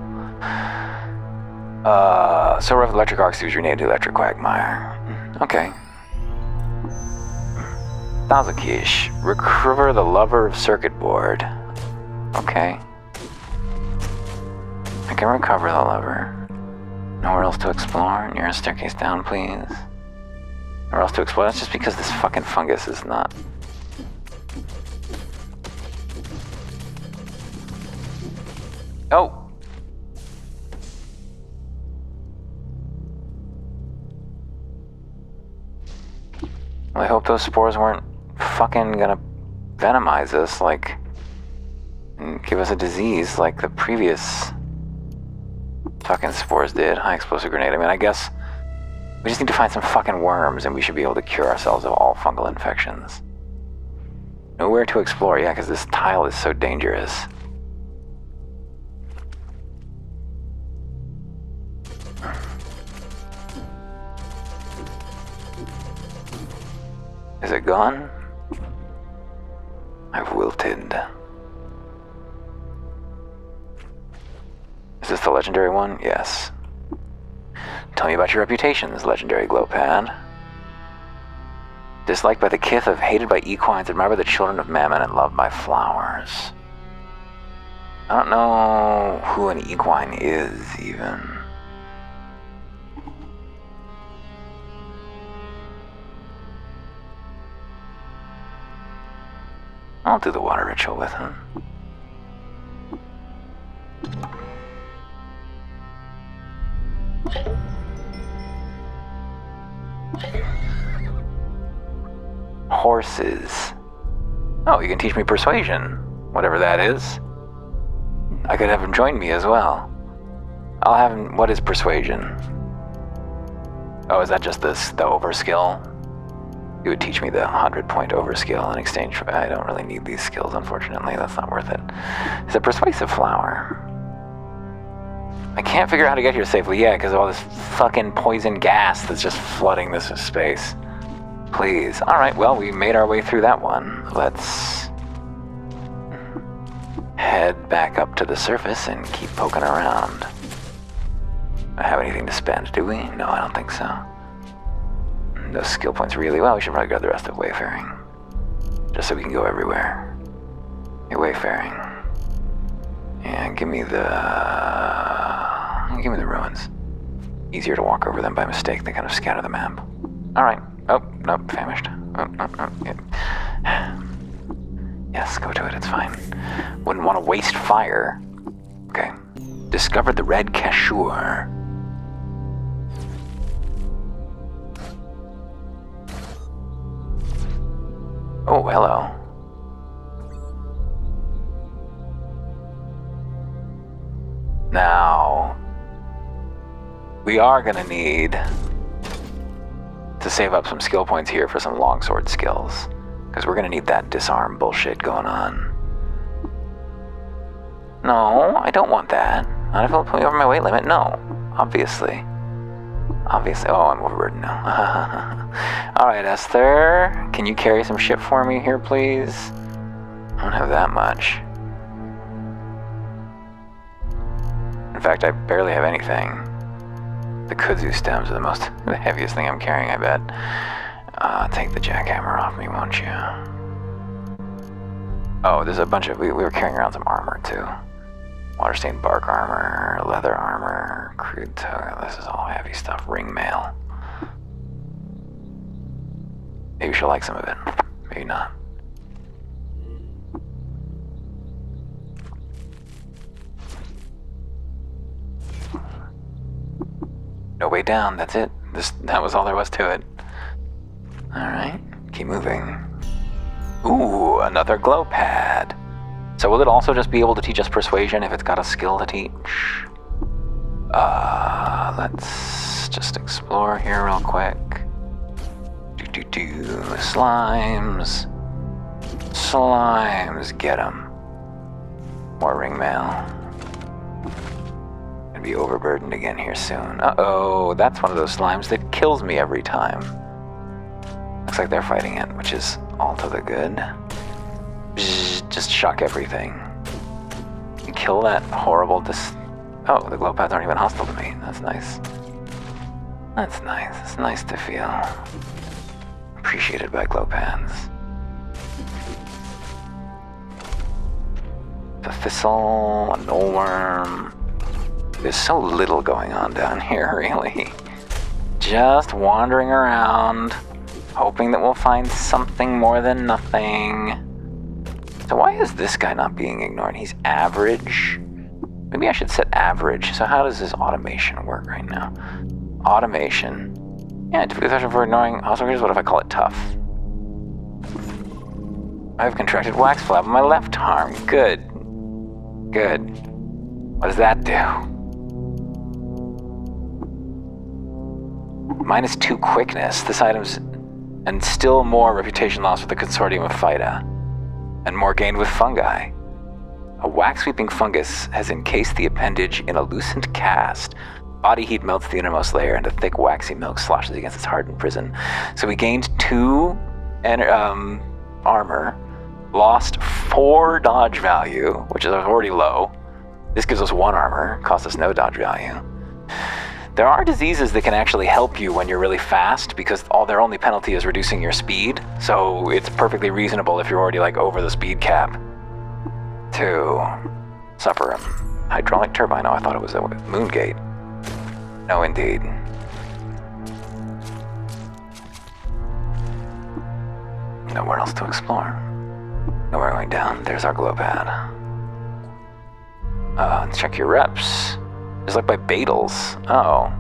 So rough electric arcs use your name to electric quagmire. Okay. Thousandkish. Recover the lover of circuit board. Okay. I can recover the lover. Nowhere else to explore? Near a staircase down, please. Nowhere else to explore? That's just because this fucking fungus is not... Oh! Well, I hope those spores weren't fucking gonna venomize us, like... and give us a disease like the previous... fucking spores did. High explosive grenade. I mean, I guess... we just need to find some fucking worms and we should be able to cure ourselves of all fungal infections. Nowhere to explore, yeah, because this tile is so dangerous. Is it gone? I've wilted. Is this the legendary one? Yes. Tell me about your reputations, legendary glowpad. Disliked by the kith of, hated by equines, admired by the children of mammon, and loved by flowers. I don't know who an equine is, even. I'll do the water ritual with him. Horses. Oh, you can teach me persuasion, whatever that is. I could have him join me as well. I'll have him... what is persuasion? Oh, is that just the overskill? You would teach me the 100-point overskill in exchange for... I don't really need these skills, unfortunately. That's not worth it. It's a persuasive flower. I can't figure out how to get here safely yet because of all this fucking poison gas that's just flooding this space. Please. Alright, well, we made our way through that one. Let's head back up to the surface and keep poking around. Don't have anything to spend, do we? No, I don't think so. Those skill points really well. We should probably grab the rest of wayfaring. Just so we can go everywhere. Hey, wayfaring. Yeah, give me the ruins. Easier to walk over them by mistake. They kind of scatter the map. Alright. Oh, nope, famished. Yeah. Yes, go to it, it's fine. Wouldn't want to waste fire. Okay. Discovered the red cashur. Oh, hello. Now, we are gonna need to save up some skill points here for some longsword skills, because we're gonna need that disarm bullshit going on. No, I don't want that. Not if it'll put me over my weight limit. No, obviously. Obviously. Oh, I'm overburdened now. Alright, Esther. Can you carry some shit for me here, please? I don't have that much. In fact, I barely have anything. The kudzu stems are the heaviest thing I'm carrying, I bet. Take the jackhammer off me, won't you? Oh, there's a bunch of... We were carrying around some armor, too. Water-stained bark armor, leather armor, crude toga. This is all heavy stuff. Ring mail. Maybe she'll like some of it. Maybe not. No way down, that's it. That was all there was to it. Alright, keep moving. Ooh, another glow pad. So will it also just be able to teach us persuasion if it's got a skill to teach? Let's just explore here real quick. Slimes. Slimes, get 'em. More ring mail. Gonna be overburdened again here soon. Uh-oh, that's one of those slimes that kills me every time. Looks like they're fighting it, which is all to the good. Just shock everything. You kill that horrible oh, the glow pads aren't even hostile to me. That's nice. That's nice. It's nice to feel appreciated by glow pads. A thistle, a nullworm. There's so little going on down here, really. Just wandering around, hoping that we'll find something more than nothing. So why is this guy not being ignored? He's average. Maybe I should set average. So how does this automation work right now? Automation. Yeah, difficult threshold for ignoring hostile creatures. What if I call it tough? I've contracted wax flap on my left arm. Good. Good. What does that do? -2 quickness. This item's... And still more reputation loss with the consortium of Phyta. And more gained with fungi. A wax-sweeping fungus has encased the appendage in a lucent cast. Body heat melts the innermost layer, and a thick waxy milk sloshes against its hardened prison. So we gained 2 armor, lost 4 dodge value, which is already low. This gives us 1 armor, costs us no dodge value. There are diseases that can actually help you when you're really fast, because their only penalty is reducing your speed. So it's perfectly reasonable if you're already like over the speed cap to suffer a hydraulic turbine. Oh, I thought it was a moon gate. No, indeed. Nowhere else to explore. Nowhere going down. There's our glow pad. Check your reps. Just like by Beetles. Oh.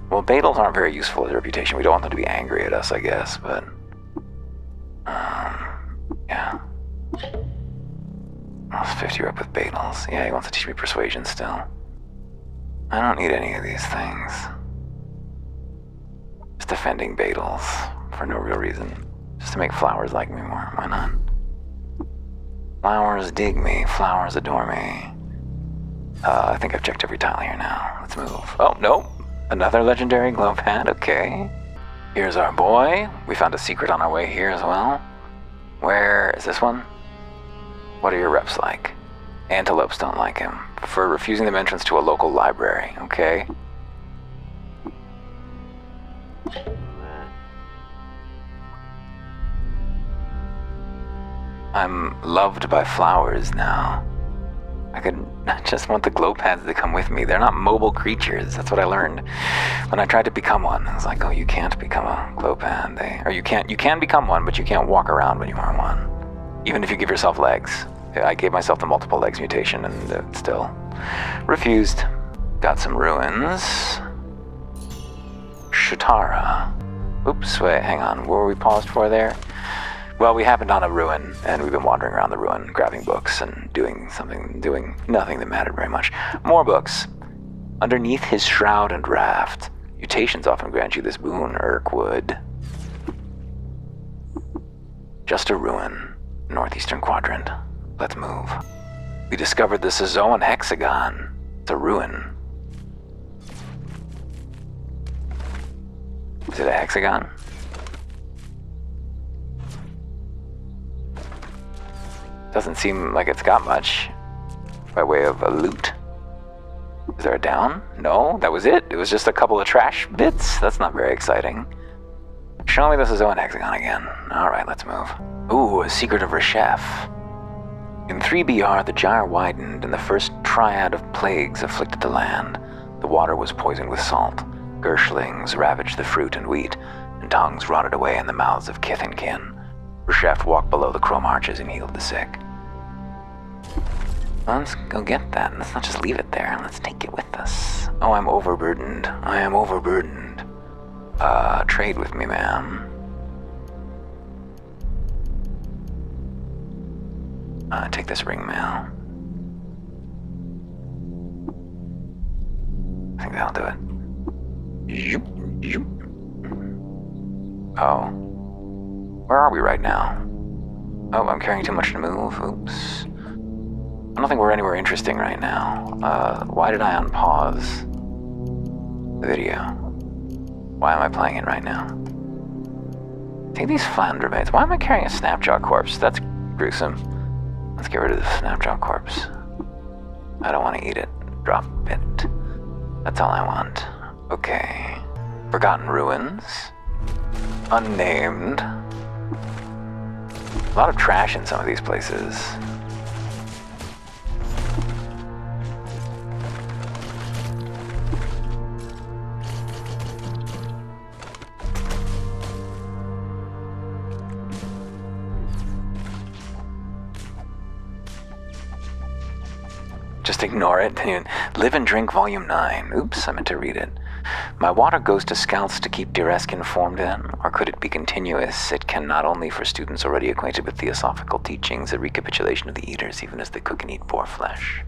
Well, Beetles aren't very useful as a reputation. We don't want them to be angry at us, I guess, but... yeah. I was 50 rep with Beetles. Yeah, he wants to teach me persuasion still. I don't need any of these things. Just defending Beetles for no real reason. Just to make flowers like me more. Why not? Flowers dig me. Flowers adore me. I think I've checked every tile here now. Let's move. Oh, no. Another legendary glow pad. Okay. Here's our boy. We found a secret on our way here as well. Where is this one? What are your reps like? Antelopes don't like him. For refusing them entrance to a local library. Okay. I'm loved by flowers now. I just want the glow pads to come with me. They're not mobile creatures. That's what I learned when I tried to become one. I was like, oh, you can't become a glow pad. You can become one, but you can't walk around when you are one. Even if you give yourself legs. I gave myself the multiple legs mutation and still refused. Got some ruins. Shatara. Oops, wait, hang on. What were we paused for there? Well, we happened on a ruin, and we've been wandering around the ruin, grabbing books and doing nothing that mattered very much. More books. Underneath his shroud and raft, mutations often grant you this boon, Urkwood. Just a ruin, northeastern quadrant. Let's move. We discovered the Sazoan hexagon. It's a ruin. Is it a hexagon? Doesn't seem like it's got much by way of a loot. Is there a down? No, that was it. It was just a couple of trash bits. That's not very exciting. Show me the Sazoan hexagon again. Alright, let's move. Ooh, a secret of Reshef. In 3BR, the gyre widened and the first triad of plagues afflicted the land. The water was poisoned with salt. Gerslings ravaged the fruit and wheat, and tongues rotted away in the mouths of kith and kin. Reshef walked below the chrome arches and healed the sick. Well, let's go get that. Let's not just leave it there. Let's take it with us. Oh, I'm overburdened. I am overburdened. Trade with me, ma'am. Take this ring mail. I think that'll do it. Zoop, zoop. Oh. Where are we right now? Oh, I'm carrying too much to move. Oops. I don't think we're anywhere interesting right now. Why did I unpause the video? Why am I playing it right now? Take these flounder baits. Why am I carrying a snapjaw corpse? That's gruesome. Let's get rid of the snapjaw corpse. I don't want to eat it. Drop it. That's all I want. Okay. Forgotten ruins. Unnamed. A lot of trash in some of these places. Just ignore it. Live and Drink Volume 9. Oops, I meant to read it. My water goes to scouts to keep Diresk informed in, or could it be continuous? It can not only for students already acquainted with theosophical teachings, a recapitulation of the eaters even as they cook and eat boar flesh.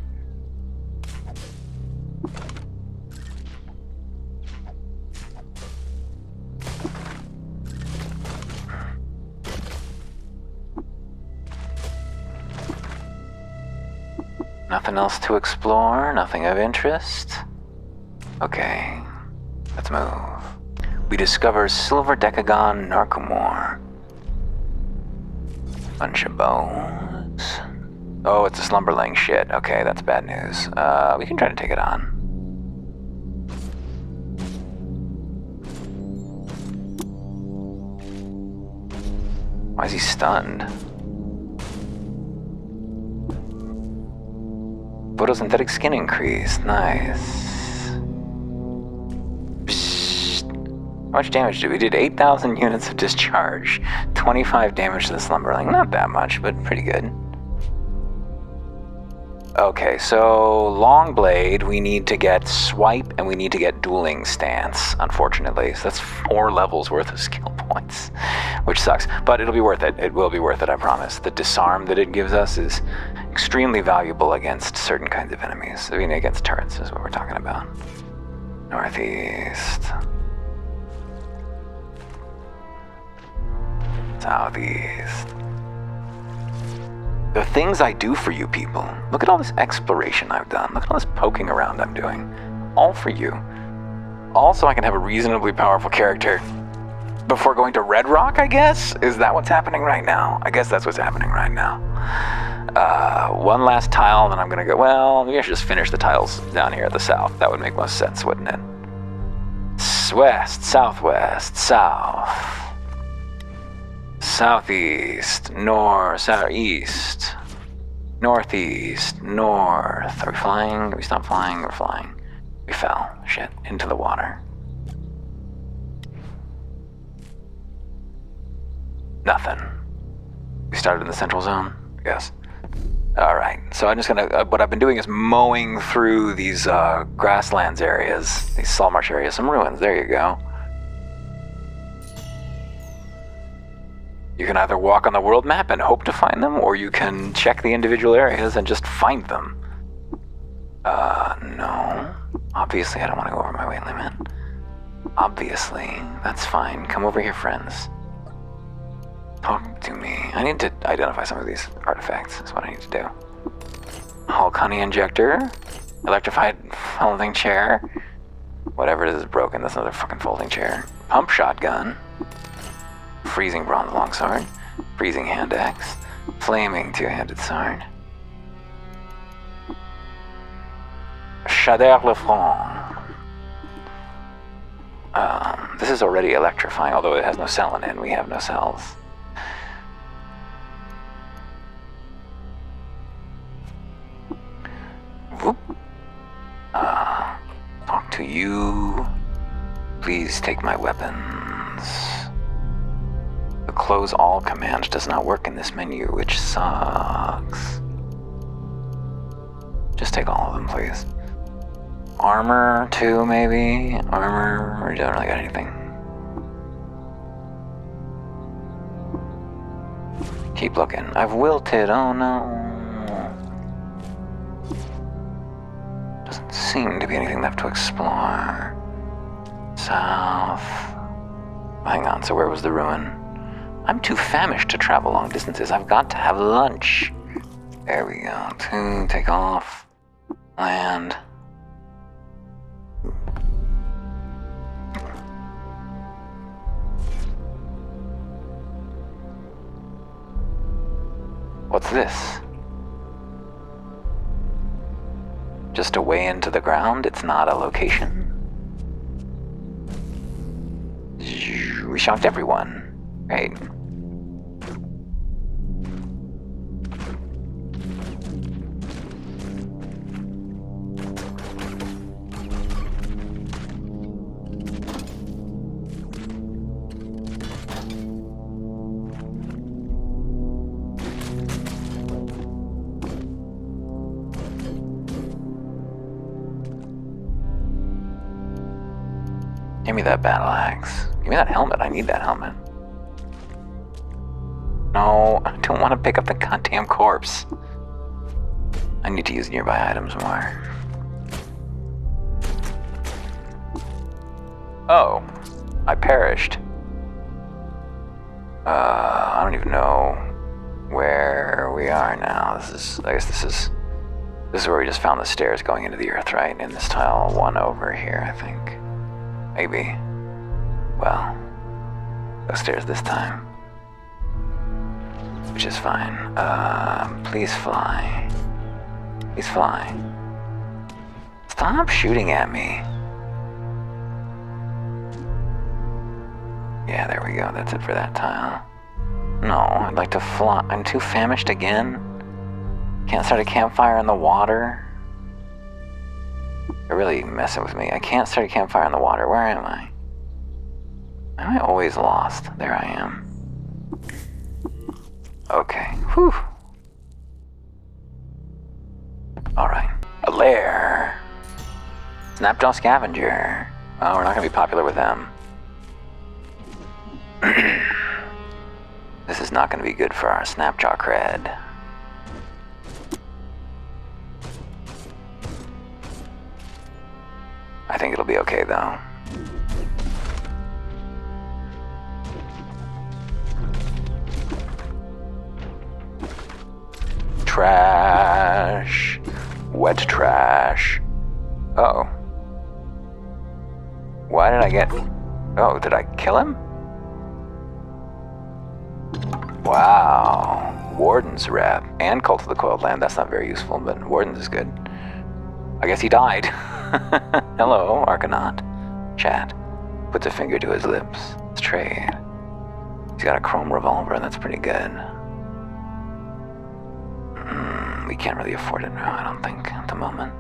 Nothing else to explore, nothing of interest. Okay, let's move. We discover Silver Decagon Narcomore. Bunch of bones. Oh, it's a slumberling shit. Okay, that's bad news. We can try to take it on. Why is he stunned? Photosynthetic skin increase. Nice. Psst. How much damage did we? Did 8,000 units of discharge. 25 damage to the slumberling. Not that much, but pretty good. Okay, so long blade, we need to get swipe and we need to get dueling stance, unfortunately. So that's 4 levels worth of skill points, which sucks. But it'll be worth it. It will be worth it, I promise. The disarm that it gives us is extremely valuable against certain kinds of enemies. I mean, against turrets is what we're talking about. Northeast. Southeast. The things I do for you people. Look at all this exploration I've done. Look at all this poking around I'm doing. All for you. All so I can have a reasonably powerful character before going to Red Rock, I guess? Is that what's happening right now? I guess that's what's happening right now. One last tile, then I'm gonna go, well, maybe I should just finish the tiles down here at the south. That would make most sense, wouldn't it? West, southwest, south. Southeast, north, southeast, northeast, north. Are we flying? Did we stop flying? We're flying. We fell. Shit. Into the water. Nothing. We started in the central zone? Yes. Alright, so I'm just gonna, what I've been doing is mowing through these grasslands areas, these salt marsh areas, some ruins, there you go. You can either walk on the world map and hope to find them, or you can check the individual areas and just find them. No. Obviously I don't want to go over my weight limit. Obviously. That's fine. Come over here, friends. Talk to me. I need to identify some of these artifacts. That's what I need to do. Hulk honey injector. Electrified folding chair. Whatever it is broken. That's another fucking folding chair. Pump shotgun. Freezing bronze longsword. Freezing hand axe. Flaming two-handed sword. Shader le front. This is already electrifying, although it has no cell in it. We have no cells. Whoop. Talk to you. Please take my weapons. The close all command does not work in this menu, which sucks. Just take all of them, please. Armor, too, maybe? Armor, or you don't really got anything? Keep looking. I've wilted, oh no. Doesn't seem to be anything left to explore. South. Hang on, so where was the ruin? I'm too famished to travel long distances. I've got to have lunch. There we go. Take off. Land. What's this? Just a way into the ground? It's not a location? We shocked everyone. Great. Give me that battle axe. Give me that helmet. I need that helmet. No, I don't want to pick up the goddamn corpse. I need to use nearby items more. Oh, I perished. I don't even know where we are now. I guess this is where we just found the stairs going into the earth, right? In this tile one over here, I think. Maybe. Well, those stairs this time. Which is fine. Please fly. Please fly. Stop shooting at me. Yeah, there we go. That's it for that tile. No, I'd like to fly. I'm too famished again. Can't start a campfire in the water. They're really messing with me. I can't start a campfire in the water. Where am I? Am I always lost? There I am. Okay. Whew. Alright. A lair. Snapjaw scavenger. Oh, we're not going to be popular with them. This is not going to be good for our Snapjaw cred. I think it'll be okay, though. Trash. Wet trash. Uh-oh. Why did I get... Oh, did I kill him? Wow. Warden's rep. And Cult of the Coiled Land. That's not very useful, but Warden's is good. I guess he died. Hello, Arcanaut. Chat. Puts a finger to his lips. Let's trade. He's got a chrome revolver, that's pretty good. We can't really afford it now, I don't think, at the moment.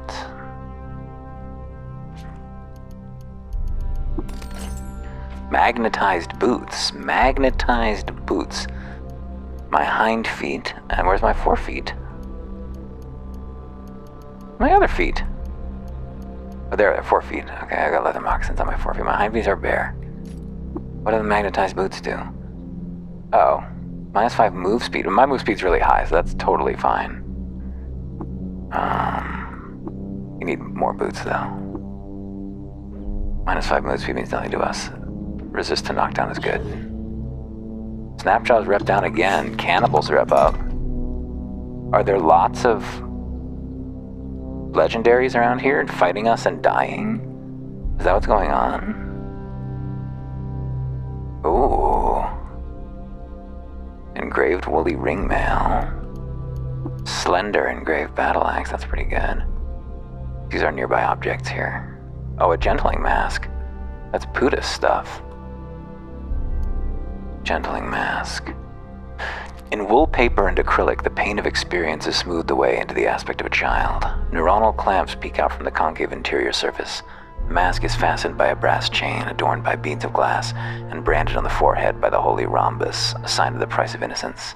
Magnetized boots. Magnetized boots. My hind feet. And where's my forefeet? My other feet. Oh, there, they're 4 feet. Okay, I got leather moccasins on my 4 feet. My hind feet are bare. What do the magnetized boots do? Oh, -5 move speed. My move speed's really high, so that's totally fine. You need more boots, though. -5 move speed means nothing to us. Resist to knockdown is good. Snapjaw's rep down again. Cannibal's rep up. Are there lots of legendaries around here fighting us and dying? Is that what's going on? Ooh. Engraved woolly ringmail. Slender engraved battle axe, that's pretty good. These are nearby objects here. Oh, a gentling mask. That's Puda's stuff. Gentling mask. In wallpaper and acrylic, the pain of experience is smoothed away into the aspect of a child. Neuronal clamps peek out from the concave interior surface. The mask is fastened by a brass chain adorned by beads of glass and branded on the forehead by the holy rhombus, a sign of the price of innocence.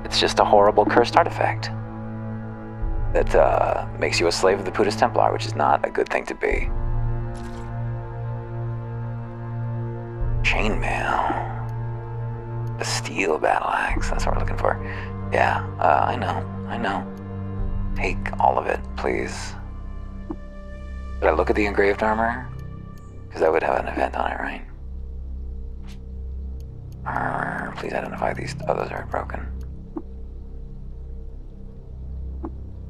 It's just a horrible cursed artifact that makes you a slave of the Pudas Templar, which is not a good thing to be. Chainmail. The steel battle axe, that's what we're looking for. Yeah, I know. Take all of it, please. Did I look at the engraved armor? Because that would have an event on it, right? Please identify these. Oh, those are broken.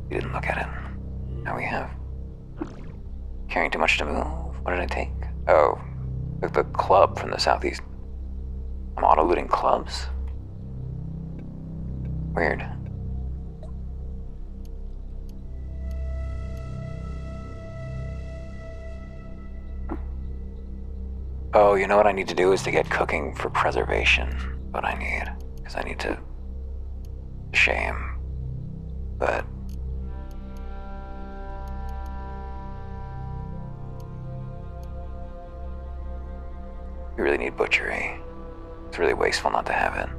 You didn't look at it. Now we have... Carrying too much to move. What did I take? Oh, the club from the southeast. I'm auto-looting clubs? Weird. Oh, you know what I need to do is to get cooking for preservation. What I need. Because I need to... shame. But... we really need butchery. It's really wasteful not to have it.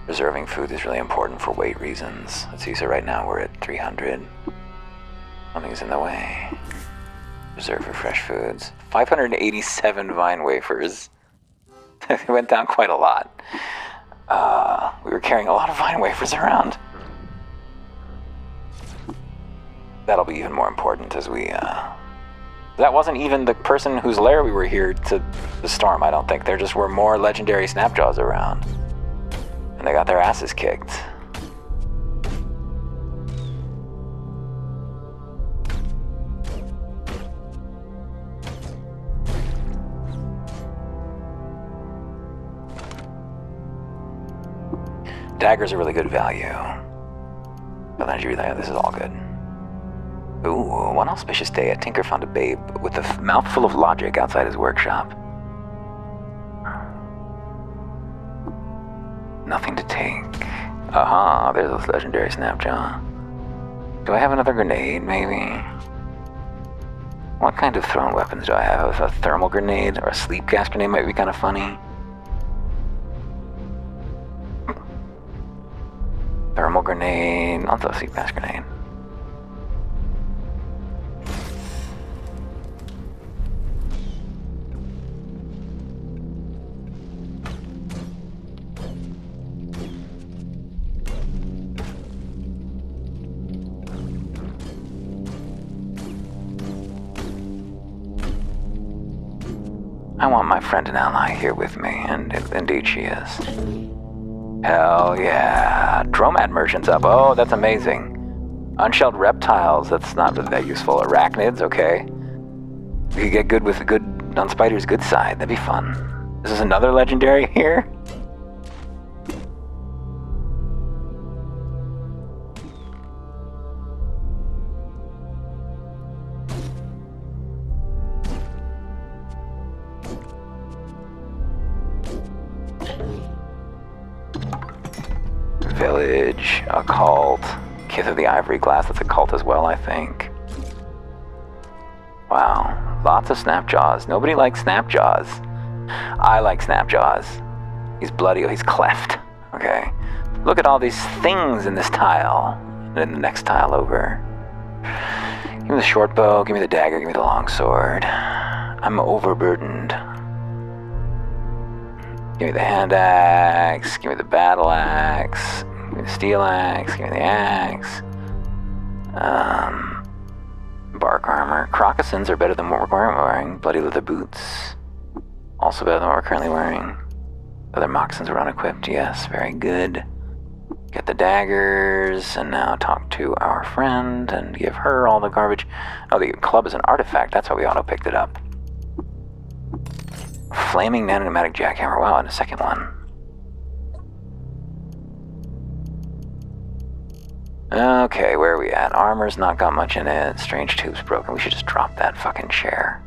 Preserving food is really important for weight reasons. Let's see, so right now we're at 300. Something's in the way. Reserve for fresh foods. 587 vine wafers. It went down quite a lot. We were carrying a lot of vine wafers around. That'll be even more important as we, That wasn't even the person whose lair we were here to storm, I don't think. There just were more legendary Snapjaws around. And they got their asses kicked. Daggers are really good value. This is all good. Ooh, one auspicious day, a tinker found a babe with a mouthful of logic outside his workshop. Nothing to take. Aha, there's this legendary Snapjaw. Do I have another grenade, maybe? What kind of thrown weapons do I have? A thermal grenade or a sleep gas grenade might be kind of funny. Thermal grenade, I'll throw a sleep gas grenade. I want my friend and ally here with me, and indeed she is. Hell yeah. Dromad merchants up. Oh, that's amazing. Unshelled reptiles, that's not really that useful. Arachnids, okay. We could get good with on Spider's good side. That'd be fun. Is this another legendary here? Village, a cult, Kith of the Ivory Glass, that's a cult as well, I think. Wow, lots of Snapjaws. Nobody likes Snapjaws. I like Snapjaws. He's bloody, he's cleft. Okay. Look at all these things in this tile. And in the next tile over. Give me the short bow, give me the dagger, give me the long sword. I'm overburdened. Give me the hand axe, give me the battle axe, give me the steel axe, give me the axe. Bark armor. Crocossins are better than what we're currently wearing. Bloody leather boots. Also better than what we're currently wearing. Leather moccasins are unequipped. Yes, very good. Get the daggers, and now talk to our friend and give her all the garbage. Oh, the club is an artifact. That's why we auto-picked it up. Flaming nanomatic jackhammer. Wow, and a second one. Okay, where are we at? Armor's not got much in it. Strange tube's broken. We should just drop that fucking chair.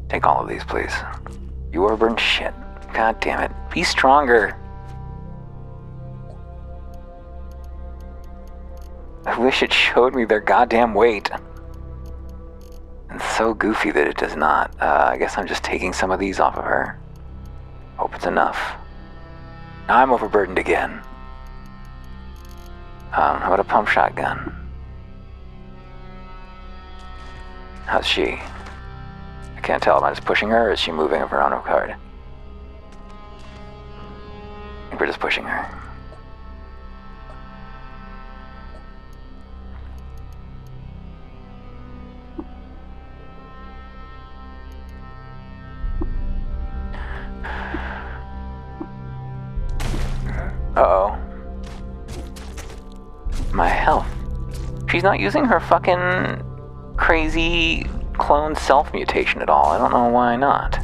Take all of these, please. You overburned shit. God damn it. Be stronger. I wish it showed me their goddamn weight. It's so goofy that it does not. I guess I'm just taking some of these off of her. Hope it's enough. Now I'm overburdened again. How about a pump shotgun? How's she? I can't tell. Am I just pushing her, or is she moving of her own accord? just pushing her. Uh-oh. My health. She's not using her fucking crazy clone self mutation at all. I don't know why not.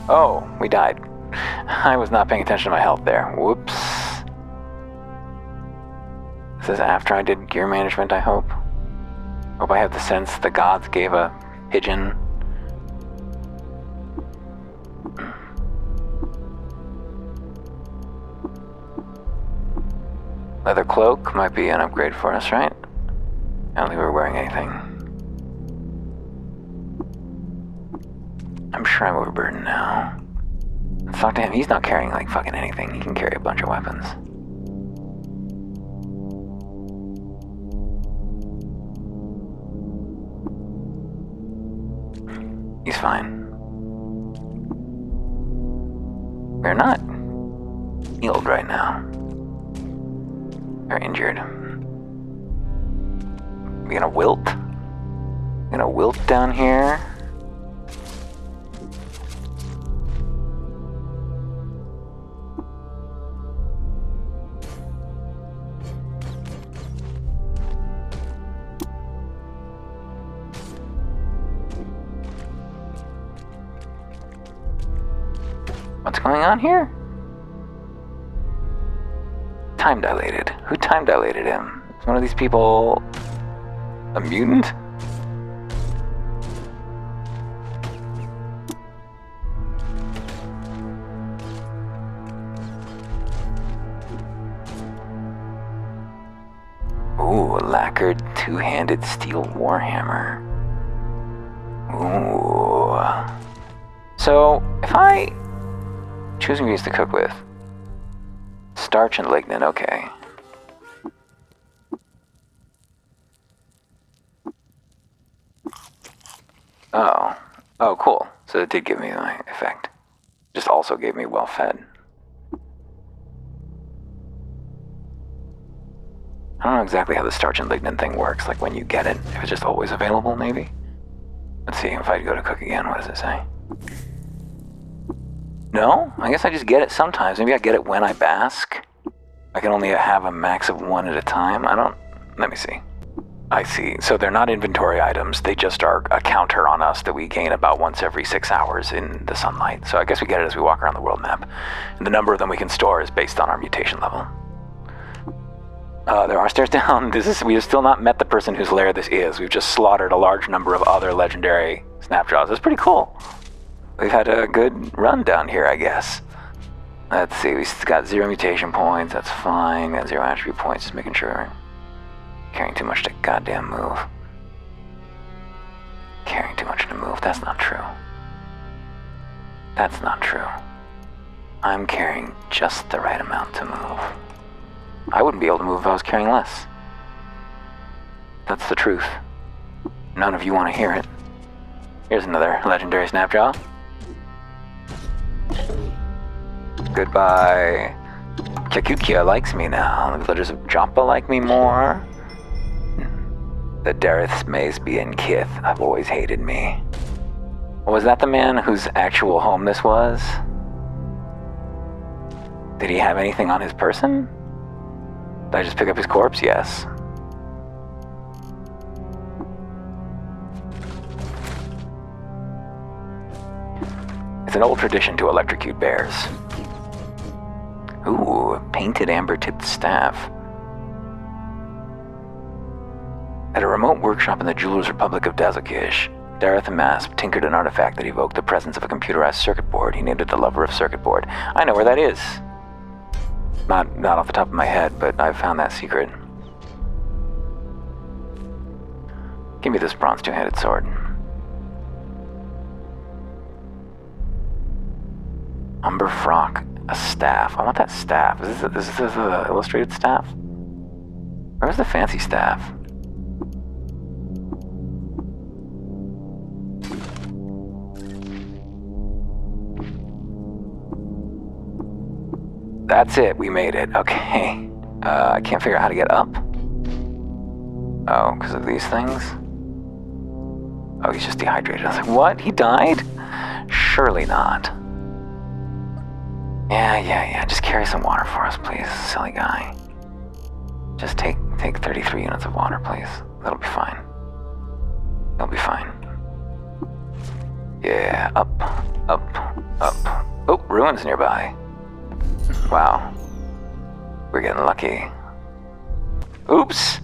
Oh, we died. I was not paying attention to my health there. Whoops. This is after I did gear management, I hope. Hope I have the sense the gods gave a pigeon. Leather cloak might be an upgrade for us, right? I don't think we were wearing anything. I'm sure I'm overburdened now. Let's talk to him. He's not carrying like fucking anything. He can carry a bunch of weapons. He's fine. We're not healed right now. We're injured. We gonna wilt? We gonna wilt down here? What's going on here? Time dilated. Who time dilated him? Is one of these people a mutant? Ooh, a lacquered two-handed steel warhammer. Ooh. So, if I choose ingredients to cook with, starch and lignin, okay. Oh, cool. So it did give me my effect. Just also gave me well fed. I don't know exactly how the starch and lignin thing works, like when you get it, if it's just always available, maybe? Let's see, if I go to cook again, what does it say? No? I guess I just get it sometimes. Maybe I get it when I bask. I can only have a max of one at a time. Let me see. I see. So they're not inventory items. They just are a counter on us that we gain about once every 6 hours in the sunlight. So I guess we get it as we walk around the world map. And the number of them we can store is based on our mutation level. There are stairs down. We have still not met the person whose lair this is. We've just slaughtered a large number of other legendary snapjaws. It's pretty cool. We've had a good run down here, I guess. Let's see, we've got 0 mutation points, that's fine. Got 0 attribute points, just making sure we're carrying too much to goddamn move. Carrying too much to move, that's not true. That's not true. I'm carrying just the right amount to move. I wouldn't be able to move if I was carrying less. That's the truth. None of you want to hear it. Here's another legendary snapjaw. Goodbye. Kakukia likes me now. The villagers of Joppa like me more. The Dareths Maysby and Kith have always hated me. Was that the man whose actual home this was? Did he have anything on his person? Did I just pick up his corpse? Yes. It's an old tradition to electrocute bears. Ooh, a painted amber-tipped staff. At a remote workshop in the Jewelers Republic of Dazakish, Dareth Masp tinkered an artifact that evoked the presence of a computerized circuit board. He named it the Lover of Circuit Board. I know where that is. Not off the top of my head, but I've found that secret. Give me this bronze two-handed sword. Umber frock, a staff. I want that staff. Is this an illustrated staff? Where's the fancy staff? That's it, we made it. Okay. I can't figure out how to get up. Oh, because of these things? Oh, he's just dehydrated. I was like, what? He died? Surely not. Yeah. Just carry some water for us, please, silly guy. Just take 33 units of water, please. That'll be fine. That'll be fine. Yeah, up. Oh, ruins nearby. Wow. We're getting lucky. Oops!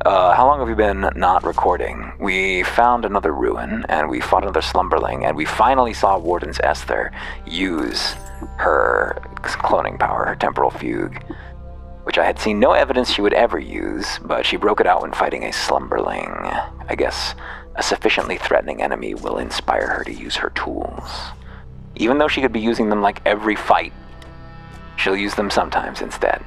How long have we been not recording? We found another ruin, and we fought another slumberling, and we finally saw Warden's Esther use her cloning power, her temporal fugue, which I had seen no evidence she would ever use, but she broke it out when fighting a slumberling. I guess a sufficiently threatening enemy will inspire her to use her tools. Even though she could be using them like every fight, she'll use them sometimes instead.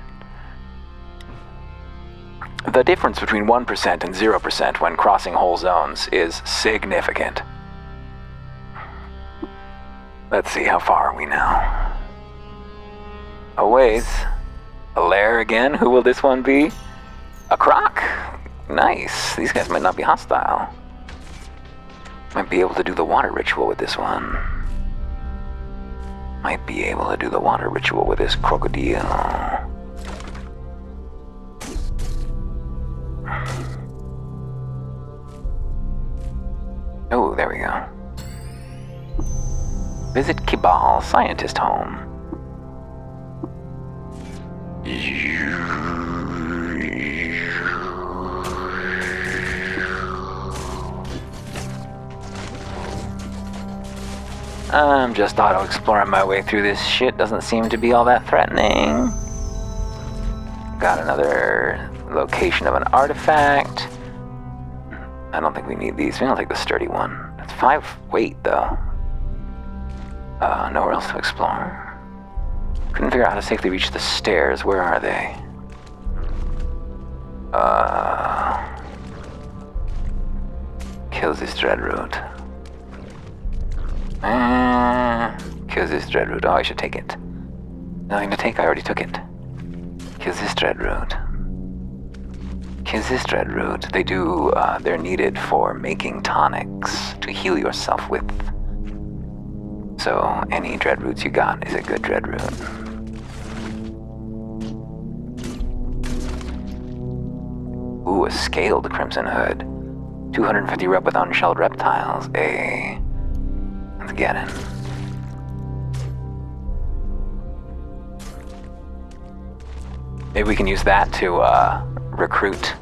The difference between 1% and 0% when crossing whole zones is significant. Let's see, how far are we now? A ways. A lair again? Who will this one be? A croc? Nice. These guys might not be hostile. Might be able to do the water ritual with this one. Might be able to do the water ritual with this crocodile. Oh, there we go. Visit Kibal Scientist Home. I'm just auto-exploring my way through this shit. Doesn't seem to be all that threatening. Got another location of an artifact. I don't think we need these. We don't take the sturdy one. That's 5 weight, though. Nowhere else to explore. Couldn't figure out how to safely reach the stairs. Where are they? Kills this dreadroot. Kills this dreadroot. Oh, I should take it. Nothing to take. I already took it. Kills this dreadroot. Kills this dreadroot. They do. They're needed for making tonics to heal yourself with. So any dreadroots you got is a good dreadroot. Ooh, a scaled crimson hood. 250 rep with unshelled reptiles. Let's get it. Maybe we can use that to recruit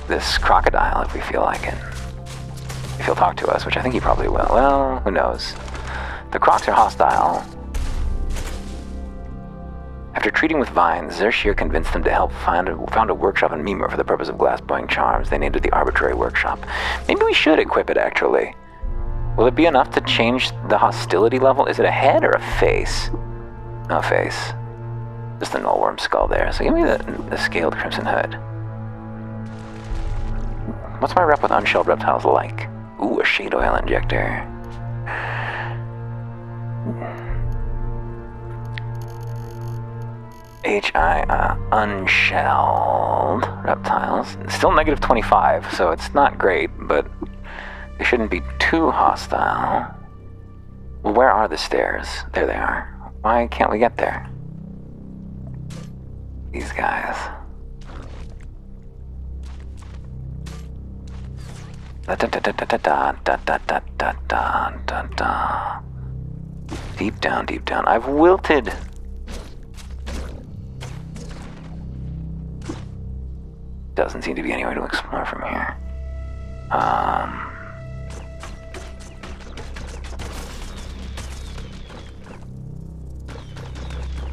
this crocodile if we feel like it. If he'll talk to us, which I think he probably will. Well, who knows? The crocs are hostile. After treating with vines, Zershir convinced them to help found a workshop in Mimur for the purpose of glass-blowing charms. They named it the Arbitrary Workshop. Maybe we should equip it, actually. Will it be enough to change the hostility level? Is it a head or a face? No face. Just a nullworm skull there. So give me the scaled crimson hood. What's my rep with unshelled reptiles like? Ooh, a shade oil injector. Unshelled reptiles. Still negative 25, so it's not great, but they shouldn't be too hostile. Well, where are the stairs? There they are. Why can't we get there? These guys. Deep down, deep down. I've wilted. Doesn't seem to be anywhere to explore from here.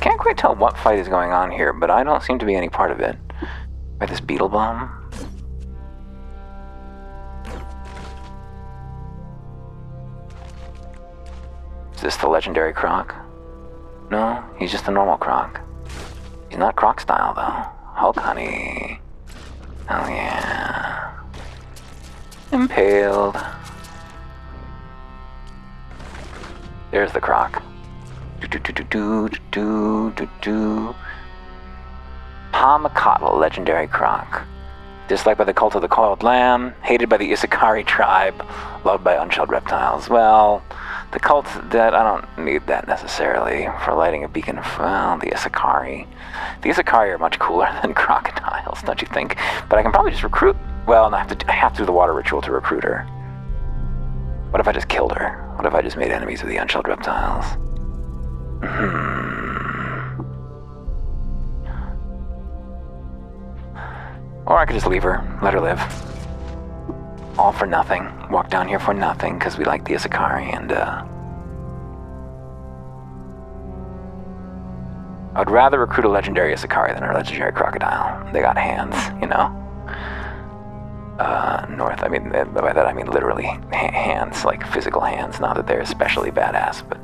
Can't quite tell what fight is going on here, but I don't seem to be any part of it. By this beetle bomb. Is this the legendary croc? No, he's just a normal croc. He's not croc style, though. Hulk honey. Oh, yeah. Impaled. There's the croc. Hamakatl, legendary croc. Disliked by the cult of the coiled lamb, hated by the Isakari tribe, loved by unshelled reptiles. Well, the cult, that I don't need that necessarily for lighting a beacon of, well, the Isakari. The Isakari are much cooler than crocodiles, don't you think? But I can probably just recruit. Well, and I have to do the water ritual to recruit her. What if I just killed her? What if I just made enemies of the unshelled reptiles? Or I could just leave her, let her live. All for nothing. Walk down here for nothing, because we like the Isakari, and, I'd rather recruit a legendary Isakari than a legendary crocodile. They got hands, you know? North, I mean, by that I mean literally hands, like physical hands. Not that they're especially badass, but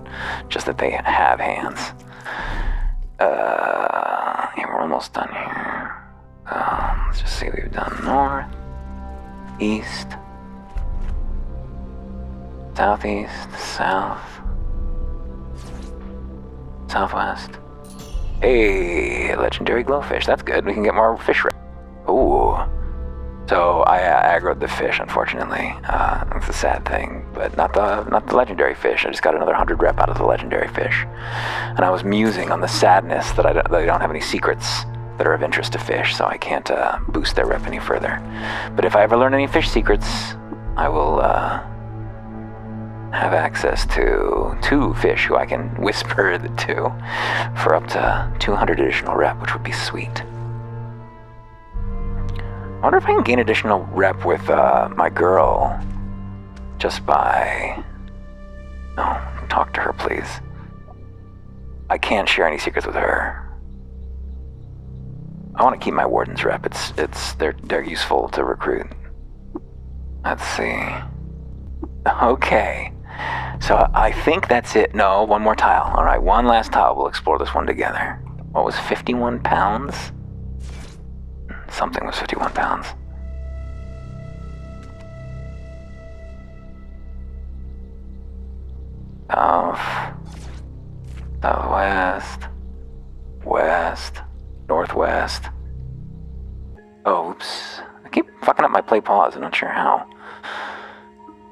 just that they have hands. Yeah, we're almost done here. Let's just see what we've done. North, east, southeast, south, southwest. Hey, legendary glowfish. That's good. We can get more fish. Ooh. So I aggroed the fish, unfortunately. That's a sad thing, but not the legendary fish. I just got another 100 rep out of the legendary fish, and I was musing on the sadness that they don't have any secrets that are of interest to fish, so I can't boost their rep any further. But if I ever learn any fish secrets, I will have access to 2 fish who I can whisper the to for up to 200 additional rep, which would be sweet. I wonder if I can gain additional rep with my girl just by... No, talk to her, please. I can't share any secrets with her. I want to keep my warden's rep. They're useful to recruit. Let's see. Okay. So I think that's it. No, one more tile. All right, one last tile. We'll explore this one together. What was 51 pounds? Something was 51 pounds. South, southwest, west, northwest. Oh, oops. I keep fucking up my play pause. I'm not sure how.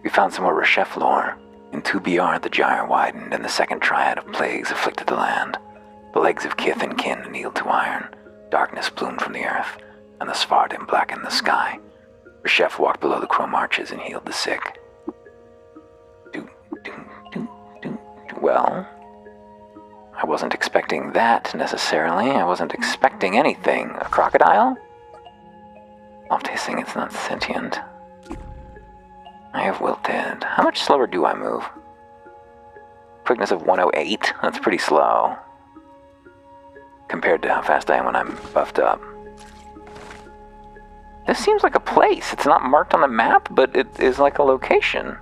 We found some more Reshef lore. In 2BR, the gyre widened, and the second triad of plagues afflicted the land. The legs of kith and kin annealed to iron. Darkness bloomed from the earth, and the Svardim blackened the sky. Reshef walked below the chrome arches and healed the sick. Well, I wasn't expecting that necessarily. I wasn't expecting anything. A crocodile? Off tasting it's not sentient. I have wilted. How much slower do I move? Quickness of 108? That's pretty slow. Compared to how fast I am when I'm buffed up. This seems like a place. It's not marked on the map, but it is like a location.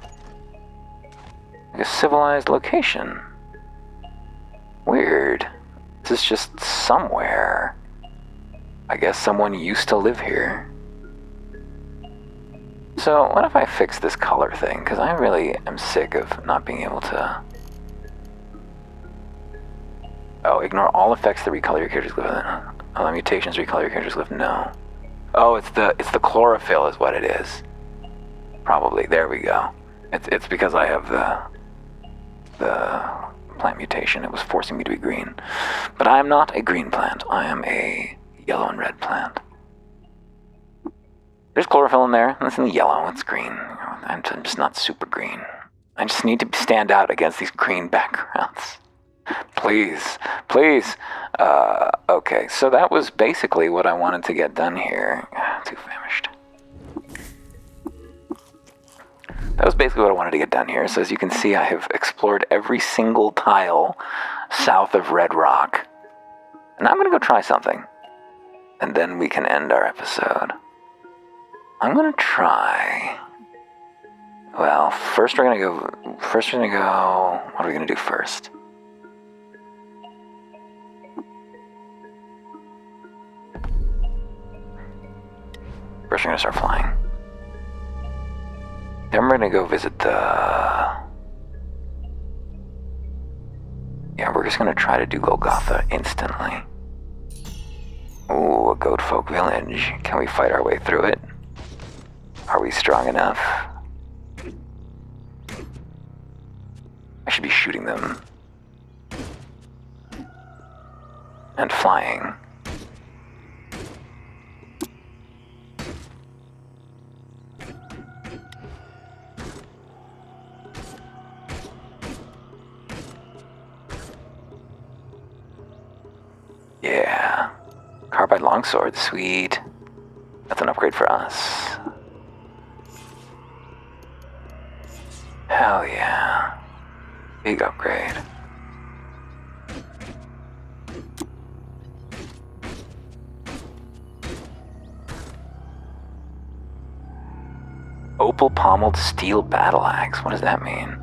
Like a civilized location. Weird. This is just somewhere. I guess someone used to live here. So, what if I fix this color thing? Because I really am sick of not being able to... Oh, ignore all effects that recolor your character's glyph. Allow mutations recolor your character's glyph. No. Oh, it's the chlorophyll is what it is. Probably. There we go. It's because I have the plant mutation. It was forcing me to be green. But I am not a green plant. I am a yellow and red plant. There's chlorophyll in there. It's in the yellow. It's green. I'm just not super green. I just need to stand out against these green backgrounds. Please. Please. Okay, so that was basically what I wanted to get done here. Too famished. That was basically what I wanted to get done here. So as you can see, I have explored every single tile south of Red Rock. And I'm going to go try something. And then we can end our episode. I'm going to try... Well, first we're going to go... What are we going to do first? course you're gonna start flying. Then we're gonna go visit the... Yeah, we're just gonna try to do Golgotha instantly. Ooh, a goat folk village. Can we fight our way through it? Are we strong enough? I should be shooting them. And flying. Yeah. Carbide longsword, sweet. That's an upgrade for us. Hell yeah. Big upgrade. Opal pommeled steel battle axe. What does that mean?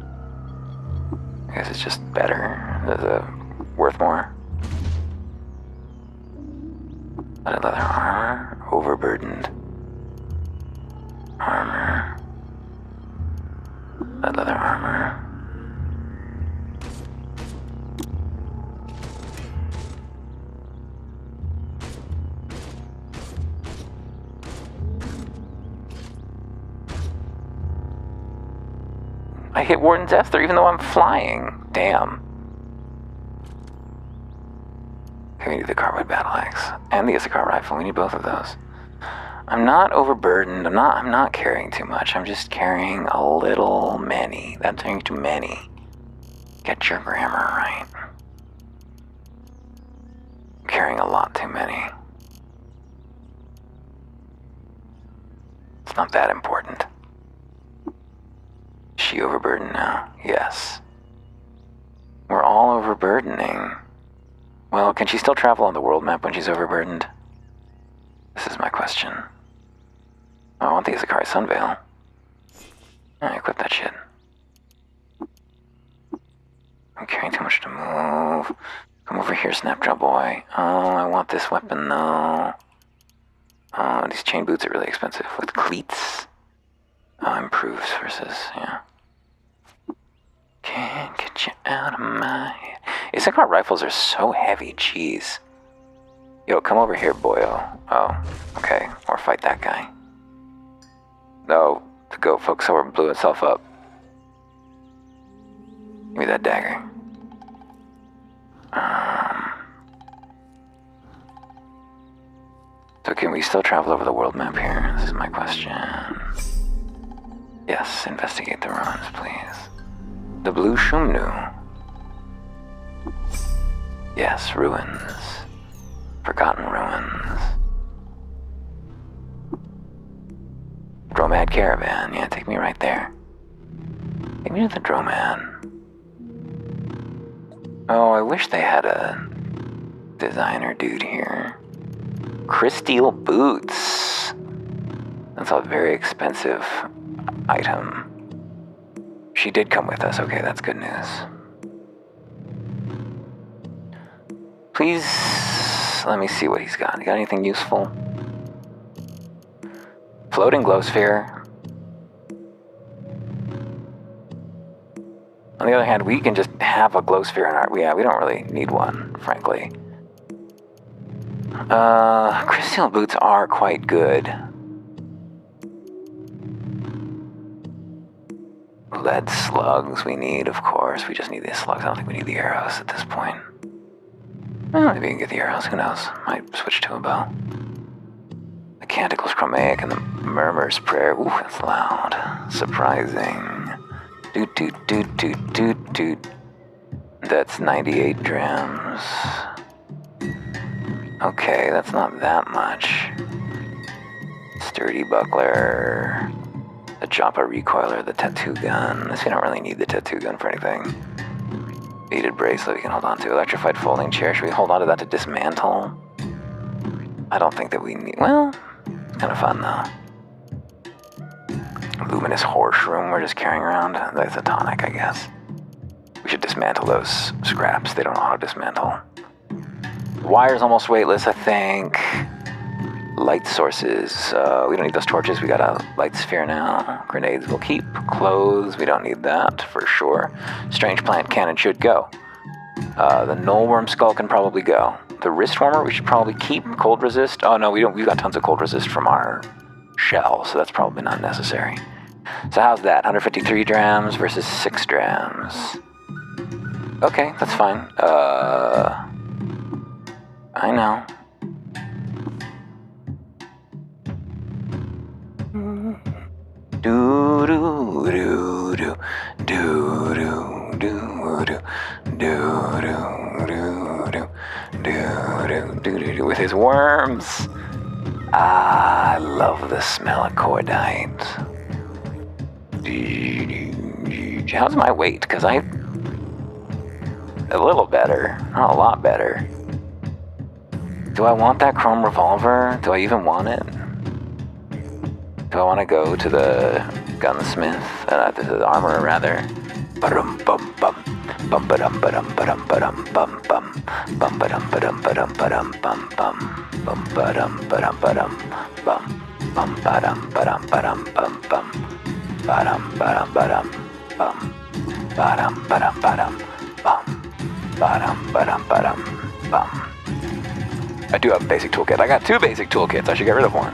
I guess it's just better. Is it worth more? Leather armor. Overburdened. Armor. Leather armor. I hit Warden's Esther even though I'm flying. Damn. Okay, we need the carbide battle axe and the Issachar rifle. We need both of those. I'm not overburdened. I'm not carrying too much. I'm just carrying a little many. That's carrying too many. Get your grammar right. I'm carrying a lot too many. It's not that important. Is she overburdened now? Yes. We're all overburdening. Well, can she still travel on the world map when she's overburdened? This is my question. Oh, I want the Issachar Sunveil. I equip that shit. I'm carrying too much to move. Come over here, Snapjaw boy. Oh, I want this weapon though. Oh, these chain boots are really expensive with cleats. Oh, improves versus, yeah. Can't get you out of my head. Issachar rifles are so heavy, jeez. Yo, come over here, boyo. Oh, okay. Or fight that guy. No, the goat folk sword blew itself up. Give me that dagger. So can we still travel over the world map here? This is my question. Yes, investigate the ruins, please. The Blue Shumnu. Yes, ruins. Forgotten ruins. Dromad Caravan. Yeah, take me right there. Take me to the Dromad. Oh, I wish they had a designer dude here. Crysteel boots. That's a very expensive item. She did come with us. Okay, that's good news. Please, let me see what he's got. You got anything useful? Floating glow sphere. On the other hand, we can just have a glow sphere in our... Yeah, we don't really need one, frankly. Crysteel boots are quite good. Lead slugs we need, of course. We just need the slugs. I don't think we need the arrows at this point. Well, maybe we can get the arrows. Who knows? Might switch to a bow. The Canticle's Chromaic and the Murmur's Prayer. Ooh, that's loud. Surprising. Doot, doot, doot, doot, doot, doot. That's 98 drams. Okay, that's not that much. Sturdy buckler. The Joppa recoiler, the tattoo gun. This we don't really need the tattoo gun for anything. Beaded bracelet we can hold on to. Electrified folding chair. Should we hold on to that to dismantle? I don't think that we need... Well, it's kind of fun though. Luminous horse room we're just carrying around. That's a tonic, I guess. We should dismantle those scraps. They don't auto-dismantle. The wire's almost weightless, I think. Light sources. We don't need those torches. We got a light sphere now. Grenades will keep. Clothes, we don't need that for sure. Strange plant cannon should go. The nullworm skull can probably go. The wrist warmer we should probably keep. Cold resist. Oh no, we don't. We've got tons of cold resist from our shell, so that's probably not necessary. So how's that? 153 drams versus 6 drams. Okay, that's fine. I know. Do do do do do do do do do with his worms. I love the smell of cordite. How's my weight? Because a little better, not a lot better. Do I want that chrome revolver? Do I even want it? Do I want to go to the gunsmith, to the armorer rather? Ba-dum bum bum bum ba-dum ba-dum ba-dum ba-dum bum bum bum ba-dum ba-dum ba-dum ba-dum bum bum bum ba-dum ba-dum ba-dum bum bum ba-dum ba-dum ba-dum bum bum ba-dum ba-dum ba-dum bum ba-dum ba-dum ba-dum bum ba-dum ba-dum ba-dum bum. I do have a basic toolkit. I got 2 basic toolkits. I should get rid of one.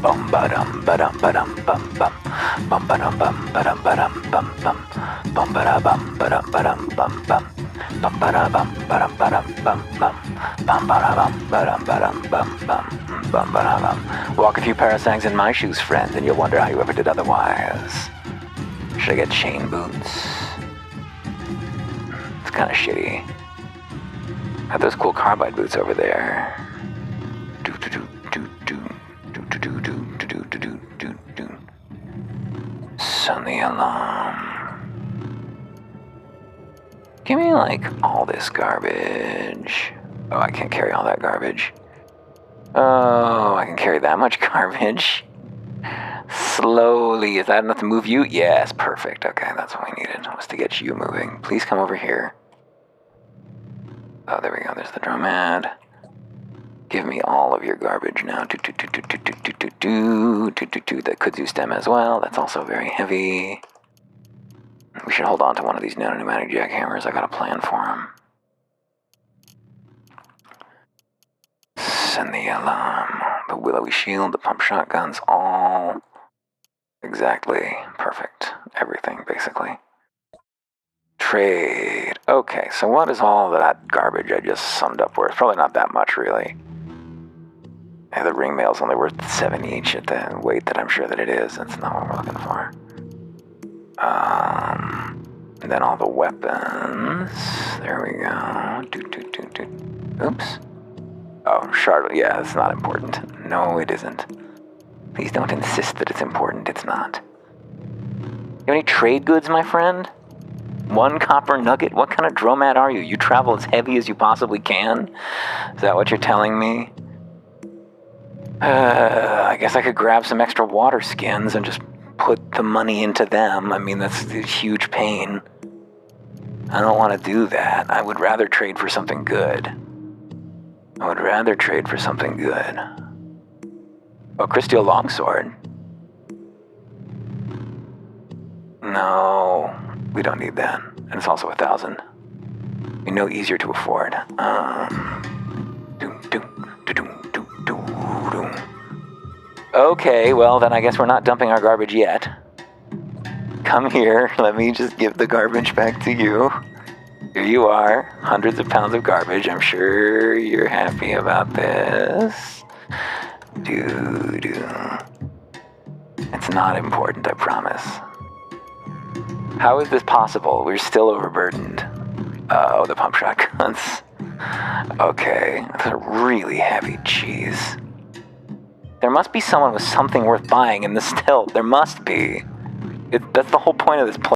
Bum ba-dum ba-dum ba-dum bum bum bum ba-dum bum ba-dum ba-dum bum bum bum ba-dum ba-dum ba-dum bum bum bum ba-dum ba-dum ba-dum bum bum bum ba-dum ba-dum bum bum bum ba-dum. Walk a few parasangs in my shoes, friend, and you'll wonder how you ever did otherwise. Should I get chain boots? It's kind of shitty. Got those cool carbide boots over there. Sound the alarm. Give me like all this garbage. Oh, I can't carry all that garbage. Oh, I can carry that much garbage. Slowly. Is that enough to move you? Yes, perfect. Okay, that's what we needed, was to get you moving. Please come over here. Oh, there we go. There's the dromad. Give me all of your garbage now. The kudzu stem as well. That's also very heavy. We should hold on to one of these nano-pneumatic jackhammers. I got a plan for him. Send the alarm. The willowy shield, the pump shotguns, all exactly perfect. Everything, basically. Trade. Okay, so what is all that garbage I just summed up worth? Probably not that much, really. Yeah, the ring mail's only worth 7 each at the weight that I'm sure that it is. That's not what we're looking for. And then all the weapons. There we go. Oops. Oh, Charlotte. Yeah, it's not important. No, it isn't. Please don't insist that it's important. It's not. You have any trade goods, my friend? 1 copper nugget? What kind of dromad are you? You travel as heavy as you possibly can? Is that what you're telling me? I guess I could grab some extra water skins and just put the money into them. I mean, that's a huge pain. I don't want to do that. I would rather trade for something good. Oh, Crysteel Longsword. No, we don't need that. And it's also 1,000. You know, easier to afford. Okay, well, then I guess we're not dumping our garbage yet. Come here, let me just give the garbage back to you. Here you are, hundreds of pounds of garbage. I'm sure you're happy about this. It's not important, I promise. How is this possible? We're still overburdened. Oh, the pump shotguns. Okay, that's a really heavy cheese. There must be someone with something worth buying in the stilt. There must be. That's the whole point of this place.